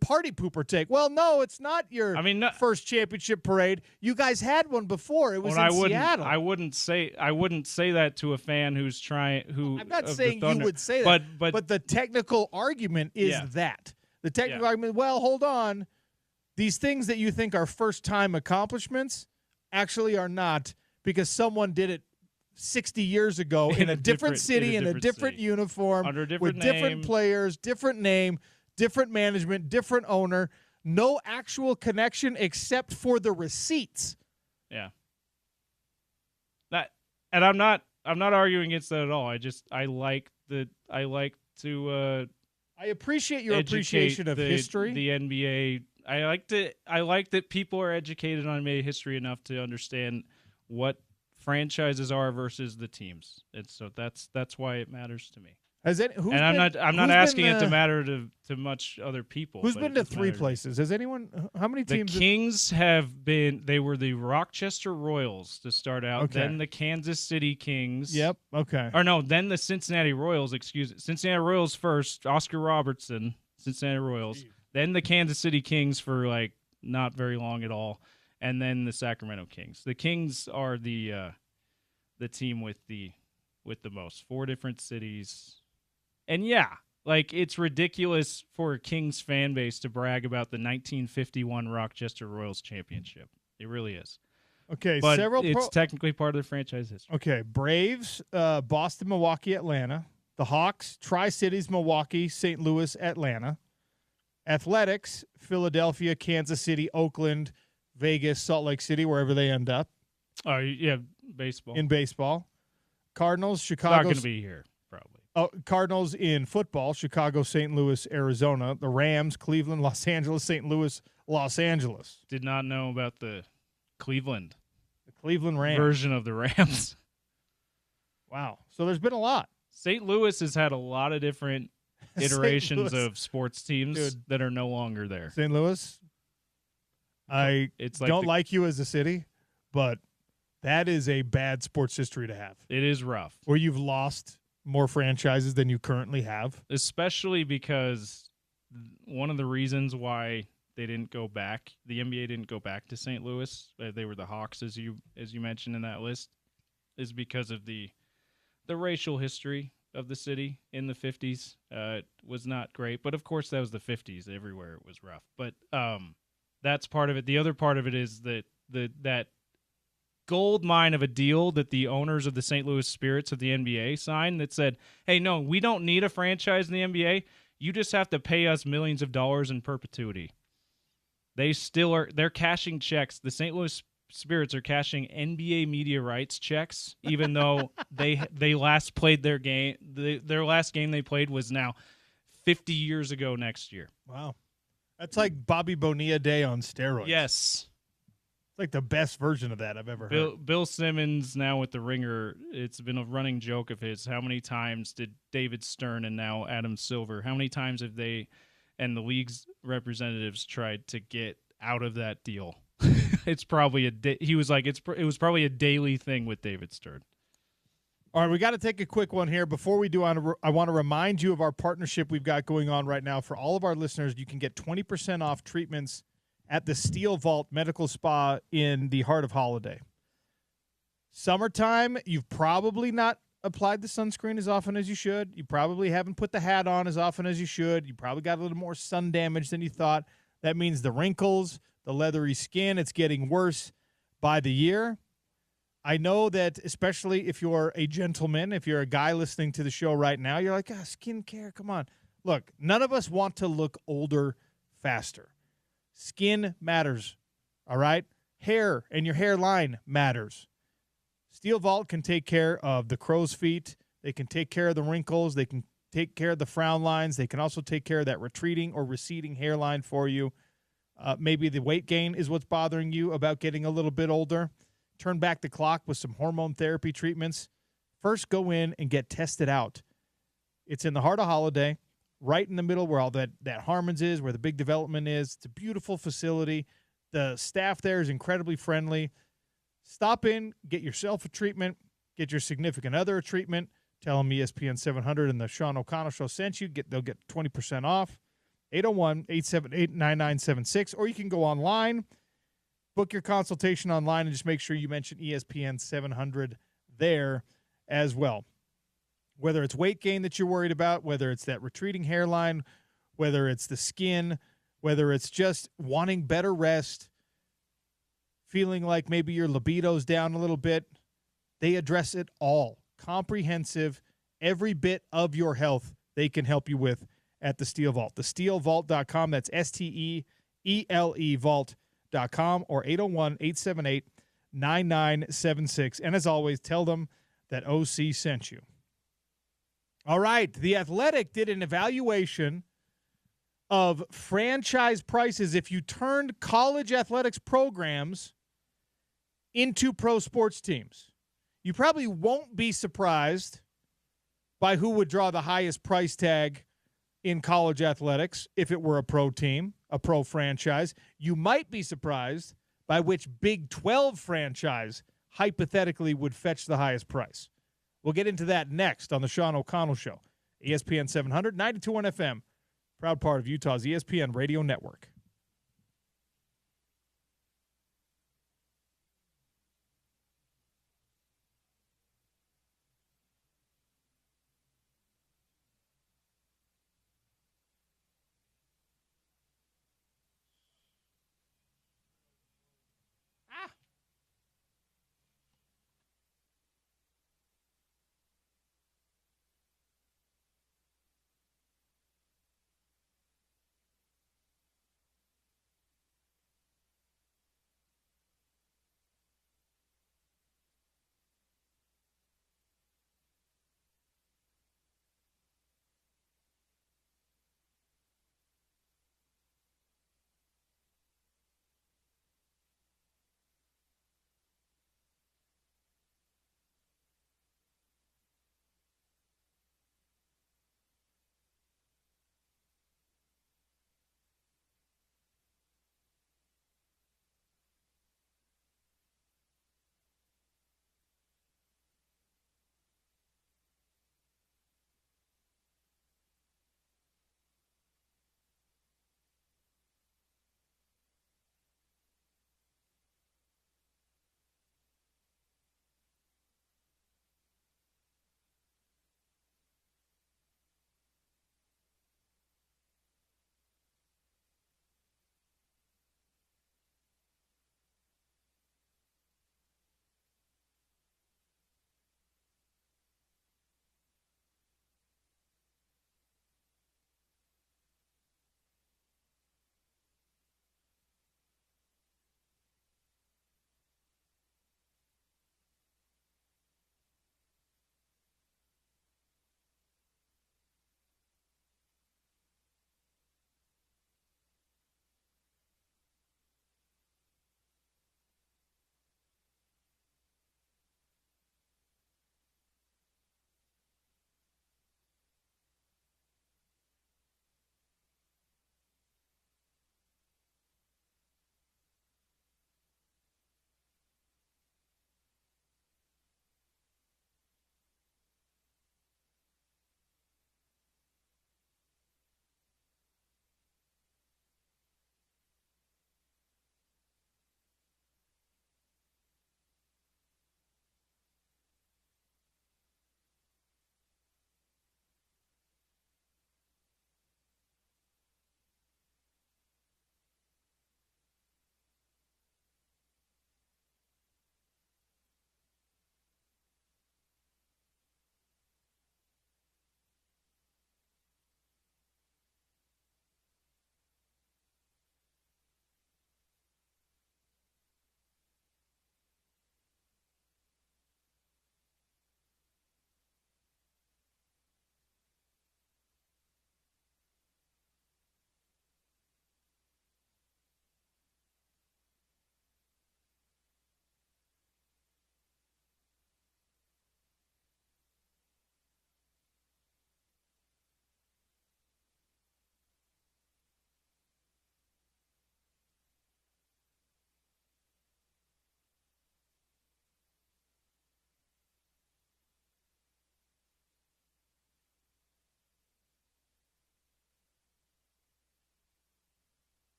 party pooper take. Well, no, it's not your first championship parade. You guys had one before. It was in Seattle. I wouldn't say that to a fan who's trying. I'm not saying you would say that, but the technical argument is that the technical argument. Well, hold on. These things that you think are first-time accomplishments actually are not, because someone did it 60 years ago in a different city, in a different uniform, under a different with different players, different name, different management, different owner, no actual connection except for the receipts. Yeah. And I'm not arguing against that at all. I appreciate your appreciation of history. The NBA. I like that people are educated on NBA history enough to understand what franchises are versus the teams. So that's why it matters to me. I'm not asking it to matter to much other people. Who's been to three places? Has anyone? How many teams? The Kings have been. They were the Rochester Royals to start out. Okay. Then the Kansas City Kings. Yep. Okay. Or no, then the Cincinnati Royals. Cincinnati Royals first. Oscar Robertson, Cincinnati Royals. Jeez. Then the Kansas City Kings for like not very long at all, and then the Sacramento Kings. The Kings are the team with the most. 4 different cities. And like it's ridiculous for a Kings fan base to brag about the 1951 Rochester Royals championship. It really is. Okay, but it's technically part of the franchise history. Okay, Braves, Boston, Milwaukee, Atlanta. The Hawks, Tri-Cities, Milwaukee, St. Louis, Atlanta. Athletics, Philadelphia, Kansas City, Oakland, Vegas, Salt Lake City, wherever they end up. Oh, yeah, baseball. In baseball. Cardinals, Chicago. Not going to be here. Cardinals in football, Chicago, St. Louis, Arizona. The Rams, Cleveland, Los Angeles, St. Louis, Los Angeles. Did not know about the Cleveland Rams version of the Rams. Wow. So there's been a lot. St. Louis has had a lot of different iterations of sports teams that are no longer there. St. Louis, don't like you as a city, but that is a bad sports history to have. It is rough. Where you've lost more franchises than you currently have. Especially because one of the reasons why they didn't go back. The NBA didn't go back to St. Louis. They were the Hawks, as you mentioned in that list, is because of the racial history of the city in the 50s. It was not great, but of course that was the 50s. Everywhere it was rough. But that's part of it. The other part of it is that that gold mine of a deal that the owners of the St. Louis Spirits of the NBA signed that said, hey, no, we don't need a franchise in the NBA. You just have to pay us millions of dollars in perpetuity. They're cashing checks. The St. Louis Spirits are cashing NBA media rights checks, even though they last played their game. Their last game they played was now 50 years ago next year. Wow. That's like Bobby Bonilla Day on steroids. Yes. It's like the best version of that I've ever heard. Bill Simmons, now with the Ringer, it's been a running joke of his. How many times did David Stern and now Adam Silver, how many times have they and the league's representatives tried to get out of that deal? It's probably he was like, it was probably a daily thing with David Stern. All right, we got to take a quick one here. Before we do, I want to remind you of our partnership we've got going on right now. For all of our listeners, you can get 20% off treatments at the Steel Vault Medical Spa in the heart of Holiday. Summertime, you've probably not applied the sunscreen as often as you should. You probably haven't put the hat on as often as you should. You probably got a little more sun damage than you thought. That means the wrinkles, the leathery skin, it's getting worse by the year. I know that especially if you're a gentleman, if you're a guy listening to the show right now, you're like, skincare, come on. Look, none of us want to look older faster. Skin matters, all right? Hair and your hairline matters. Steel Vault can take care of the crow's feet. They can take care of the wrinkles. They can take care of the frown lines. They can also take care of that retreating or receding hairline for you. Maybe the weight gain is what's bothering you about getting a little bit older. Turn back the clock with some hormone therapy treatments. First, go in and get tested out. It's in the heart of Holiday, right in the middle where all that Harmons is, where the big development is. It's a beautiful facility. The staff there is incredibly friendly. Stop in, get yourself a treatment, get your significant other a treatment. Tell them ESPN 700 and the Sean O'Connell Show sent you. They'll get 20% off. 801-878-9976. Or you can go online, book your consultation online, and just make sure you mention ESPN 700 there as well. Whether it's weight gain that you're worried about, whether it's that retreating hairline, whether it's the skin, whether it's just wanting better rest, feeling like maybe your libido's down a little bit, they address it all. Comprehensive, every bit of your health they can help you with at the Steel Vault. TheSteelVault.com, that's STEELE Vault.com, or 801-878-9976. And as always, tell them that OC sent you. All right, The Athletic did an evaluation of franchise prices if you turned college athletics programs into pro sports teams. You probably won't be surprised by who would draw the highest price tag in college athletics if it were a pro team, a pro franchise. You might be surprised by which Big 12 franchise hypothetically would fetch the highest price. We'll get into that next on the Sean O'Connell Show. ESPN 700, 92.1 FM, proud part of Utah's ESPN radio network.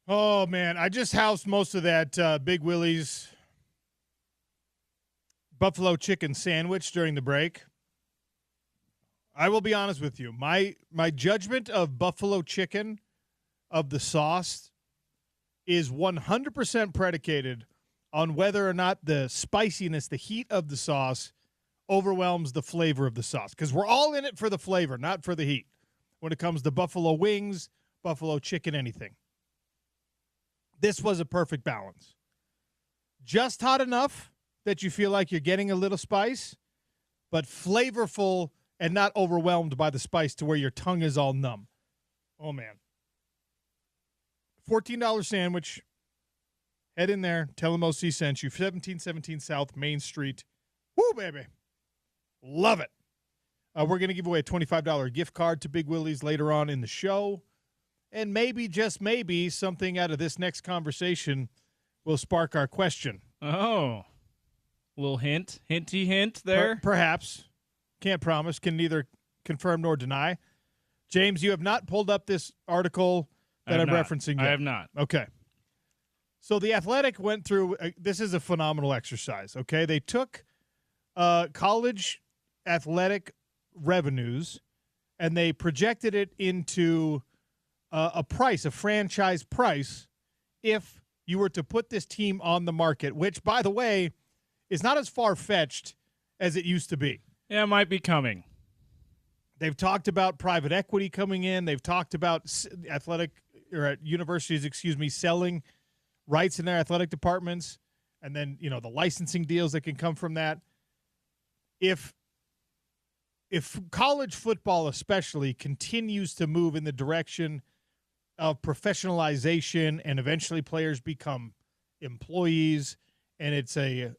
Oh, man. I just housed most of that Big Willie's buffalo chicken sandwich during the break. I will be honest with you. My judgment of buffalo chicken, of the sauce, is 100% predicated on whether or not the spiciness, the heat of the sauce, overwhelms the flavor of the sauce. Because we're all in it for the flavor, not for the heat. When it comes to buffalo wings, buffalo chicken, anything. This was a perfect balance. Just hot enough that you feel like you're getting a little spice, but flavorful and not overwhelmed by the spice to where your tongue is all numb. Oh, man. $14 sandwich. Head in there. Tell them OC sent you. 1717 South Main Street. Woo, baby. Love it. We're going to give away a $25 gift card to Big Willie's later on in the show. And maybe, just maybe, something out of this next conversation will spark our question. Oh. Little hinty hint there. Perhaps. Can't promise. Can neither confirm nor deny. James, you have not pulled up this article that I'm referencing yet. I have not. Okay. So The Athletic went through this is a phenomenal exercise, okay? They took college athletic revenues, and they projected it into a price, a franchise price, if you were to put this team on the market, which, by the way, is not as far-fetched as it used to be. Yeah, it might be coming. They've talked about private equity coming in. They've talked about universities, selling rights in their athletic departments, and then, the licensing deals that can come from that. If college football especially continues to move in the direction of professionalization and eventually players become employees and it's a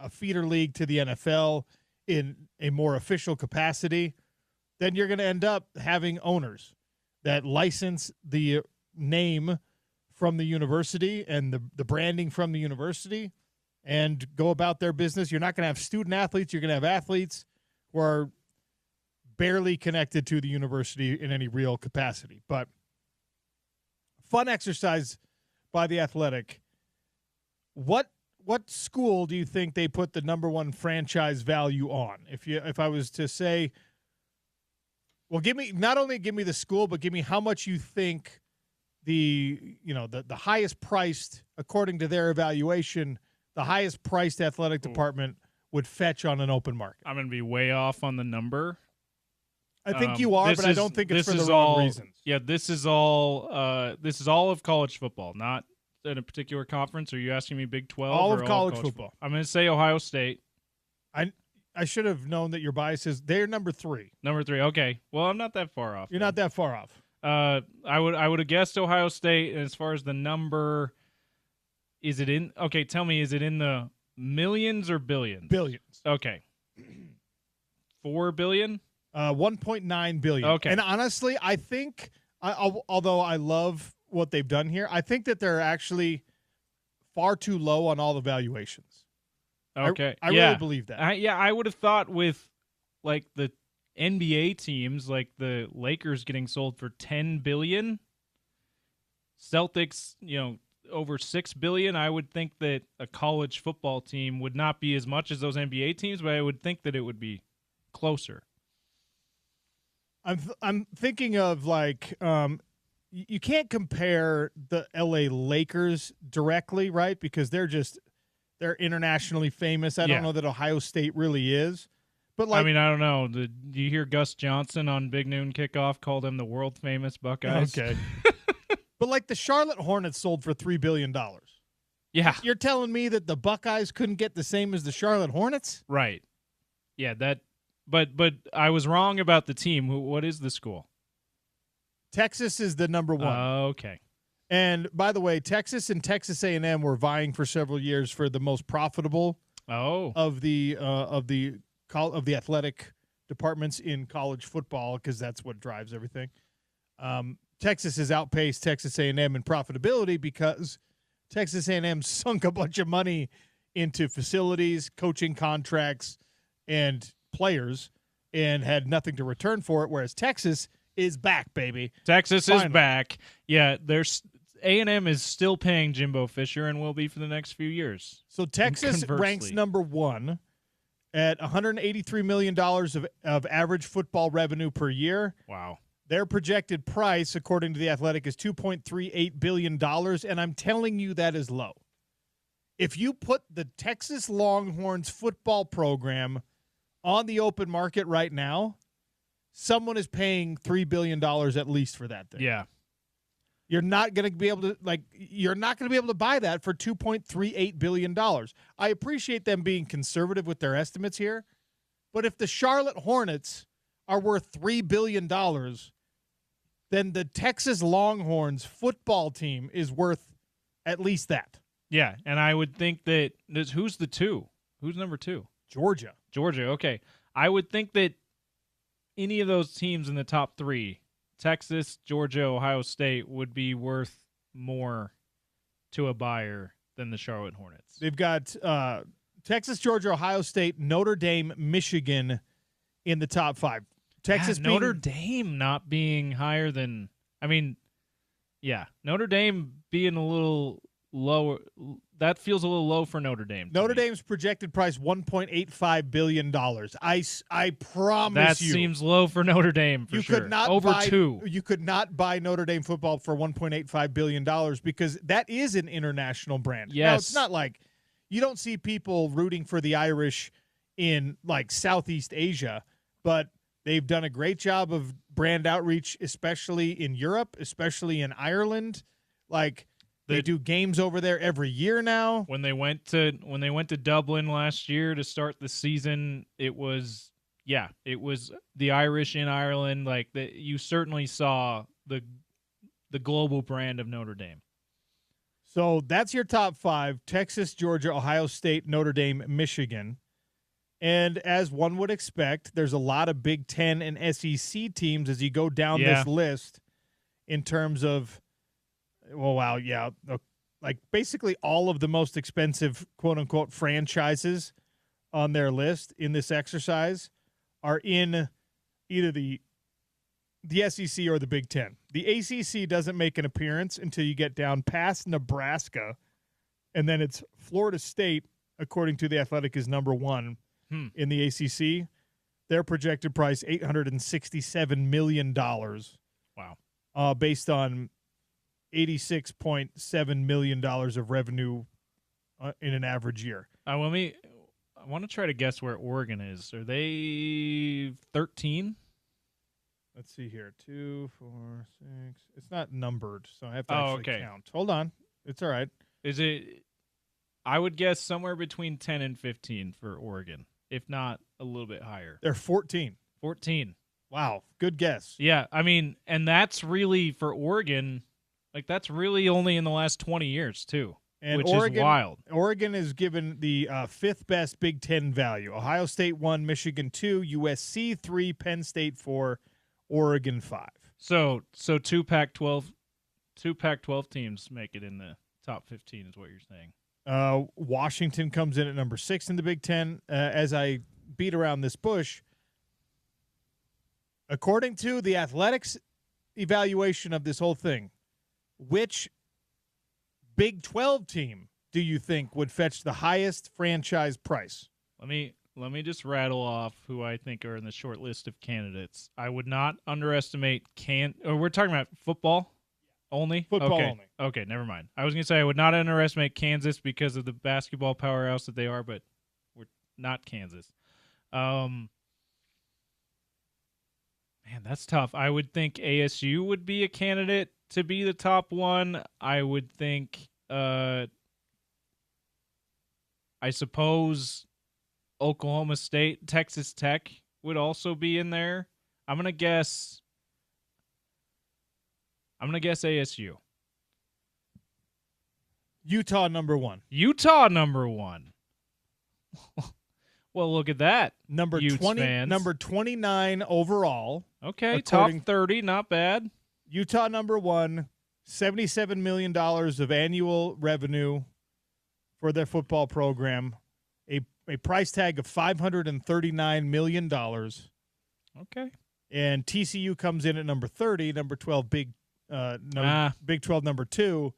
feeder league to the NFL in a more official capacity, then you're going to end up having owners that license the name from the university and the branding from the university and go about their business. You're not going to have student athletes. You're going to have athletes who are barely connected to the university in any real capacity. But fun exercise by The Athletic. What school do you think they put the number one franchise value on? If I was to say, well, not only give me the school, but give me how much you think the highest priced, according to their evaluation, the highest priced athletic department would fetch on an open market. I'm going to be way off on the number. I think you are, but I don't think it's for the wrong reasons. Yeah, this is all of college football, not in a particular conference. Are you asking me Big 12? All or of college football. I'm going to say Ohio State. I should have known that your bias is they're number 3. Number 3. Okay. Well, I'm not that far off. You're not that far off. I would have guessed Ohio State. And as far as the number, is it in? Okay, tell me, is it in the millions or billions? Billions. Okay. 4 billion. 1.9 billion. Okay. And honestly, I think, although I love what they've done here, I think that they're actually far too low on all the valuations. Okay. I really believe that. I would have thought with like the NBA teams, like the Lakers getting sold for $10 billion, Celtics, over $6 billion. I would think that a college football team would not be as much as those NBA teams, but I would think that it would be closer. I'm thinking of like you can't compare the LA Lakers directly, right? Because they're internationally famous. I don't know that Ohio State really is. But like, I mean, I don't know. Did you hear Gus Johnson on Big Noon Kickoff call them the world famous Buckeyes? Okay. But like the Charlotte Hornets sold for $3 billion. Yeah. You're telling me that the Buckeyes couldn't get the same as the Charlotte Hornets? Right. Yeah, but I was wrong about the team. What is the school? Texas is the number 1. Okay. And by the way, Texas and Texas A&M were vying for several years for the most profitable of the athletic departments in college football, because that's what drives everything. Texas has outpaced Texas A&M in profitability because Texas A&M sunk a bunch of money into facilities, coaching contracts, and players, and had nothing to return for it, whereas Texas is back, baby. Texas is back. Yeah, A&M is still paying Jimbo Fisher and will be for the next few years. So Texas Conversely. ranks number 1 at $183 million of average football revenue per year. Wow. Their projected price, according to The Athletic, is $2.38 billion, and I'm telling you that is low. If you put the Texas Longhorns football program on the open market right now, someone is paying $3 billion at least for that thing. Yeah. You're not going to be able to buy that for $2.38 billion. I appreciate them being conservative with their estimates here, but if the Charlotte Hornets are worth $3 billion, then the Texas Longhorns football team is worth at least that. Yeah, and I would think that who's the 2? Who's number 2? Georgia. Georgia, okay. I would think that any of those teams in the top 3, Texas, Georgia, Ohio State, would be worth more to a buyer than the Charlotte Hornets. They've got Texas, Georgia, Ohio State, Notre Dame, Michigan in the top 5. Texas Notre Dame not being higher than – Notre Dame being a little lower – that feels a little low for Notre Dame. Notre Dame's projected price $1.85 billion. I promise that you. That seems low for Notre Dame for sure. Could not Over buy, 2. You could not buy Notre Dame football for $1.85 billion because that is an international brand. Yes. Now, it's not like you don't see people rooting for the Irish in like Southeast Asia, but they've done a great job of brand outreach, especially in Europe, especially in Ireland. Like, they do games over there every year now. When they went to Dublin last year to start the season, it was the Irish in Ireland. Like you certainly saw the global brand of Notre Dame. So that's your top 5: Texas, Georgia, Ohio State, Notre Dame, Michigan. And as one would expect, there's a lot of Big Ten and SEC teams as you go down this list in terms of. Oh, wow, yeah. Like basically all of the most expensive, quote-unquote, franchises on their list in this exercise are in either the SEC or the Big Ten. The ACC doesn't make an appearance until you get down past Nebraska, and then it's Florida State, according to The Athletic, is number 1 in the ACC. Their projected price, $867 million. Wow. Based on $86.7 million of revenue in an average year. I want to try to guess where Oregon is. Are they 13? Let's see here. 2, 4, 6. It's not numbered, so I have to actually count. Hold on. It's all right. Is it? I would guess somewhere between 10 and 15 for Oregon, if not a little bit higher. They're 14. 14. Wow. Good guess. Yeah, I mean, and that's really for Oregon. Like, that's really only in the last 20 years, too, which is wild. Oregon is given the 5th best Big Ten value. Ohio State 1, Michigan 2, USC 3, Penn State 4, Oregon 5. So 2 Pac-12 teams make it in the top 15 is what you're saying. Washington comes in at number 6 in the Big Ten. As I beat around this bush, according to the Athletics evaluation of this whole thing, which Big 12 team do you think would fetch the highest franchise price? Let me just rattle off who I think are in the short list of candidates. I would not underestimate we're talking about football only? Football only. Okay, never mind. I was going to say I would not underestimate Kansas because of the basketball powerhouse that they are, but we're not Kansas. Man, that's tough. I would think ASU would be a candidate to be the top 1. I would think, I suppose, Oklahoma State, Texas Tech would also be in there. I'm gonna guess ASU. Utah number 1. Utah number 1. Well, look at that. Number Utes 20. Fans. Number 29 overall. Okay, top 30, not bad. Utah number 1, $77 million of annual revenue for their football program, a price tag of $539 million. Okay. And TCU comes in at number 30, number 12 Big Big 12 number 2,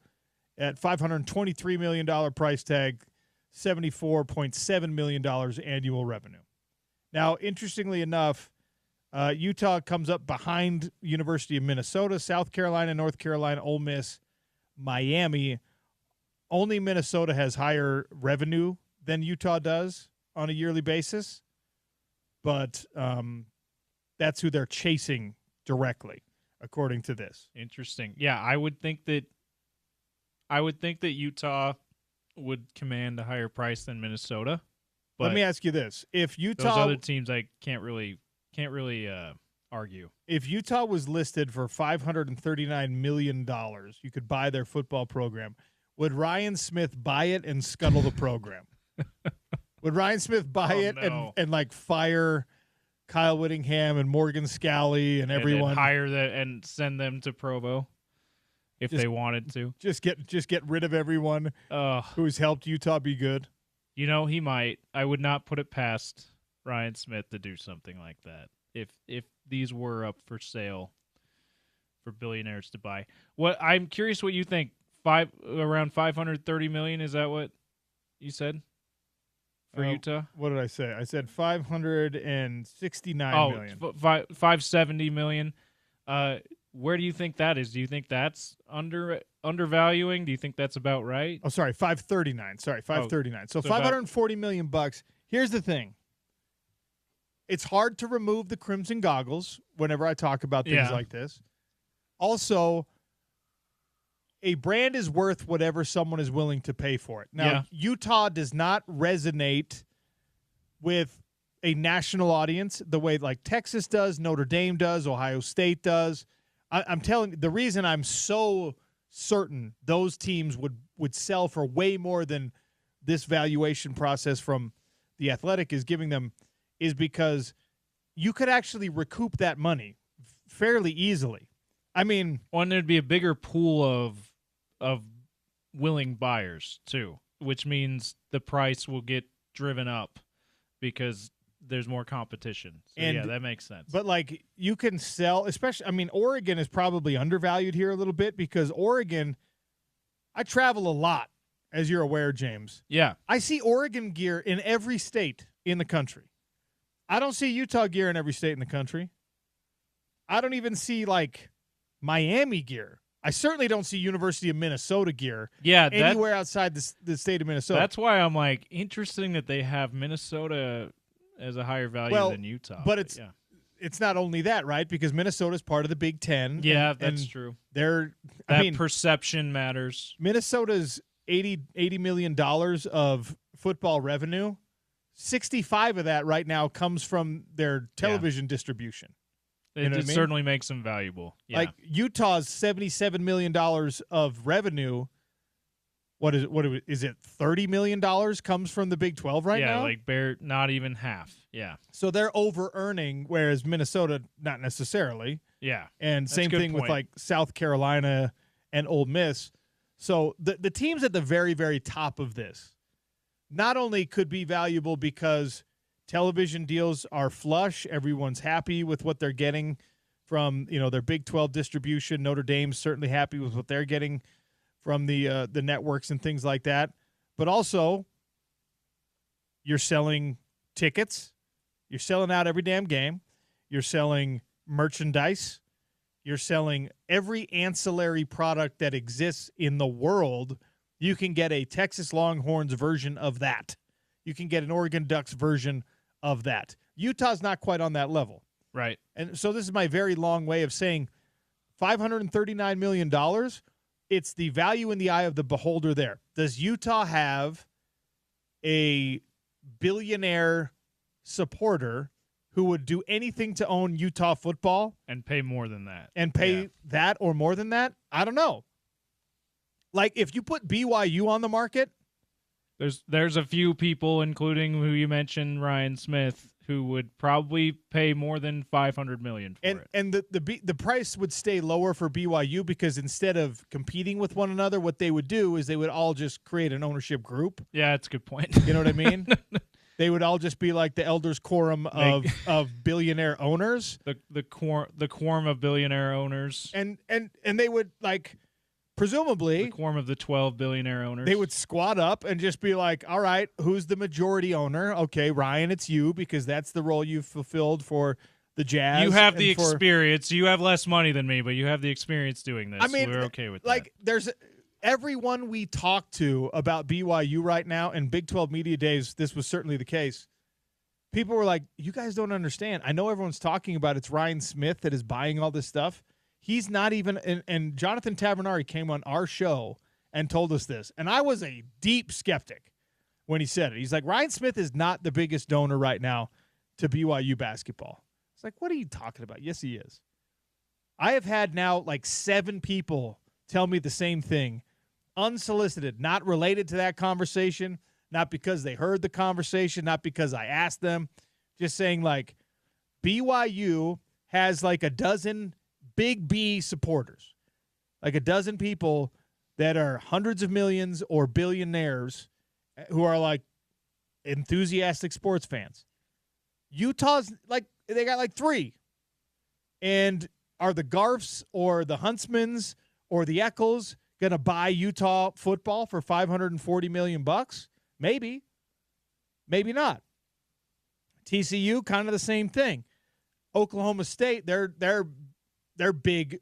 at $523 million price tag, $74.7 million annual revenue. Now, interestingly enough, Utah comes up behind University of Minnesota, South Carolina, North Carolina, Ole Miss, Miami. Only Minnesota has higher revenue than Utah does on a yearly basis, but that's who they're chasing directly, according to this. Interesting. Yeah, I would think that Utah would command a higher price than Minnesota. But let me ask you this: if Utah, those other teams, I can't really argue. If Utah was listed for $539 million, you could buy their football program. Would Ryan Smith buy it and scuttle the program? Would Ryan Smith buy it and like fire Kyle Whittingham and Morgan Scalley and everyone? And hire and send them to Provo if they wanted to. Just get rid of everyone who's helped Utah be good. You know, he might. I would not put it past Ryan Smith to do something like that if these were up for sale for billionaires to buy. I'm curious what you think. Around $530 million, is that what you said for Utah? What did I say? I said $569 million. $570 million. Where do you think that is? Do you think that's undervaluing? Do you think that's about right? Oh, sorry, 539. Sorry, 539. So $540 million bucks. Here's the thing. It's hard to remove the crimson goggles whenever I talk about things like this. Also, a brand is worth whatever someone is willing to pay for it. Now, Utah does not resonate with a national audience the way like Texas does, Notre Dame does, Ohio State does. I'm telling you, the reason I'm so certain those teams would sell for way more than this valuation process from The Athletic is giving them is because you could actually recoup that money fairly easily. I mean, there'd be a bigger pool of willing buyers too, which means the price will get driven up because there's more competition. So, yeah, that makes sense. But, like, you can sell, especially, I mean, Oregon is probably undervalued here a little bit because Oregon, I travel a lot, as you're aware, James. Yeah. I see Oregon gear in every state in the country. I don't see Utah gear in every state in the country. I don't even see, like, Miami gear. I certainly don't see University of Minnesota gear anywhere outside the state of Minnesota. That's why I'm, like, interesting that they have Minnesota as a higher value than Utah. But it's not only that, right? Because Minnesota is part of the Big Ten. Yeah, that's true. Perception matters. Minnesota's $80 million of football revenue, 65 of that right now comes from their television distribution. It certainly makes them valuable. Yeah. Like Utah's $77 million of revenue. What is it? $30 million comes from the Big 12 right now? Yeah, like not even half. Yeah. So they're over-earning, whereas Minnesota, not necessarily. Yeah. And same thing with like South Carolina and Ole Miss. So the teams at the very, very top of this not only could be valuable because television deals are flush, everyone's happy with what they're getting from, their Big 12 distribution. Notre Dame's certainly happy with what they're getting from the networks and things like that. But also, you're selling tickets. You're selling out every damn game. You're selling merchandise. You're selling every ancillary product that exists in the world. You can get a Texas Longhorns version of that. You can get an Oregon Ducks version of that. Utah's not quite on that level. Right. And so this is my very long way of saying $539 million, it's the value in the eye of the beholder there. Does Utah have a billionaire supporter who would do anything to own Utah football? And pay more than that. And pay that or more than that? I don't know. Like, if you put BYU on the market, there's a few people, including who you mentioned, Ryan Smith, who would probably pay more than $500 million for it. And the price would stay lower for BYU because instead of competing with one another, what they would do is they would all just create an ownership group. Yeah, that's a good point. You know what I mean? they would all just be like the elders quorum of billionaire owners. The quorum of billionaire owners. And they would like presumably the quorum of the 12 billionaire owners. They would squat up and just be like, all right, who's the majority owner? Okay, Ryan, it's you because that's the role you've fulfilled for the Jazz. You have the experience. You have less money than me, but you have the experience doing this. I mean, we're okay with like, that. There's everyone we talk to about BYU right now, and Big 12 Media Days, this was certainly the case. People were like, you guys don't understand. I know everyone's talking about it's Ryan Smith that is buying all this stuff. He's not even – and Jonathan Tavernari came on our show and told us this. And I was a deep skeptic when he said it. He's like, Ryan Smith is not the biggest donor right now to BYU basketball. It's like, what are you talking about? Yes, he is. I have had now like 7 people tell me the same thing, unsolicited, not related to that conversation, not because they heard the conversation, not because I asked them, just saying like BYU has like a dozen big B supporters, like a dozen people that are hundreds of millions or billionaires who are like enthusiastic sports fans. Utah's like, they got like 3. And are the Garfs or the Huntsmans or the Eccles going to buy Utah football for $540 million? Maybe. Maybe not. TCU, kind of the same thing. Oklahoma State, they're big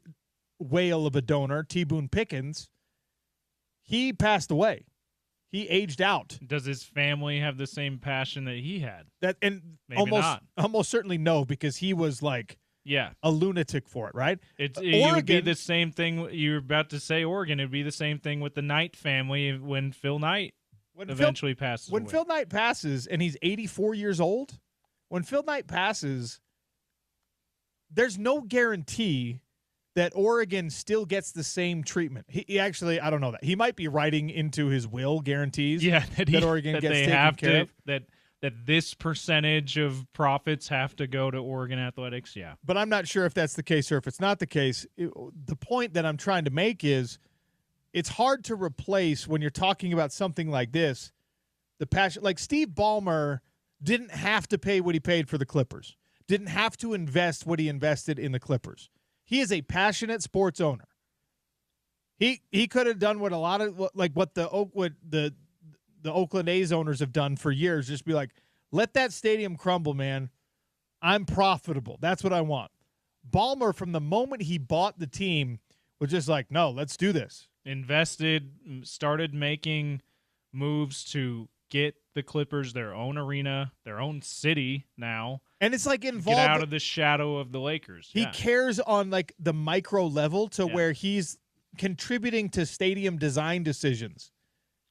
whale of a donor, T. Boone Pickens. He passed away. He aged out. Does his family have the same passion that he had? Maybe almost certainly no, because he was like a lunatic for it, right? It would be the same thing you were about to say. Oregon, it would be the same thing with the Knight family when Phil Knight eventually passes away. When Phil Knight passes, and he's 84 years old, when Phil Knight passes, there's no guarantee that Oregon still gets the same treatment. He actually, I don't know that. He might be writing into his will guarantees that Oregon gets taken care of. That this percentage of profits have to go to Oregon Athletics, yeah. But I'm not sure if that's the case or if it's not the case. The point that I'm trying to make is it's hard to replace when you're talking about something like this, the passion. Like Steve Ballmer didn't have to pay what he paid for the Clippers, didn't have to invest what he invested in the Clippers. He is a passionate sports owner. He could have done what a lot of what the Oakland A's owners have done for years. Just be like, let that stadium crumble, man. I'm profitable. That's what I want. Ballmer, from the moment he bought the team, was just like, no, let's do this. Invested, started making moves to get the Clippers their own arena, their own city now. And it's like involved. Get out of the shadow of the Lakers. He cares on like the micro level to where he's contributing to stadium design decisions.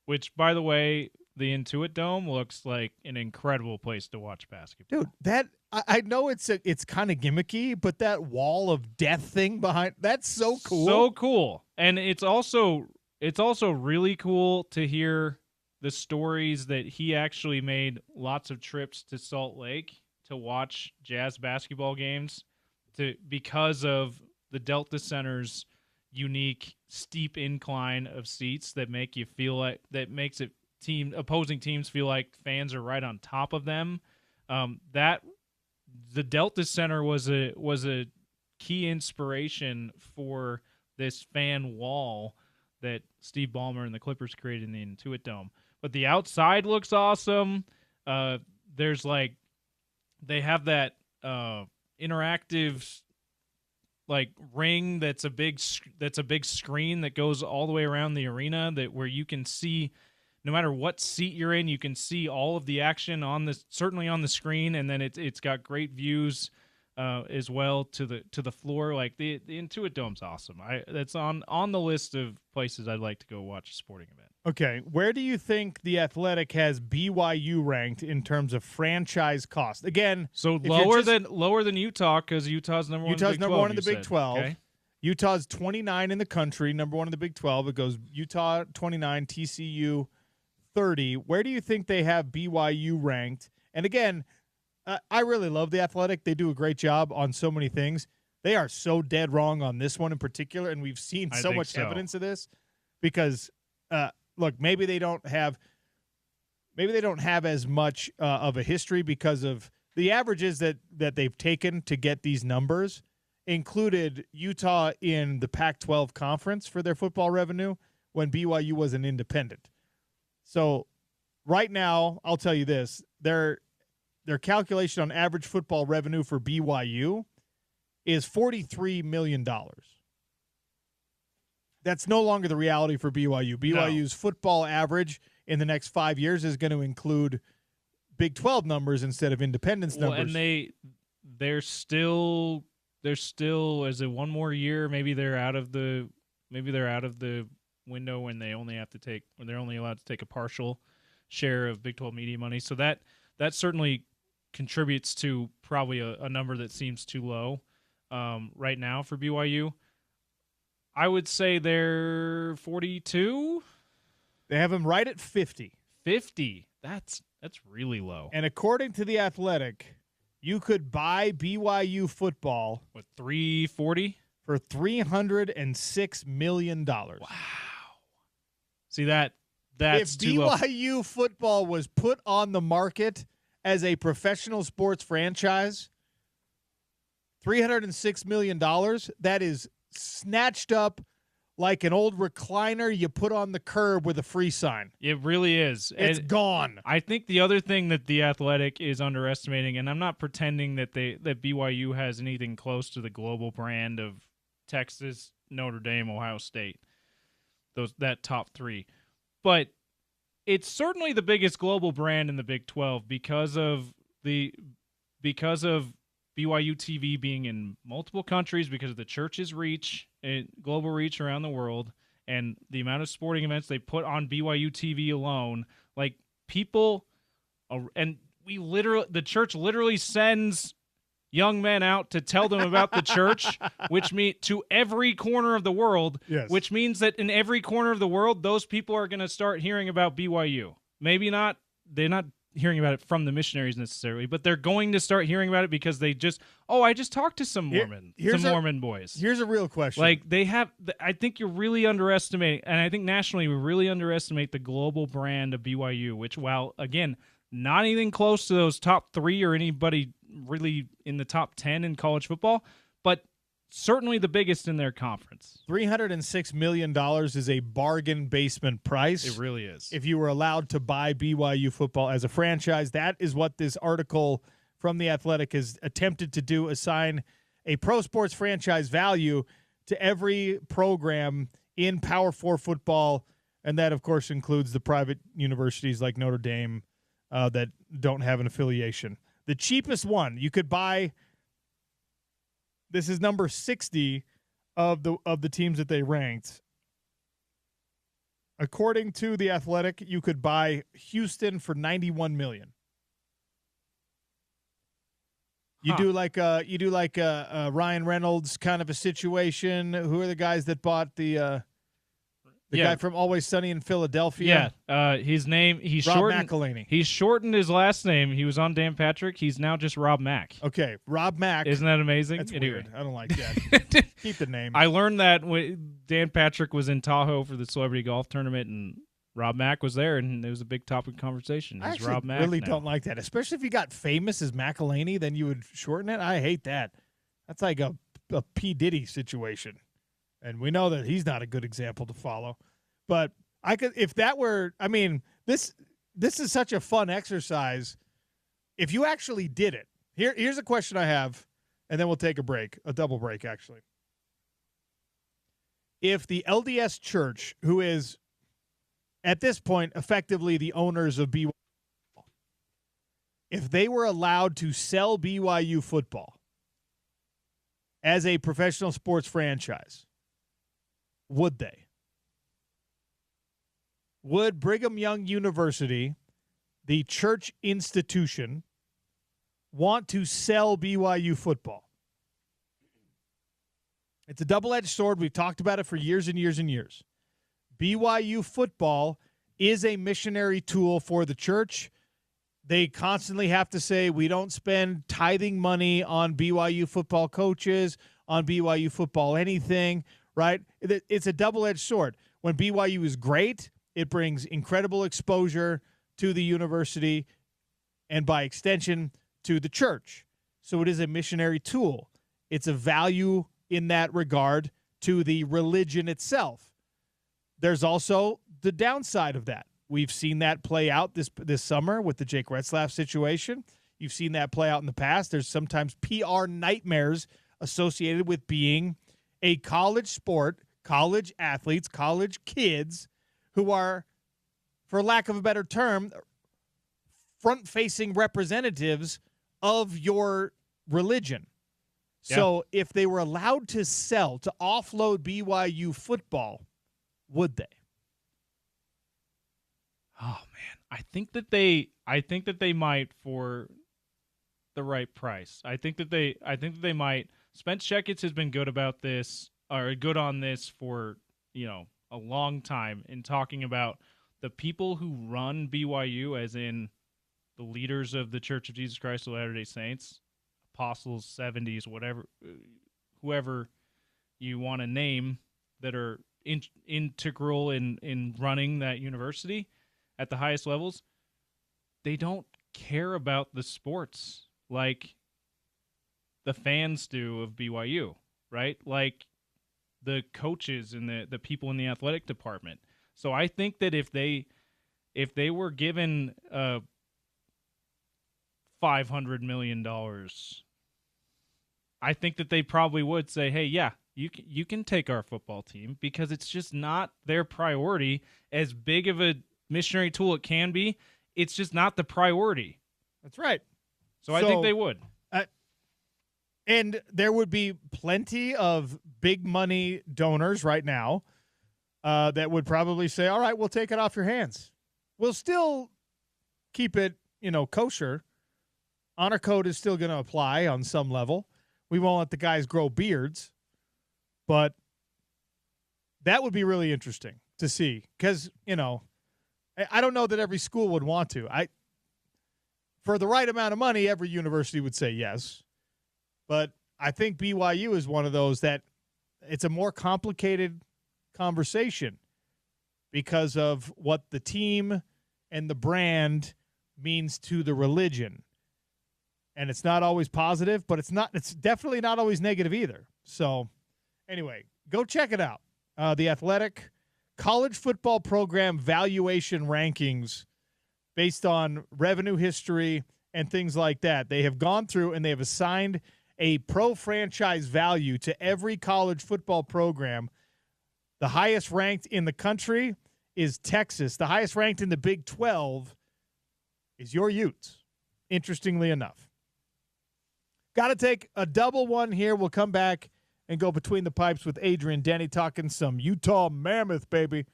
Which, by the way, the Intuit Dome looks like an incredible place to watch basketball. Dude, that I know it's kind of gimmicky, but that wall of death thing behind, that's so cool. So cool. And it's also really cool to hear the stories that he actually made lots of trips to Salt Lake to watch Jazz basketball games because of the Delta Center's unique steep incline of seats that make you feel like makes it opposing teams feel like fans are right on top of them. That the Delta Center was a key inspiration for this fan wall that Steve Ballmer and the Clippers created in the Intuit Dome. But the outside looks awesome. There's like they have that interactive like ring that's a big screen that goes all the way around the arena where you can see, no matter what seat you're in, you can see all of the action certainly on the screen, and then it's got great views as well to the floor. Like the Intuit Dome's awesome. That's on the list of places I'd like to go watch a sporting event. Okay, where do you think the Athletic has BYU ranked in terms of franchise cost? Again, so lower than Utah, because Utah's number one. Utah's number one in the Big 12. Okay. Utah's 29 in the country, number one in the Big 12. It goes Utah 29, TCU 30. Where do you think they have BYU ranked? And again, I really love the Athletic. They do a great job on so many things. They are so dead wrong on this one in particular, and we've seen so much evidence of this because. Look, maybe they don't have maybe they don't have as much of a history because of the averages that they've taken to get these numbers included Utah in the Pac-12 conference for their football revenue when BYU was an independent. So right now, I'll tell you this, their calculation on average football revenue for BYU is $43 million. That's no longer the reality for BYU. BYU's football average in the next 5 years is going to include Big 12 numbers instead of independence numbers. And they're still as a one more year, maybe they're out of the window when they're only allowed to take a partial share of Big 12 media money. So that certainly contributes to probably a number that seems too low right now for BYU. I would say they're 42. They have them right at 50. 50. That's really low. And according to The Athletic, you could buy BYU football What, 340? for $306 million. Wow. See that's if too low. BYU football was put on the market as a professional sports franchise, $306 million, that is snatched up like an old recliner you put on the curb with a free sign. It really is. It's And gone. I think the other thing that The Athletic is underestimating, and I'm not pretending that BYU has anything close to the global brand of Texas, Notre Dame, Ohio State, that top three, but it's certainly the biggest global brand in the Big 12 because of BYU TV being in multiple countries, because of the church's reach and global reach around the world, and the amount of sporting events they put on BYU TV alone. Like, people, and the church literally sends young men out to tell them about the church, which means to every corner of the world, Yes. which means that in every corner of the world, those people are going to start hearing about BYU. Maybe not, they're not hearing about it from the missionaries necessarily, but they're going to start hearing about it because I just talked to some Mormon boys. Here's a real question. Like, I think you're really underestimating, and I think nationally we really underestimate the global brand of BYU, which, while, again, not anything close to those top three or anybody really in the top 10 in college football, but certainly the biggest in their conference. $306 million is a bargain basement price. It really is. If you were allowed to buy BYU football as a franchise, that is what this article from The Athletic has attempted to do, assign a pro sports franchise value to every program in Power 4 football, and that, of course, includes the private universities like Notre Dame that don't have an affiliation. The cheapest one you could buy, this is number 60 of the teams that they ranked. According to The Athletic, you could buy Houston for $91 million. You do like a Ryan Reynolds kind of a situation. Who are the guys that bought the guy from Always Sunny in Philadelphia? Yeah, his name, Rob McElhaney. He shortened his last name. He was on Dan Patrick. He's now just Rob Mack. Okay, Rob Mack. Isn't that amazing? That's Anyway. weird. I don't like that. Keep the name. I learned that when Dan Patrick was in Tahoe for the celebrity golf tournament, and Rob Mack was there, and it was a big topic of conversation. I He's actually Rob Mack really now. don't like that, especially if you got famous as McElhaney, then you would shorten it. I hate that. That's like a P. Diddy situation, and we know that he's not a good example to follow. But I could, if that were, I mean, this is such a fun exercise. If you actually did it, here's a question I have, and then we'll take a double break, actually. If the LDS Church, who is at this point effectively the owners of BYU, if they were allowed to sell BYU football as a professional sports franchise, would they? Would Brigham Young University, the church institution, want to sell BYU football? It's a double-edged sword. We've talked about it for years and years and years. BYU football is a missionary tool for the church. They constantly have to say, we don't spend tithing money on BYU football coaches, on BYU football anything, right? It's a double-edged sword. When BYU is great, it brings incredible exposure to the university and by extension to the church. So it is a missionary tool. It's a value in that regard to the religion itself. There's also the downside of that. We've seen that play out this summer with the Jake Retzlaff situation. You've seen that play out in the past. There's sometimes PR nightmares associated with being a college sport, college athletes, college kids who are, for lack of a better term, front-facing representatives of your religion. Yeah. So if they were allowed to sell, to offload BYU football, would they? Oh man, I think that they might for the right price. I think that they might. Spence Checketts has been good about this, or good on this for, a long time in talking about the people who run BYU, as in the leaders of the Church of Jesus Christ of Latter-day Saints, apostles, 70s, whatever, whoever you want to name, that are integral in running that university at the highest levels. They don't care about the sports like the fans do of BYU, right? Like the coaches and the people in the athletic department. So I think that if they were given $500 million, I think that they probably would say, hey, yeah, you can take our football team, because it's just not their priority. As big of a missionary tool it can be, it's just not the priority. That's right. So I think they would. And there would be plenty of big money donors right now that would probably say, all right, we'll take it off your hands. We'll still keep it, kosher. Honor code is still going to apply on some level. We won't let the guys grow beards. But that would be really interesting to see, because, I don't know that every school would want to. For the right amount of money, every university would say yes. But I think BYU is one of those that it's a more complicated conversation because of what the team and the brand means to the religion. And it's not always positive, but it's definitely not always negative either. So anyway, go check it out. The Athletic College Football Program Valuation Rankings based on revenue history and things like that. They have gone through and they have assigned a pro franchise value to every college football program. The highest ranked in the country is Texas. The highest ranked in the Big 12 is your Utes, interestingly enough. Got to take a double one here. We'll come back and go between the pipes with Adrian Denny talking some Utah Mammoth, baby,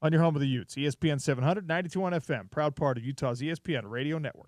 on your home of the Utes. ESPN 700, 92.1 FM, proud part of Utah's ESPN radio network.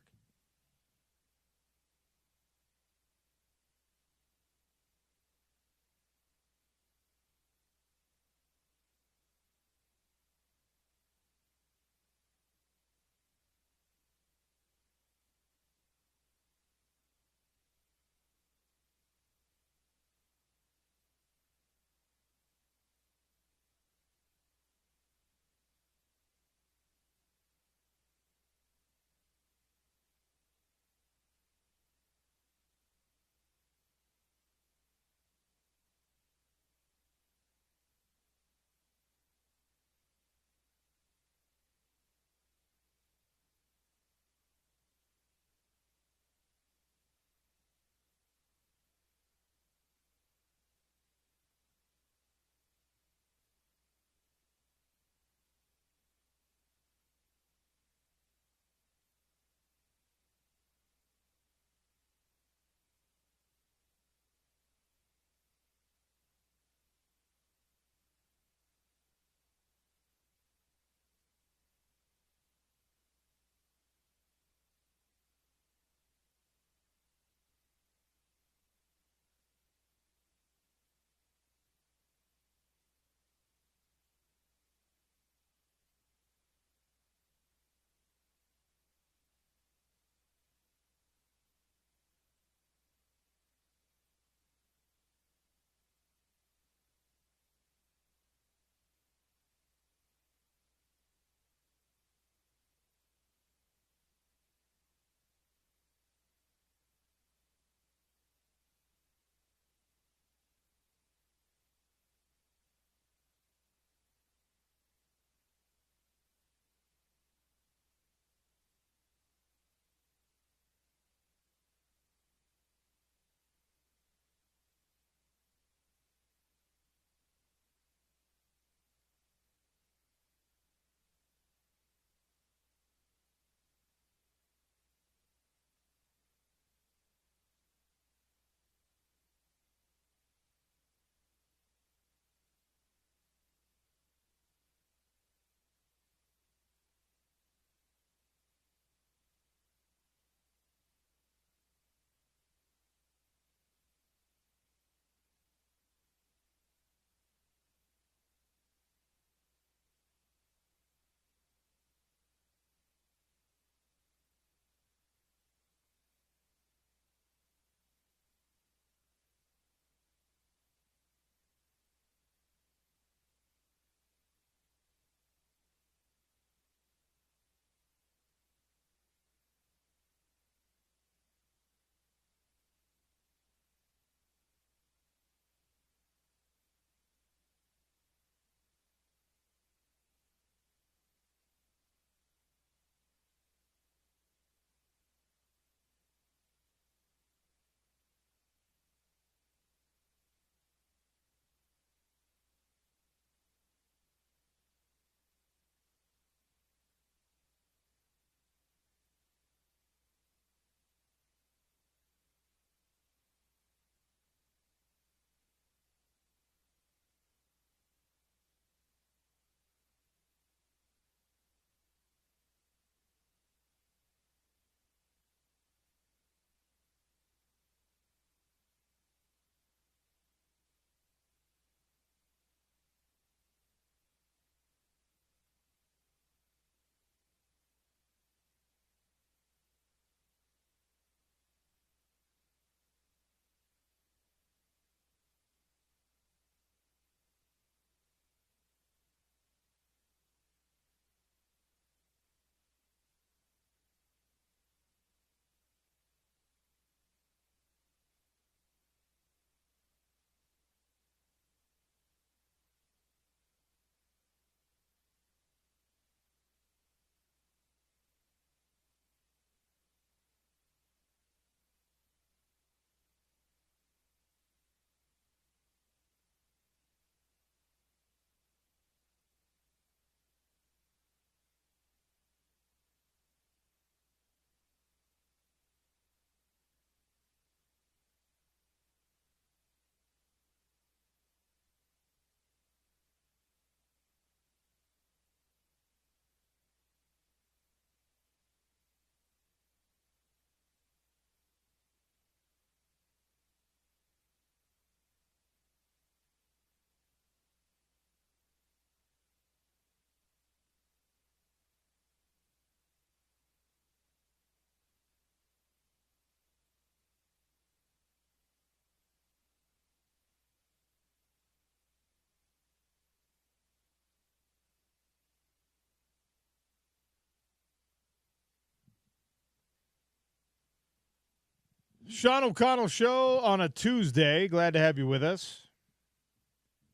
Sean O'Connell Show on a Tuesday. Glad to have you with us.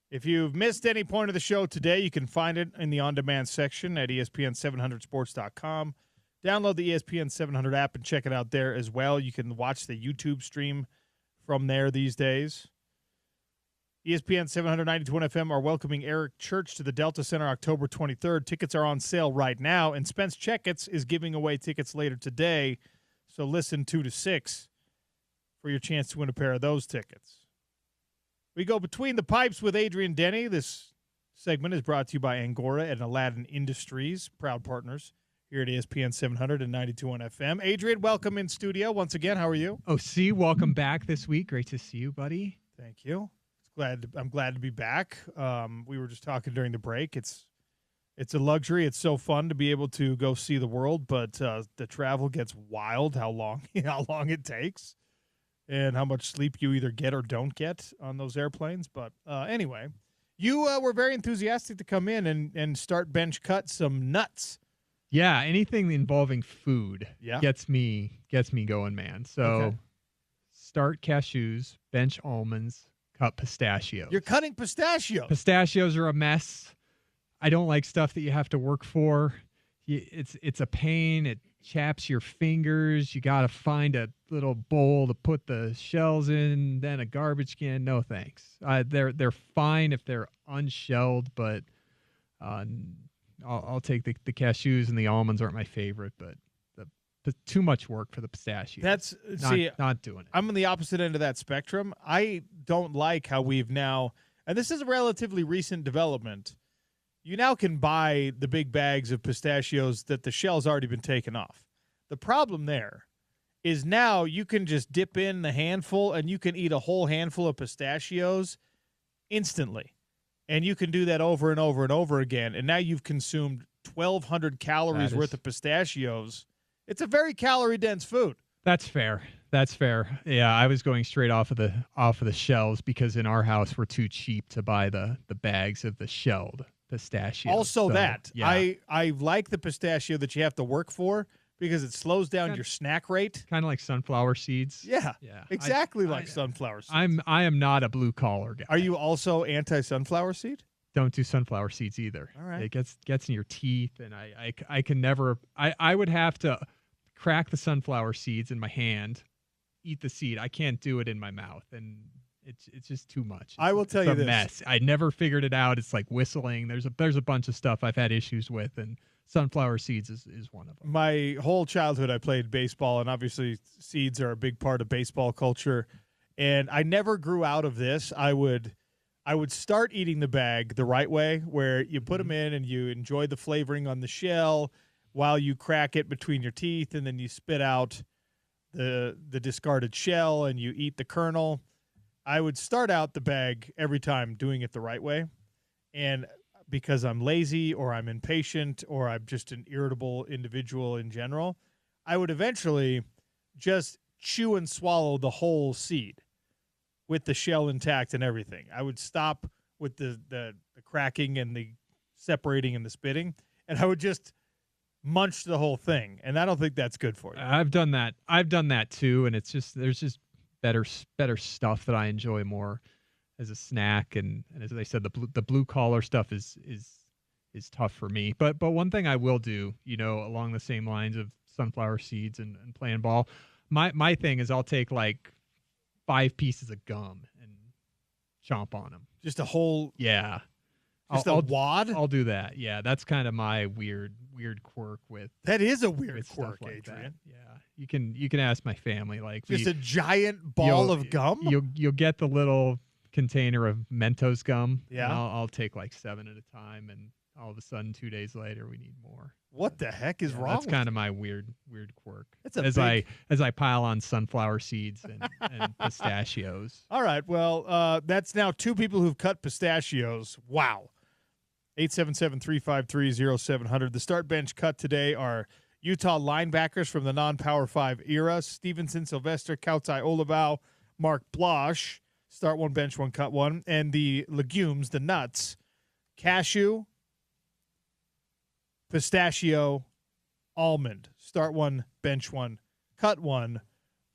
If you've missed any point of the show today, you can find it in the on-demand section at ESPN700sports.com. Download the ESPN 700 app and check it out there as well. You can watch the YouTube stream from there these days. ESPN 792 FM are welcoming Eric Church to the Delta Center October 23rd. Tickets are on sale right now, and Spence Checketts is giving away tickets later today. So listen 2 to 6 for your chance to win a pair of those tickets. We go Between the Pipes with Adrian Denny. This segment is brought to you by Angora and Aladdin Industries, proud partners here at ESPN 700 and 92.1 FM. Adrian, welcome in studio once again. How are you? OC, welcome back this week. Great to see you, buddy. Thank you. I'm glad to be back. We were just talking during the break. It's a luxury. It's so fun to be able to go see the world, but the travel gets wild. How long it takes, and how much sleep you either get or don't get on those airplanes. But anyway, you were very enthusiastic to come in and start bench cut some nuts. Yeah, anything involving food Yeah. gets me going, man. So Okay. Start cashews, bench almonds, cut pistachios. You're cutting pistachios. Pistachios are a mess. I don't like stuff that you have to work for. It's a pain. It chaps your fingers. You got to find a little bowl to put the shells in, then a garbage can. No thanks. They're fine if they're unshelled, but I'll take the cashews, and the almonds aren't my favorite, but too much work for the pistachios. Not doing it. I'm on the opposite end of that spectrum. I don't like how we've now, and this is a relatively recent development, you now can buy the big bags of pistachios that the shell's already been taken off. The problem there is now you can just dip in the handful and you can eat a whole handful of pistachios instantly. And you can do that over and over and over again. And now you've consumed 1,200 calories worth of pistachios. It's a very calorie-dense food. That's fair. Yeah, I was going straight off of the shells because in our house we're too cheap to buy the bags of the shelled pistachios. Also, yeah. I like the pistachio that you have to work for because it slows down your snack rate. Kind of like sunflower seeds. Yeah. Exactly like sunflower seeds. I am not a blue collar guy. Are you also anti-sunflower seed? Don't do sunflower seeds either. All right. It gets in your teeth, and I can never. I would have to crack the sunflower seeds in my hand, eat the seed. I can't do it in my mouth, and it's just too much. I will tell you this. It's a mess. I never figured it out. It's like whistling. There's a bunch of stuff I've had issues with, and sunflower seeds is one of them. My whole childhood I played baseball, and obviously seeds are a big part of baseball culture, and I never grew out of this. I would start eating the bag the right way, where you put them in and you enjoy the flavoring on the shell while you crack it between your teeth, and then you spit out the discarded shell and you eat the kernel. I would start out the bag every time doing it the right way. And because I'm lazy or I'm impatient or I'm just an irritable individual in general, I would eventually just chew and swallow the whole seed with the shell intact and everything. I would stop with the cracking and the separating and the spitting, and I would just munch the whole thing. And I don't think that's good for you. I've done that too, and it's just there's just better stuff that I enjoy more as a snack, and as I said, the blue collar stuff is tough for me. But one thing I will do, along the same lines of sunflower seeds and playing ball, my thing is I'll take like 5 pieces of gum and chomp on them. Just a whole Just a wad? I'll do that. Yeah, that's kind of my weird quirk with. That is a weird quirk, like Adrian. That. Yeah, you can ask my family. Like just a giant ball of gum. You'll get the little container of Mentos gum. Yeah, I'll take like 7 at a time, and all of a sudden 2 days later we need more. What the heck is wrong? That's kind of my weird quirk. It's as I pile on sunflower seeds and pistachios. All right, well, that's now 2 people who've cut pistachios. Wow. 877-353-0700. The start bench cut today are Utah linebackers from the non-Power 5 era: Stevenson, Sylvester, Kautai, Olivau, Mark Blosh. Start one, bench one, cut one. And the legumes, the nuts: cashew, pistachio, almond. Start one, bench one, cut one.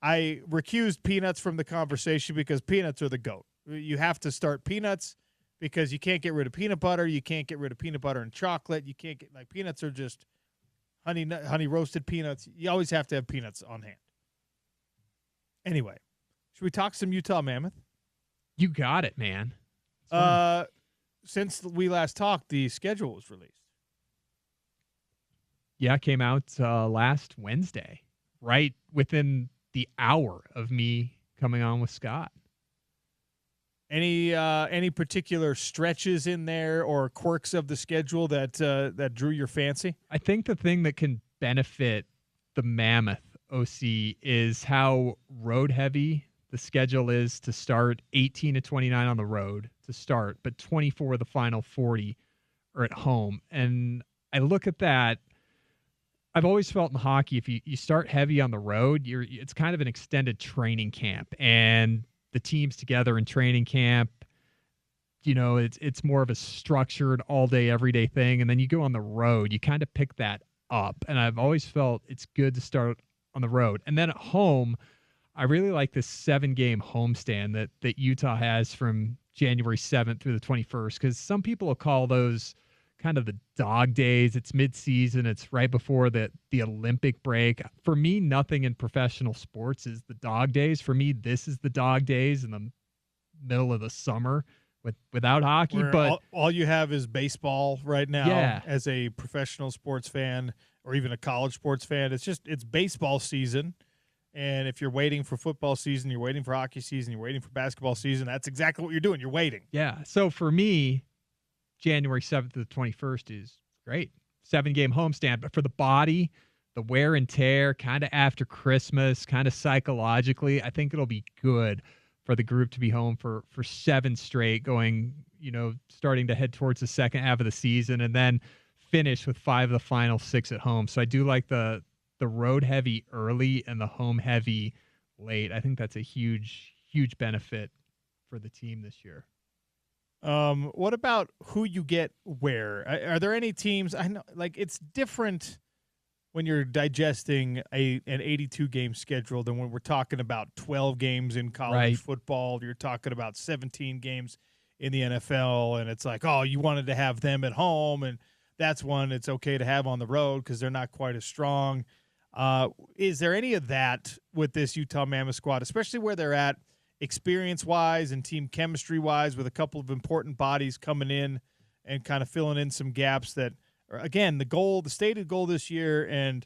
I recused peanuts from the conversation because peanuts are the GOAT. You have to start peanuts because you can't get rid of peanut butter. You can't get rid of peanut butter and chocolate. You can't get peanuts are just honey roasted peanuts. You always have to have peanuts on hand. Anyway, should we talk some Utah Mammoth? You got it, man. Since we last talked, the schedule was released. Yeah, it came out last Wednesday, right within the hour of me coming on with Scott. Any particular stretches in there or quirks of the schedule that drew your fancy? I think the thing that can benefit the Mammoth OC is how road heavy the schedule is to start. 18 to 29 on the road to start, but 24 of the final 40 are at home. And I look at that. I've always felt in hockey, if you start heavy on the road, it's kind of an extended training camp, and the teams together in training camp, it's more of a structured all day, everyday thing. And then you go on the road, you kind of pick that up. And I've always felt it's good to start on the road. And then at home, I really like this 7-game homestand that Utah has from January 7th through the 21st, because some people will call those kind of the dog days. It's mid-season. It's right before the Olympic break. For me, nothing in professional sports is the dog days. For me, this is the dog days in the middle of the summer without hockey. But all you have is baseball right now. Yeah. As a professional sports fan or even a college sports fan, it's baseball season. And if you're waiting for football season, you're waiting for hockey season, you're waiting for basketball season, that's exactly what you're doing. You're waiting. Yeah. So for me, January 7th to the 21st is great. 7-game homestand. But for the body, the wear and tear, kind of after Christmas, kind of psychologically, I think it'll be good for the group to be home for 7 straight, going, starting to head towards the second half of the season, and then finish with 5 of the final 6 at home. So I do like the road heavy early and the home heavy late. I think that's a huge, huge benefit for the team this year. What about who you get where? Are there any teams? I know, it's different when you're digesting an 82-game schedule than when we're talking about 12 games in college football. You're talking about 17 games in the NFL, and it's like, oh, you wanted to have them at home, and that's one it's okay to have on the road because they're not quite as strong. Is there any of that with this Utah Mammoth squad, especially where they're at experience-wise and team chemistry-wise, with a couple of important bodies coming in and kind of filling in some gaps that are, again, the stated goal this year and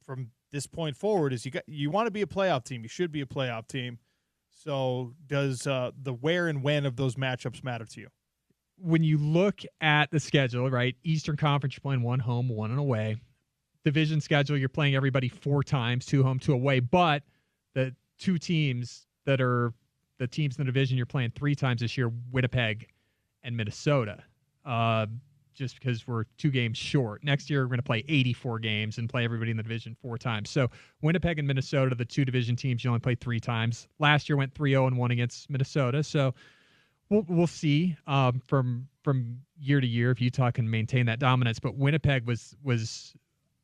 from this point forward is you want to be a playoff team. You should be a playoff team. So does the where and when of those matchups matter to you? When you look at the schedule, right, Eastern Conference, you're playing 1 home, 1 away. Division schedule, you're playing everybody 4 times, 2 home, 2 away. But the 2 teams that are the teams in the division you're playing 3 times this year, Winnipeg and Minnesota, just because we're 2 games short. Next year, we're going to play 84 games and play everybody in the division 4 times. So Winnipeg and Minnesota, the 2 division teams, you only play 3 times. Last year went 3-0-1 against Minnesota. So we'll see from year to year if Utah can maintain that dominance. But Winnipeg was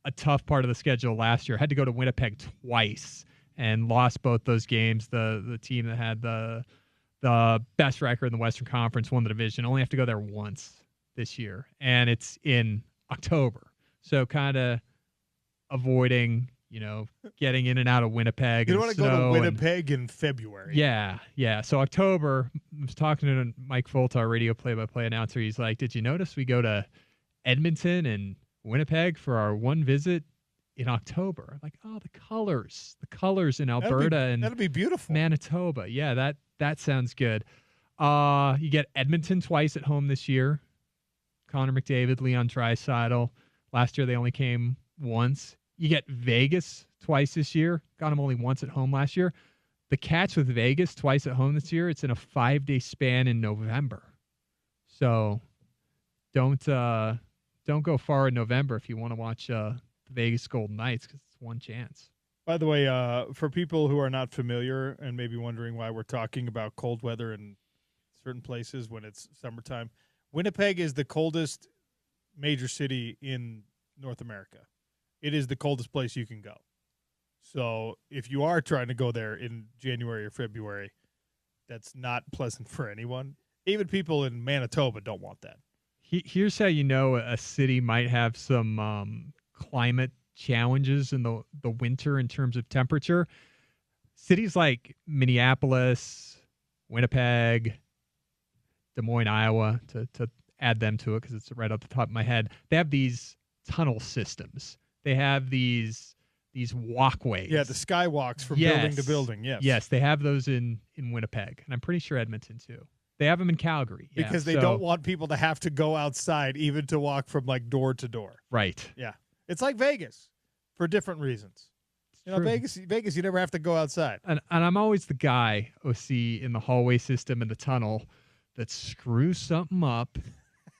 a tough part of the schedule last year. Had to go to Winnipeg twice and lost both those games. The team that had the best record in the Western Conference won the division. Only have to go there once this year, and it's in October. So kind of avoiding, getting in and out of Winnipeg. You don't want to go to Winnipeg in February. Yeah. So October, I was talking to Mike Folta, our radio play-by-play announcer. He's like, did you notice we go to Edmonton and Winnipeg for our one visit in October? I'm like, oh, the colors in Alberta and that'll be beautiful. Manitoba. Yeah, that sounds good. You get Edmonton twice at home this year. Connor McDavid, Leon Draisaitl. Last year they only came once. You get Vegas twice this year. Got them only once at home last year. The catch with Vegas twice at home this year, it's in a 5-day span in November. So don't go far in November if you want to watch the Vegas Golden Knights, because it's one chance. By the way, for people who are not familiar and maybe wondering why we're talking about cold weather in certain places when it's summertime, Winnipeg is the coldest major city in North America. It is the coldest place you can go. So if you are trying to go there in January or February, that's not pleasant for anyone. Even people in Manitoba don't want that. Here's how you know a city might have some climate challenges in the winter in terms of temperature. Cities like Minneapolis, Winnipeg, Des Moines, Iowa, to add them to it because it's right off the top of my head, they have these tunnel systems. They have these walkways. Yeah, the skywalks from building to building. Yes. Yes, they have those in Winnipeg, and I'm pretty sure Edmonton too. They have them in Calgary. Yeah, because they don't want people to have to go outside even to walk from like door to door. Right. Yeah. It's like Vegas for different reasons. You know, Vegas, you never have to go outside. And I'm always the guy, OC, in the hallway system in the tunnel that screws something up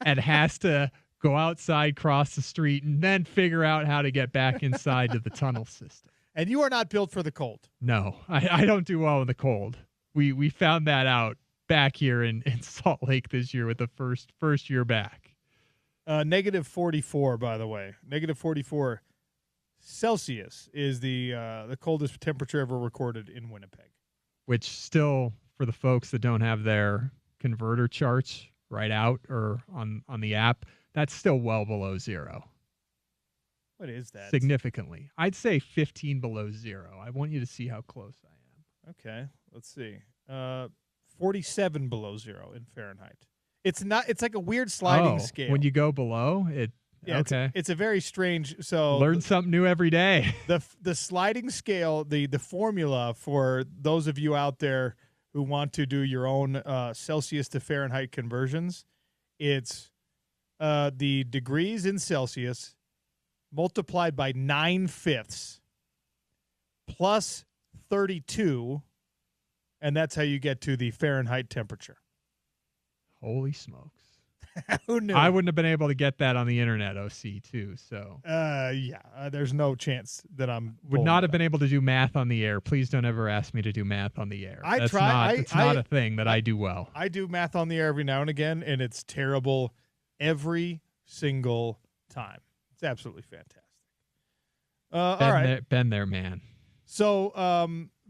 and has to go outside, cross the street, and then figure out how to get back inside to the tunnel system. And you are not built for the cold. No, I don't do well in the cold. We found that out back here in Salt Lake this year with the first year back. Negative 44, by the way. Negative 44 Celsius is the coldest temperature ever recorded in Winnipeg. Which still, for the folks that don't have their converter charts right out or on the app, that's still well below zero. What is that? Significantly. I'd say 15 below zero. I want you to see how close I am. Okay, let's see. 47 below zero in Fahrenheit. It's like a weird sliding scale. When you go below, okay. It's a very strange. So learn something new every day. The sliding scale, the formula for those of you out there who want to do your own Celsius to Fahrenheit conversions, it's the degrees in Celsius multiplied by 9/5 plus 32. And that's how you get to the Fahrenheit temperature. Holy smokes. Who knew? I wouldn't have been able to get that on the internet, OC, too. So, there's no chance that would not have been able to do math on the air. Please don't ever ask me to do math on the air. It's not a thing that I do well. I do math on the air every now and again, and it's terrible every single time. It's absolutely fantastic. All right. Been there, man. So,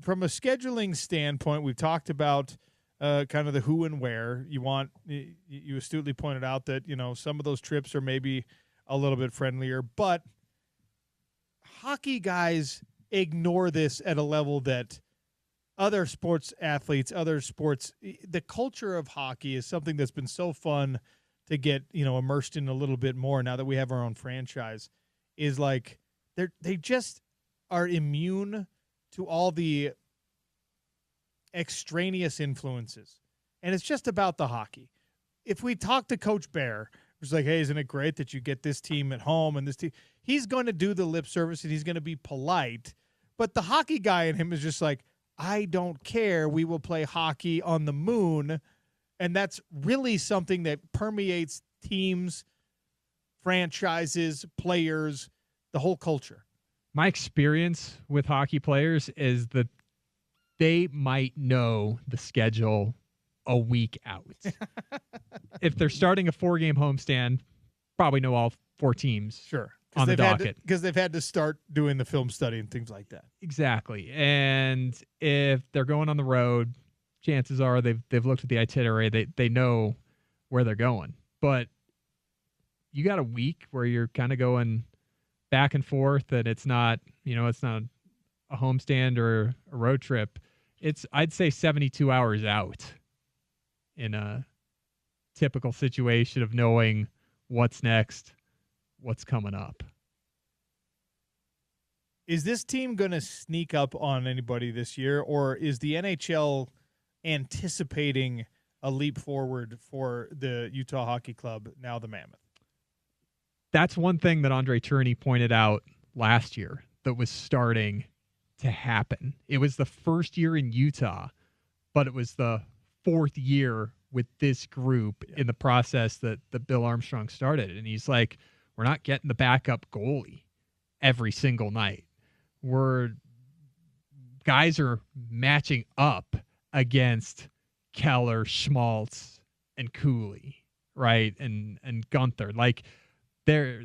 from a scheduling standpoint, we've talked about kind of the who and where. You astutely pointed out that, some of those trips are maybe a little bit friendlier, but hockey guys ignore this at a level that other sports athletes, the culture of hockey is something that's been so fun to get, immersed in a little bit more now that we have our own franchise, is like they just are immune to all the extraneous influences. And it's just about the hockey. If we talk to Coach Bear, who's like, hey, isn't it great that you get this team at home and this team? He's going to do the lip service and he's going to be polite. But the hockey guy in him is just like, I don't care. We will play hockey on the moon. And that's really something that permeates teams, franchises, players, the whole culture. My experience with hockey players is that they might know the schedule a week out. If they're starting a 4-game homestand, probably know all 4 teams on the docket. Because they've had to start doing the film study and things like that. Exactly. And if they're going on the road, chances are they've looked at the itinerary. They know where they're going. But you got a week where you're kind of going back and forth, and it's not a homestand or a road trip. It's, I'd say, 72 hours out in a typical situation of knowing what's next, what's coming up. Is this team going to sneak up on anybody this year, or is the NHL anticipating a leap forward for the Utah Hockey Club, now the Mammoth? That's one thing that Andre Tourigny pointed out last year that was starting to happen. It was the first year in Utah, but it was the 4th year with this group in the process that Bill Armstrong started. And he's like, we're not getting the backup goalie every single night. Guys are matching up against Keller, Schmaltz, and Cooley, right? And Gunther. Like, they're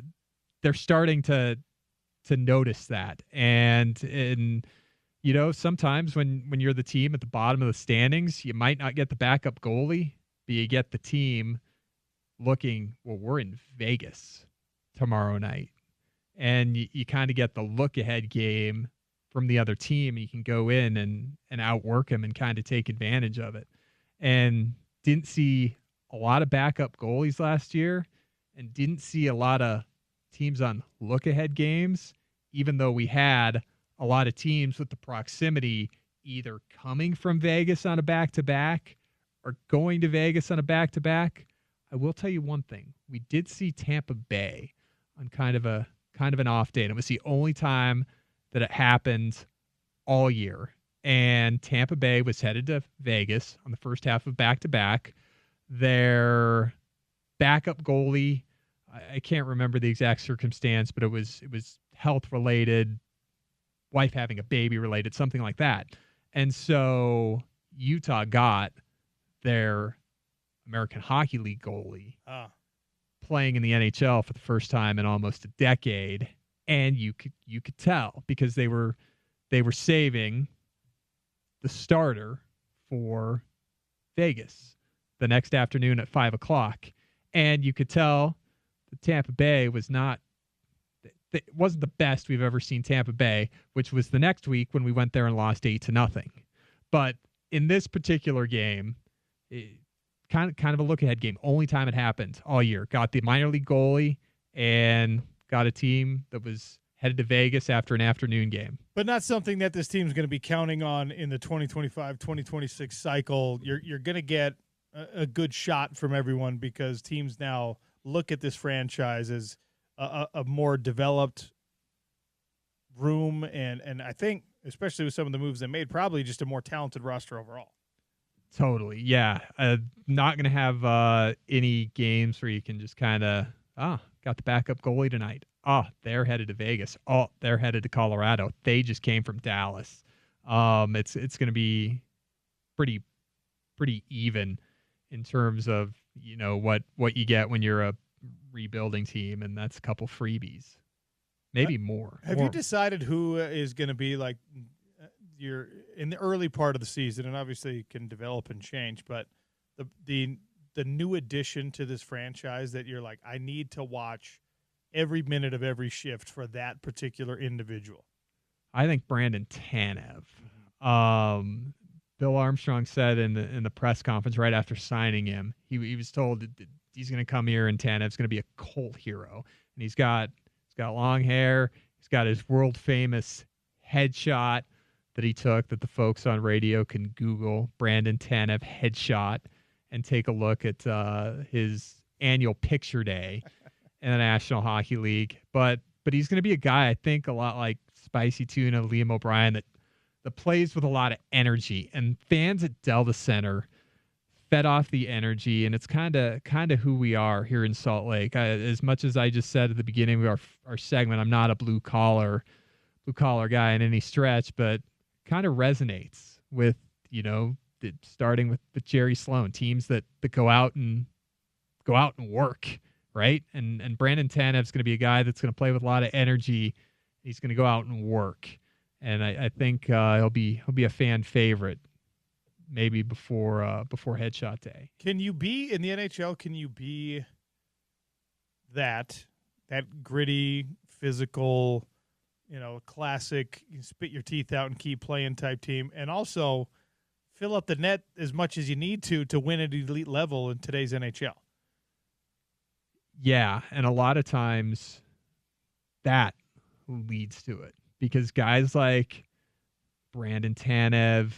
starting to notice that. And sometimes when you're the team at the bottom of the standings, you might not get the backup goalie, but you get the team looking, well, we're in Vegas tomorrow night. And you kind of get the look-ahead game from the other team. You can go in and outwork them and kind of take advantage of it. And didn't see a lot of backup goalies last year, and didn't see a lot of teams on look-ahead games, even though we had a lot of teams with the proximity either coming from Vegas on a back-to-back or going to Vegas on a back-to-back. I will tell you one thing. We did see Tampa Bay on kind of an off day, and it was the only time that it happened all year. And Tampa Bay was headed to Vegas on the first half of back-to-back. Their backup goalie, I can't remember the exact circumstance, but it was health-related, wife having a baby related, something like that. And so Utah got their American Hockey League goalie playing in the NHL for the first time in almost a decade, and you could tell because they were saving the starter for Vegas the next afternoon at 5:00, and you could tell that Tampa Bay it wasn't the best we've ever seen Tampa Bay, which was the next week when we went there and lost 8-0. But in this particular game, kind of a look-ahead game. Only time it happened all year. Got the minor league goalie and got a team that was headed to Vegas after an afternoon game. But not something that this team's going to be counting on in the 2025-2026 cycle. You're going to get a good shot from everyone because teams now look at this franchise as a more developed room, and I think, especially with some of the moves they made, probably just a more talented roster overall. Totally, yeah. Not going to have any games where you can just kind of, got the backup goalie tonight. They're headed to Vegas. They're headed to Colorado. They just came from Dallas. It's going to be pretty even in terms of what you get when you're a rebuilding team, and that's a couple freebies, maybe more. Have you decided who is going to be like you're in the early part of the season, and obviously it can develop and change, but the new addition to this franchise that you're like, I need to watch every minute of every shift for that particular individual? I think Brandon Tanev. Bill Armstrong said in the press conference right after signing him, he was told that he's going to come here and Tanev's going to be a cult hero. And he's got long hair. He's got his world famous headshot that he took that the folks on radio can Google, Brandon Tanev headshot, and take a look at his annual picture day in the National Hockey League. But he's going to be a guy, I think, a lot like Spicy Tuna, Liam O'Brien, that plays with a lot of energy, and fans at Delta Center fed off the energy, and it's kind of who we are here in Salt Lake. As much as I just said at the beginning of our segment, I'm not a blue collar guy in any stretch, but kind of resonates with starting with Jerry Sloan, teams that go out and work, right? And Brandon Tanev's going to be a guy that's going to play with a lot of energy. He's going to go out and work. And I think he'll be a fan favorite, maybe before Headshot Day. Can you be in the NHL? Can you be that gritty, physical, classic, you spit your teeth out and keep playing type team, and also fill up the net as much as you need to win at elite level in today's NHL? Yeah, and a lot of times that leads to it. Because guys like Brandon Tanev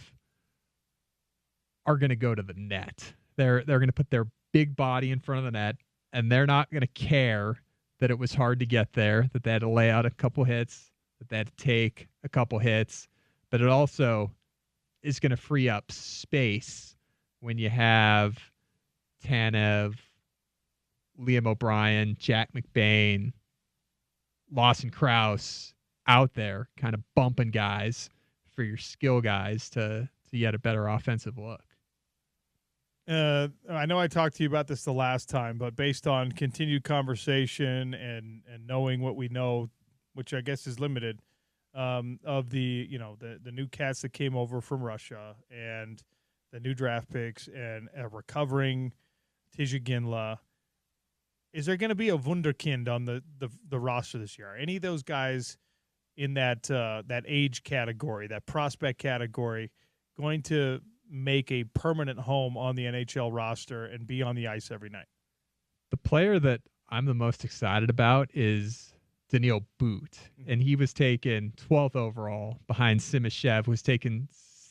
are going to go to the net. They're going to put their big body in front of the net, and they're not going to care that it was hard to get there, that they had to lay out a couple hits, that they had to take a couple hits. But it also is going to free up space when you have Tanev, Liam O'Brien, Jack McBain, Lawson Krause out there kind of bumping guys for your skill guys to get a better offensive look. I know I talked to you about this the last time, but based on continued conversation and knowing what we know which I guess is limited, of the new cats that came over from Russia and the new draft picks and a recovering Tijagindla. Is there going to be a wunderkind on the roster this year? Are any of those guys in that age category, that prospect category, going to make a permanent home on the NHL roster and be on the ice every night? The player that I'm the most excited about is Daniil Boot, and he was taken 12th overall behind Simashev, was taken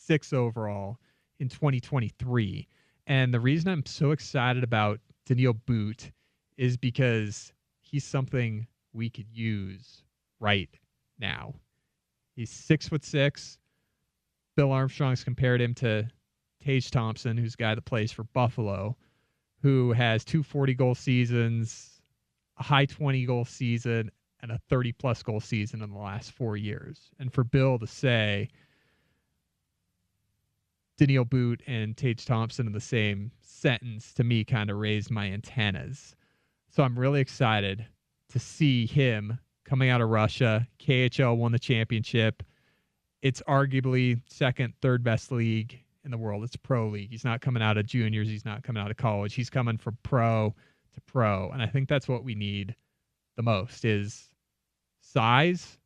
6th overall in 2023. And the reason I'm so excited about Daniil Boot is because he's something we could use right now. He's 6'6". Bill Armstrong's compared him to Tage Thompson, who's a guy that plays for Buffalo, who has 2 40-goal seasons, a high 20-goal season, and a 30-plus goal season in the last 4 years. And for Bill to say Daniil Boot and Tage Thompson in the same sentence, to me, kind of raised my antennas. So I'm really excited to see him coming out of Russia. KHL won the championship. It's arguably second, third best league in the world. It's a pro league. He's not coming out of juniors. He's not coming out of college. He's coming from pro to pro. And I think that's what we need the most is size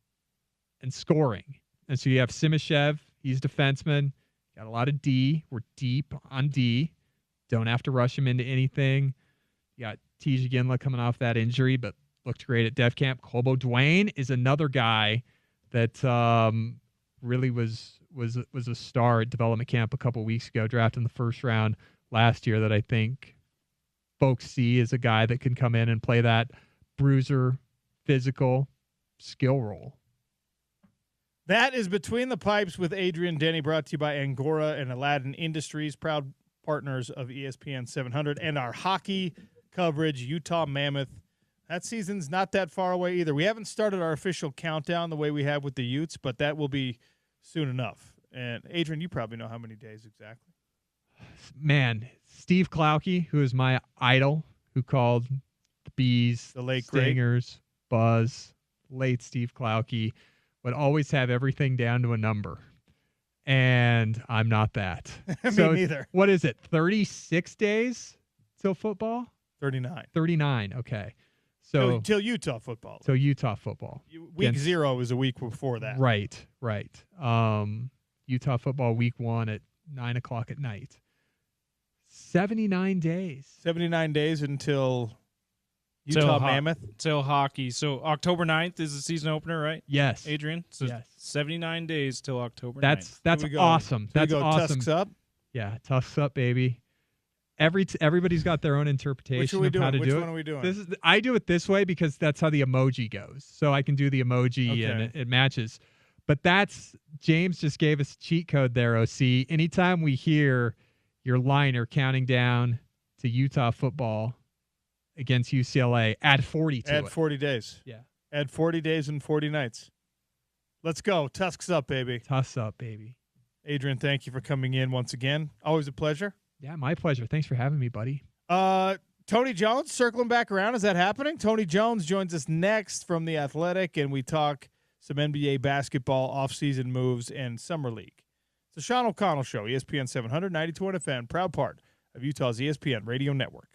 and scoring. And so you have Simashev. He's defenseman. Got a lot of D. We're deep on D. Don't have to rush him into anything. You got Tijagindla coming off that injury, but looked great at Def Camp. Colbo Dwayne is another guy that really was a star at development camp a couple weeks ago, drafted in the first round last year, that I think folks see as a guy that can come in and play that bruiser, physical skill role. That is Between the Pipes with Adrian Denny, brought to you by Angora and Aladdin Industries, proud partners of ESPN 700, and our hockey coverage, Utah Mammoth. That season's not that far away either. We haven't started our official countdown the way we have with the Utes, but that will be soon enough. And Adrian, you probably know how many days exactly. Man, Steve Klauke, who is my idol, who called the Bees, the late Stingers, Buzz, late Steve Klauke, would always have everything down to a number. And I'm not that. Me so neither. What is it, 36 days till football? 39. 39, okay. So till Utah football. So Utah football. Week 0 is a week before that. Right. Utah football week 1 at 9:00 at night. 79 days. 79 days until Utah Mammoth. Till hockey. So October 9th is the season opener, right? Yes. Adrian? So yes. 79 days till October 9th. That's awesome. That's awesome. Tusks up? Yeah, Tusks up, baby. Everybody's got their own interpretation of how to do it. Which one are we doing? I do it this way because that's how the emoji goes. So I can do the emoji and it matches. But James just gave us a cheat code there, OC. Anytime we hear your liner counting down to Utah football against UCLA, add 40 to it. Add 40 days. Yeah. Add 40 days and 40 nights. Let's go. Tusks up, baby. Tusks up, baby. Adrian, thank you for coming in once again. Always a pleasure. Yeah, my pleasure. Thanks for having me, buddy. Tony Jones, circling back around. Is that happening? Tony Jones joins us next from The Athletic, and we talk some NBA basketball offseason moves and summer league. It's the Sean O'Connell Show, ESPN 700, 92 FM, proud part of Utah's ESPN Radio Network.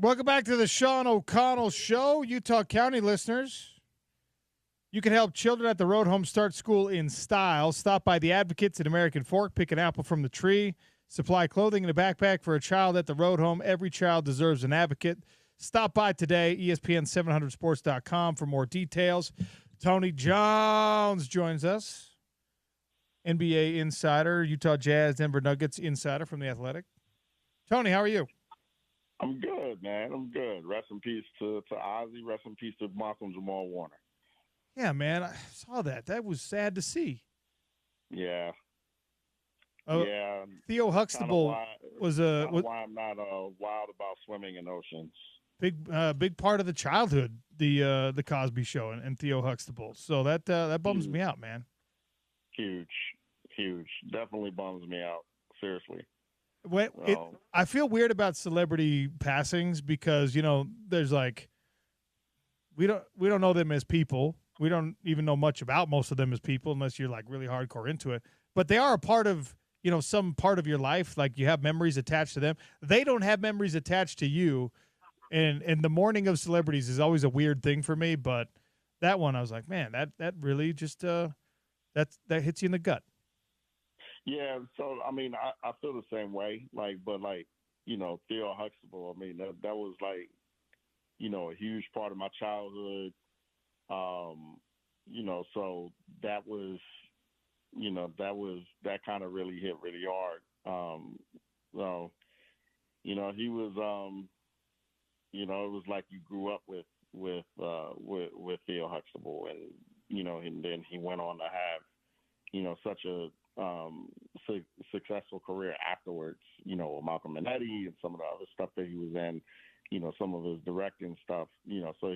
Welcome back to the Sean O'Connell Show, Utah County listeners. You can help children at the Road Home Start School in style. Stop by the Advocates at American Fork, pick an apple from the tree, supply clothing and a backpack for a child at the Road Home. Every child deserves an advocate. Stop by today, ESPN700sports.com for more details. Tony Jones joins us, NBA insider, Utah Jazz, Denver Nuggets insider from The Athletic. Tony, how are you? I'm good, man. I'm good. Rest in peace to Ozzy. Rest in peace to Malcolm Jamal Warner. Yeah, man, I saw that. That was sad to see. Yeah. Yeah. Theo Huxtable was why I'm not wild about swimming in oceans. Big part of the childhood, the Cosby Show and Theo Huxtable. So that bums me out, man. Huge. Definitely bums me out. Seriously. I feel weird about celebrity passings because there's like we don't know them as people. We don't even know much about most of them as people unless you're like really hardcore into it. But they are a part of some part of your life. Like you have memories attached to them. They don't have memories attached to you. And the mourning of celebrities is always a weird thing for me. But that one, I was like, man, that really just that hits you in the gut. Yeah, so I mean, I feel the same way. But Theo Huxtable. I mean, that was like, a huge part of my childhood. So that was, that kind of really hit really hard. He was, it was like you grew up with Theo Huxtable, and then he went on to have, such a successful career afterwards, with Malcolm and Eddie and some of the other stuff that he was in, some of his directing stuff, so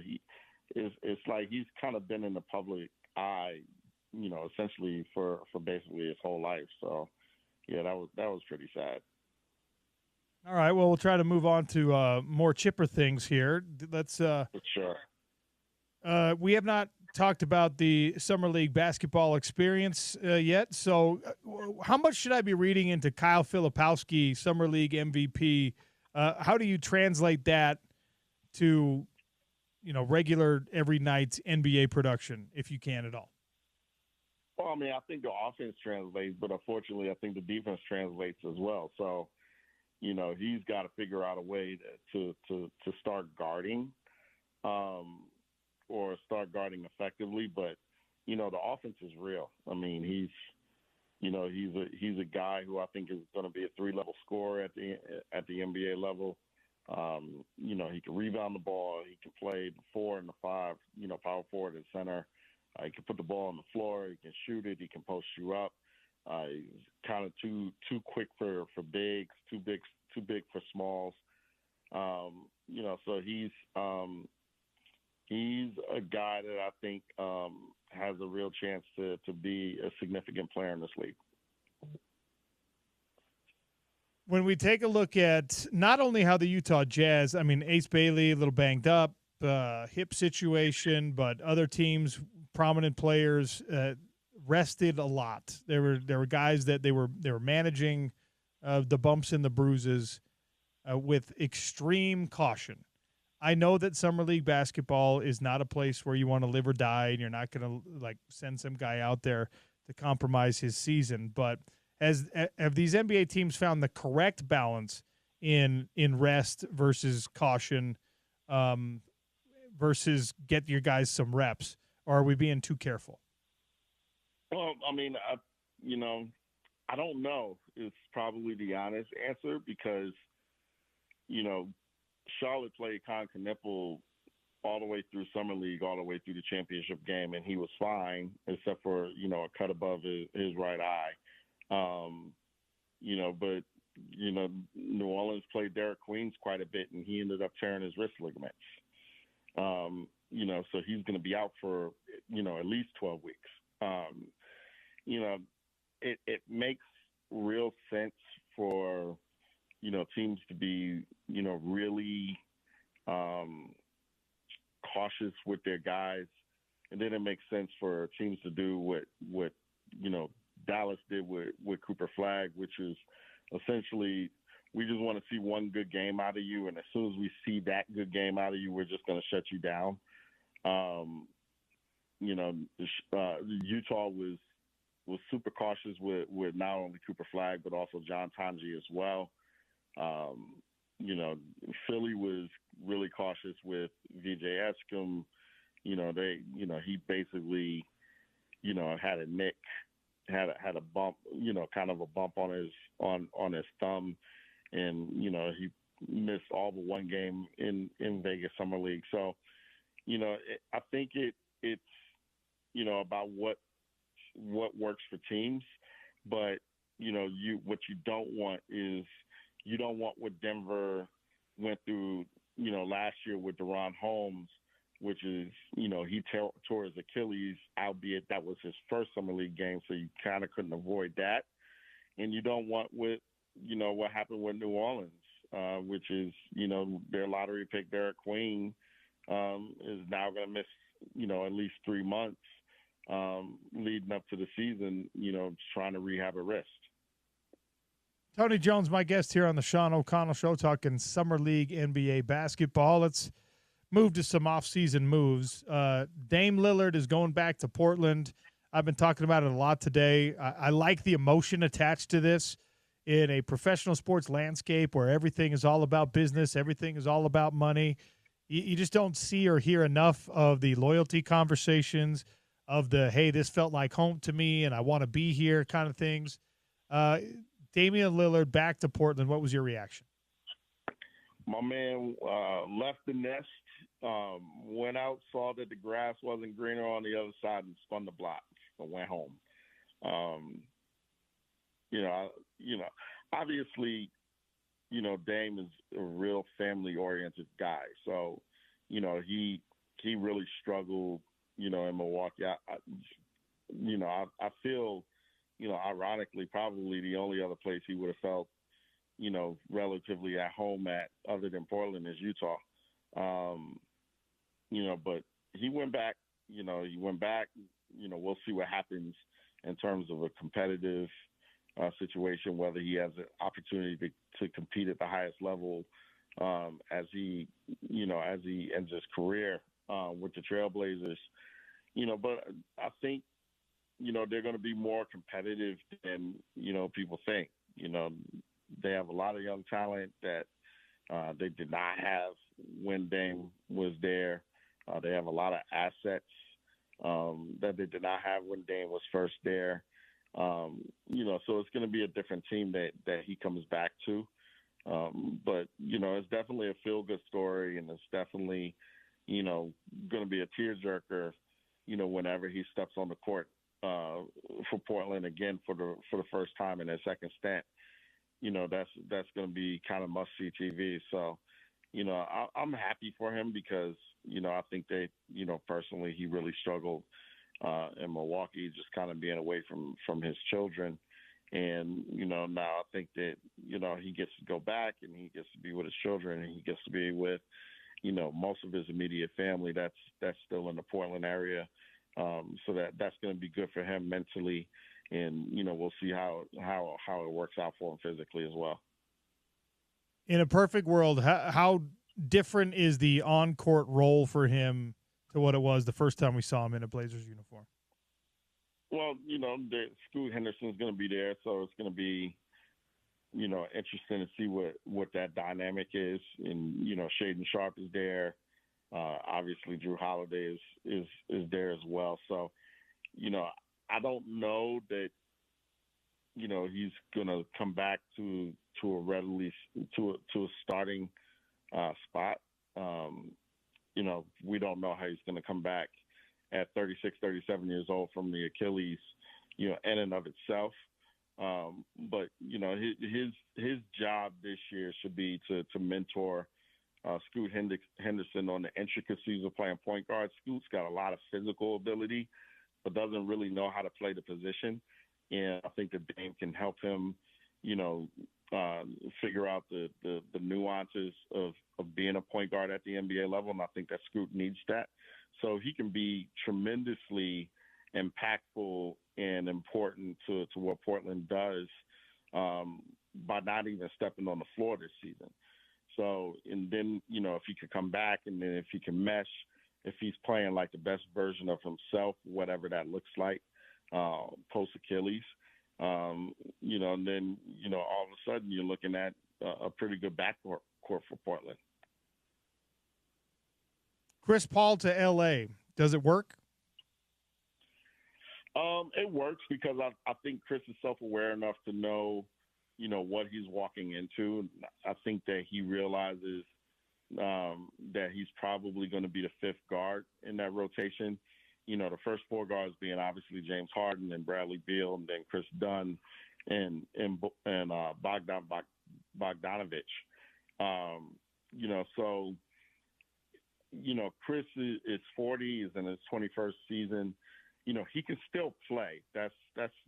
it's like he's kind of been in the public eye, essentially for basically his whole life. So yeah, that was pretty sad. All right, well, we'll try to move on to more chipper things here. Let's sure. We have not talked about the Summer League basketball experience yet. So how much should I be reading into Kyle Filipowski, Summer League MVP? How do you translate that to, regular every night NBA production, if you can at all? Well, I mean, I think the offense translates, but unfortunately, I think the defense translates as well. So, he's got to figure out a way to start guarding, or start guarding effectively. But, the offense is real. I mean, he's a guy who I think is going to be a 3-level scorer at the NBA level. He can rebound the ball. He can play the 4 and the 5, power forward and center. He can put the ball on the floor. He can shoot it. He can post you up. He's kind of too quick for bigs, too big for smalls. So he's a guy that I think has a real chance to be a significant player in this league. When we take a look at not only how the Utah Jazz, I mean, Ace Bailey, a little banged up, hip situation, but other teams, prominent players, rested a lot. There were guys that they were managing the bumps and the bruises with extreme caution. I know that Summer League basketball is not a place where you want to live or die, and you're not going to send some guy out there to compromise his season. But have these NBA teams found the correct balance in rest versus caution, versus get your guys some reps, or are we being too careful? Well, I mean, I don't know is probably the honest answer because, Charlotte played Con Knipple all the way through Summer League, all the way through the championship game, and he was fine except for, a cut above his right eye. But New Orleans played Derek Queens quite a bit, and he ended up tearing his wrist ligaments. So he's going to be out for, at least 12 weeks. It makes real sense for, teams to be, really cautious with their guys. And then it makes sense for teams to do what Dallas did with Cooper Flagg, which is essentially we just want to see one good game out of you, and as soon as we see that good game out of you, we're just going to shut you down. You know, Utah was super cautious with not only Cooper Flagg but also John Tanji as well. You know, Philly was really cautious with VJ Eskam. You know, he basically, you know, had a nick, had a bump, you know, kind of a bump on his thumb, and you know he missed all but one game in Vegas Summer League. So, you know, I think it's you know about what works for teams, but you know what you don't want is you don't want what Denver went through, you know, last year with Deron Holmes, which is, you know, he tore his Achilles, albeit that was his first Summer League game, so you kind of couldn't avoid that. And you don't want what happened with New Orleans, which is, you know, their lottery pick, Derek Queen, is now going to miss, you know, at least 3 months leading up to the season, you know, trying to rehab a wrist. Tony Jones, my guest here on the Sean O'Connell Show, talking Summer League NBA basketball. Let's move to some off-season moves. Dame Lillard is going back to Portland. I've been talking about it a lot today. I like the emotion attached to this in a professional sports landscape where everything is all about business, everything is all about money. You just don't see or hear enough of the loyalty conversations, of the, hey, this felt like home to me and I want to be here kind of things. Damian Lillard back to Portland. What was your reaction? My man left the nest, went out, saw that the grass wasn't greener on the other side, and spun the block and went home. You know, obviously, you know, Dame is a real family-oriented guy. So, you know, he really struggled, you know, in Milwaukee. I feel, you know, ironically, probably the only other place he would have felt, you know, relatively at home at other than Portland is Utah. You know, but he went back, you know, we'll see what happens in terms of a competitive situation, whether he has an opportunity to compete at the highest level as he ends his career with the Trailblazers. You know, but I think, you know, they're going to be more competitive than, you know, people think. You know, they have a lot of young talent that they did not have when Dame was there. They have a lot of assets that they did not have when Dame was first there. You know, so it's going to be a different team that he comes back to. But, you know, it's definitely a feel-good story, and it's definitely, you know, going to be a tearjerker, you know, whenever he steps on the court for Portland again for the first time in their second stint. You know, that's going to be kind of must-see TV. So, you know, I'm happy for him because, you know, I think that, you know, personally he really struggled in Milwaukee, just kind of being away from his children. And, you know, now I think that, you know, he gets to go back and he gets to be with his children and he gets to be with, you know, most of his immediate family that's still in the Portland area. So that's going to be good for him mentally. And, you know, we'll see how it works out for him physically as well. In a perfect world, how different is the on-court role for him to what it was the first time we saw him in a Blazers uniform? Well, you know, Scoot Henderson's going to be there, so it's going to be, you know, interesting to see what that dynamic is. And, you know, Shaedon Sharpe is there. Obviously, Drew Holiday is there as well. So, you know, I don't know that, you know, he's going to come back to a starting spot. You know, we don't know how he's going to come back at 36, 37 years old from the Achilles, you know, in and of itself. But, you know, his job this year should be to mentor Scoot Henderson on the intricacies of playing point guard. Scoot's got a lot of physical ability, but doesn't really know how to play the position. And I think that Dame can help him, you know, figure out the nuances of being a point guard at the NBA level. And I think that Scoot needs that. So he can be tremendously impactful and important to what Portland does, by not even stepping on the floor this season. So, and then, if he could come back, and then if he can mesh, if he's playing like the best version of himself, whatever that looks like, post Achilles, and then, all of a sudden you're looking at a pretty good backcourt for Portland. Chris Paul to L.A. Does it work? It works because I think Chris is self-aware enough to know, what he's walking into. I think that he realizes that he's probably going to be the fifth guard in that rotation. The first four guards being obviously James Harden and Bradley Beal, and then Chris Dunn and Bogdanovich. So Chris is 40, is in his 21st season. He can still play. That's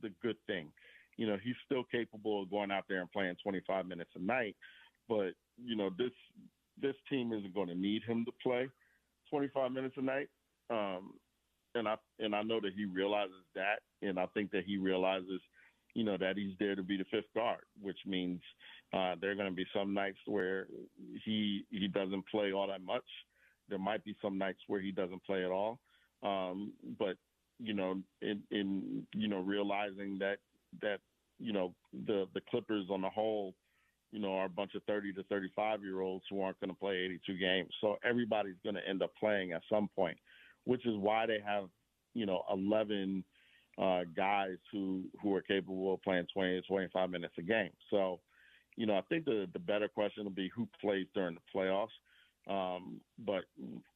the good thing. He's still capable of going out there and playing 25 minutes a night. But, this team isn't going to need him to play 25 minutes a night. And I know that he realizes that. And I think that he realizes, that he's there to be the fifth guard, which means there are going to be some nights where he doesn't play all that much. There might be some nights where he doesn't play at all. But, in realizing that the Clippers on the whole, are a bunch of 30 to 35-year-olds who aren't going to play 82 games. So everybody's going to end up playing at some point, which is why they have, 11 guys who are capable of playing 20 to 25 minutes a game. So, I think the better question will be who plays during the playoffs. But,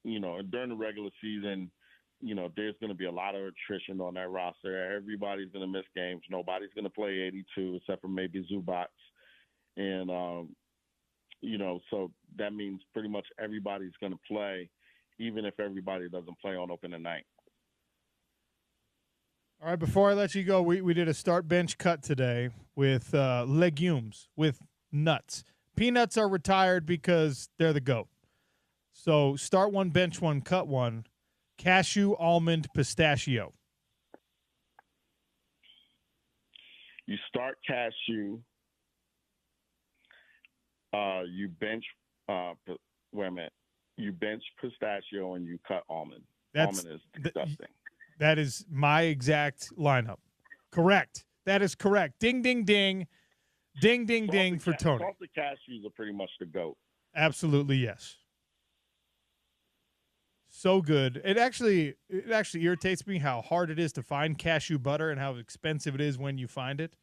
during the regular season, there's going to be a lot of attrition on that roster. Everybody's going to miss games. Nobody's going to play 82 except for maybe Zubats. And, so that means pretty much everybody's going to play, even if everybody doesn't play on opening night. All right, before I let you go, we did a start bench cut today with legumes, with nuts. Peanuts are retired because they're the GOAT. So start one, bench one, cut one. Cashew, almond, pistachio. You start cashew. You bench. Wait a minute. You bench pistachio and you cut almond. Almond is disgusting. That is my exact lineup. Correct. That is correct. Ding, ding, ding. Ding, ding, ding for Tony. Salted cashews are pretty much the GOAT. Absolutely, yes. So good. It actually irritates me how hard it is to find cashew butter and how expensive it is when you find it.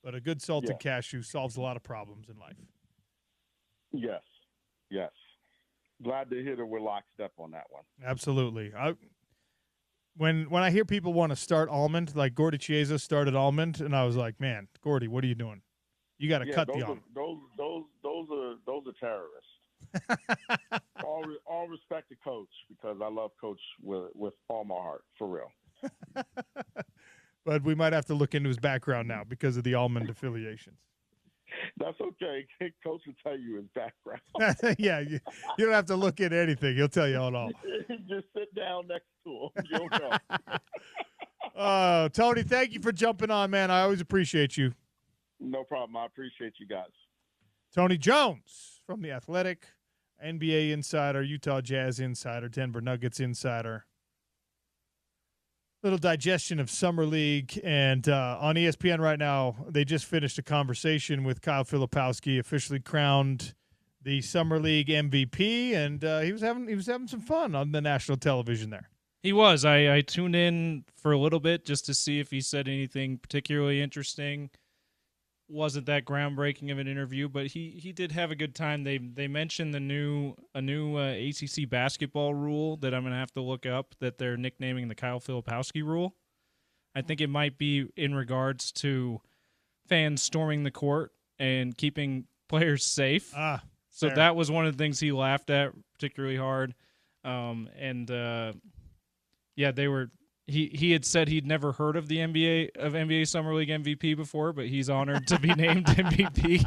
But a good salted cashew solves a lot of problems in life. Yes. Yes. Glad to hear that we're lockstep on that one. Absolutely. When I hear people want to start almond, like Gordy Chiesa started almond, and I was like, man, Gordy, what are you doing? You got to cut the almond. Those are terrorists. all respect to Coach, because I love Coach with all my heart, for real. But we might have to look into his background now because of the almond affiliations. That's okay. Coach will tell you his background. Yeah, you don't have to look at anything. He'll tell you all. Just sit down next to him. You'll know. Tony, thank you for jumping on, man. I always appreciate you. No problem. I appreciate you guys. Tony Jones from The Athletic, NBA insider, Utah Jazz insider, Denver Nuggets insider. Little digestion of Summer League, and on ESPN right now, they just finished a conversation with Kyle Filipowski, officially crowned the Summer League MVP, and he was having some fun on the national television there. He was. I tuned in for a little bit just to see if he said anything particularly interesting. Wasn't that groundbreaking of an interview, but he did have a good time. They mentioned a new ACC basketball rule that I'm going to have to look up that they're nicknaming the Kyle Filipowski rule. I think it might be in regards to fans storming the court and keeping players safe. So fair. that was one of the things he laughed at particularly hard. They were. He had said he'd never heard of the NBA Summer League MVP before, but he's honored to be named MVP.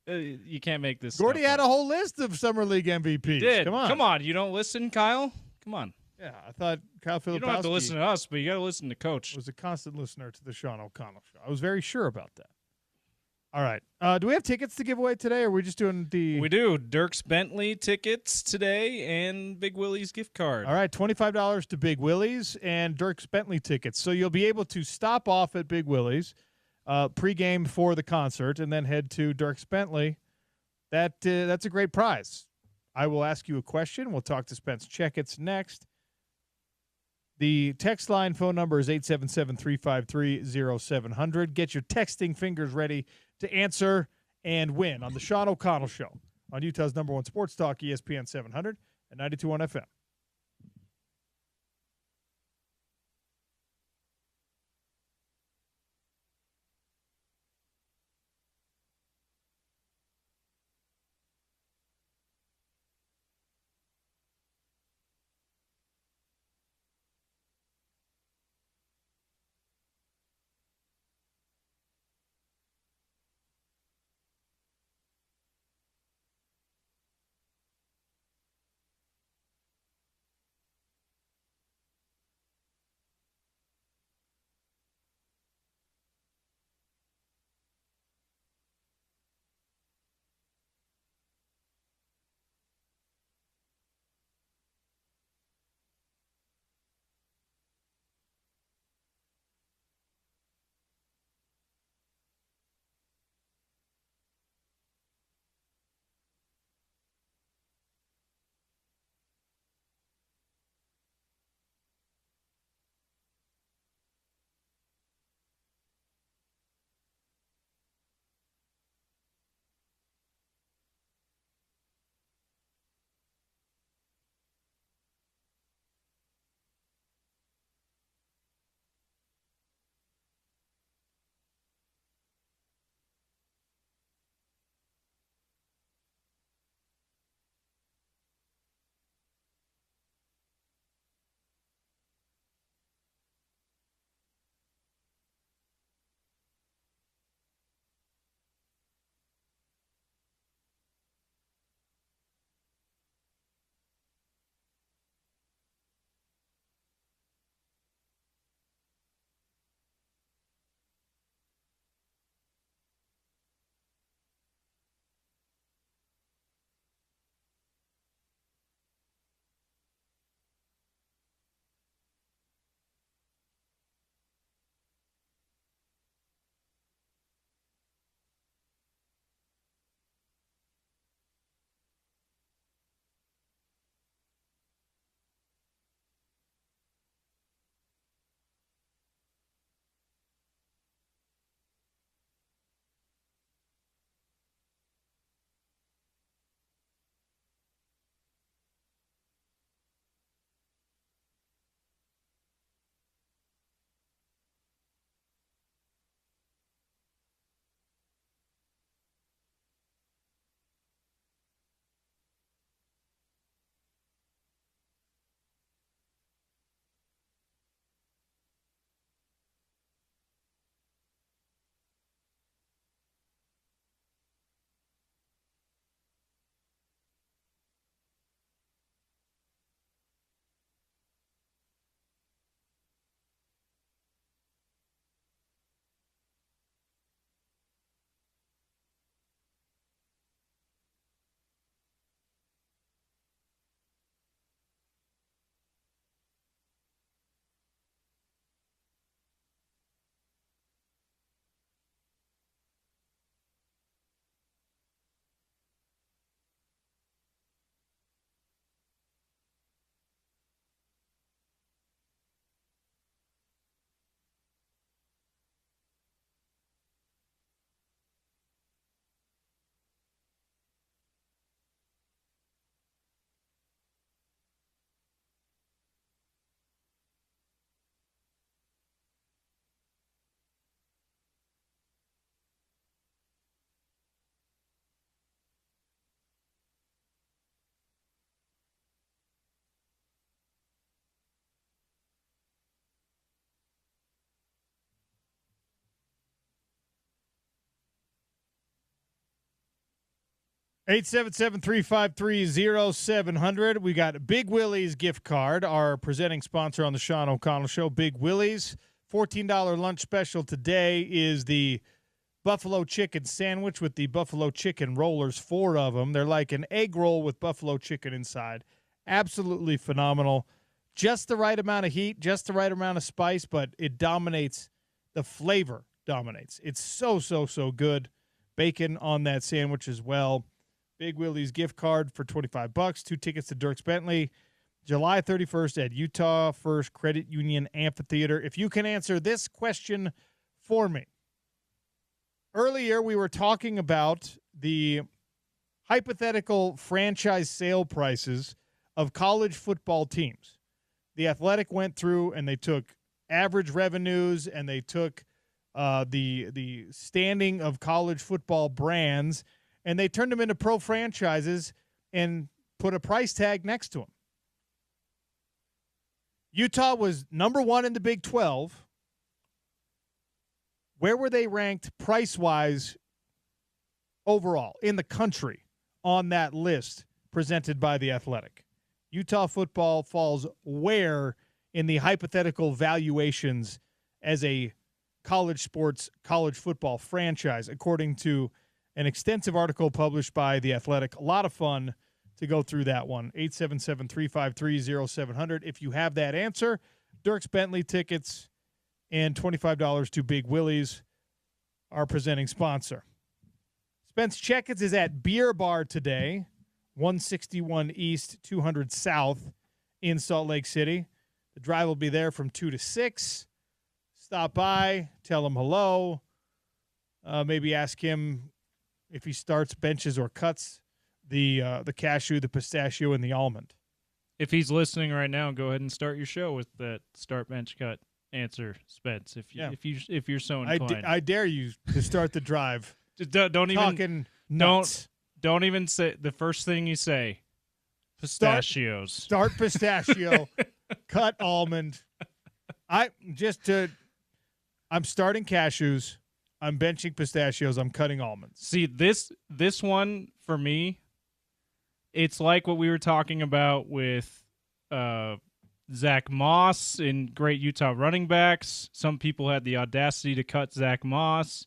You can't make this. Gordy had a whole list of Summer League MVPs. Did. Come on. You don't listen, Kyle? Come on. Yeah, I thought Kyle Filipowski. You don't have to listen to us, but you got to listen to Coach. Was a constant listener to the Sean O'Connell show. I was very sure about that. All right. Do we have tickets to give away today, or are we just doing the? We do. Dirks Bentley tickets today and Big Willie's gift card. All right, $25 to Big Willie's and Dirks Bentley tickets. So you'll be able to stop off at Big Willie's pregame for the concert and then head to Dirks Bentley. That's a great prize. I will ask you a question. We'll talk to Spence Checketts next. The text line phone number is 877-353-0700. Get your texting fingers ready to answer and win on the Sean O'Connell Show on Utah's #1 sports talk, ESPN 700 and 92.1 FM. Eight seven seven 353 We got Big Willie's gift card, our presenting sponsor on the Sean O'Connell Show. Big Willie's $14 lunch special today is the buffalo chicken sandwich with the buffalo chicken rollers, 4 of them. They're like an egg roll with buffalo chicken inside. Absolutely phenomenal. Just the right amount of heat, just the right amount of spice, but it dominates. The flavor dominates. It's so, so, so good. Bacon on that sandwich as well. Big Willie's gift card for $25. 2 tickets to Dierks Bentley. July 31st at Utah First Credit Union Amphitheater. If you can answer this question for me. Earlier, we were talking about the hypothetical franchise sale prices of college football teams. The Athletic went through and they took average revenues and they took the standing of college football brands and they turned them into pro franchises and put a price tag next to them. Utah was number 1 in the Big 12. Where were they ranked price-wise overall in the country on that list presented by the Athletic? Utah football falls where in the hypothetical valuations as a college sports, college football franchise, according to an extensive article published by The Athletic. A lot of fun to go through that one. 877-353-0700. If you have that answer, Dierks Bentley tickets and $25 to Big Willie's, our presenting sponsor. Spence Checketts is at Beer Bar today, 161 East, 200 South in Salt Lake City. The drive will be there from 2 to 6. Stop by, tell him hello, maybe ask him if he starts, benches, or cuts the cashew, the pistachio, and the almond. If he's listening right now, go ahead and start your show with that start, bench, cut answer, Spence. If you're so inclined, I dare you to start the drive. don't even talking nuts. Don't even say the first thing you say. Pistachios. Start pistachio, cut almond. I'm starting cashews. I'm benching pistachios. I'm cutting almonds. See, this one for me, it's like what we were talking about with Zach Moss in great Utah running backs. Some people had the audacity to cut Zach Moss.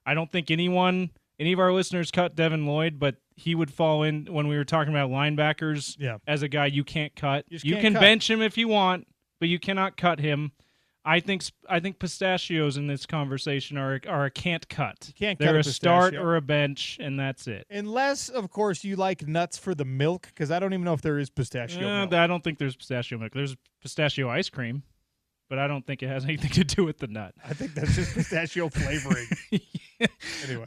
I don't think any of our listeners cut Devin Lloyd, but he would fall in when we were talking about linebackers as a guy you can't cut. You can bench him if you want, but you cannot cut him. I think pistachios in this conversation are a can't cut. You can't They're cut a start or a bench, and that's it. Unless, of course, you like nuts for the milk, because I don't even know if there is pistachio milk. I don't think there's pistachio milk. There's pistachio ice cream, but I don't think it has anything to do with the nut. I think that's just pistachio flavoring. Anyway.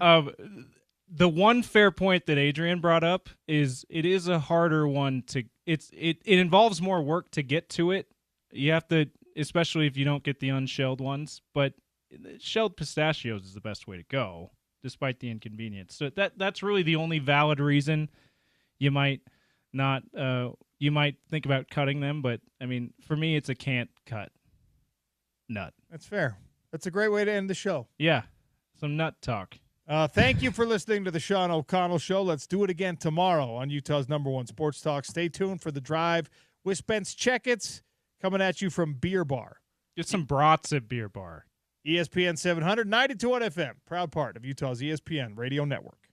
The one fair point that Adrian brought up is it is a harder one to it involves more work to get to it. You have to, especially if you don't get the unshelled ones, but shelled pistachios is the best way to go, despite the inconvenience. So that's really the only valid reason you might not you might think about cutting them, but I mean, for me it's a can't cut nut. That's fair. That's a great way to end the show. Yeah. Some nut talk. Thank you for listening to the Sean O'Connell Show. Let's do it again tomorrow on Utah's #1 sports talk. Stay tuned for the drive with Spence Checketts coming at you from Beer Bar. Get some brats at Beer Bar. ESPN 700, 92 FM, proud part of Utah's ESPN radio network.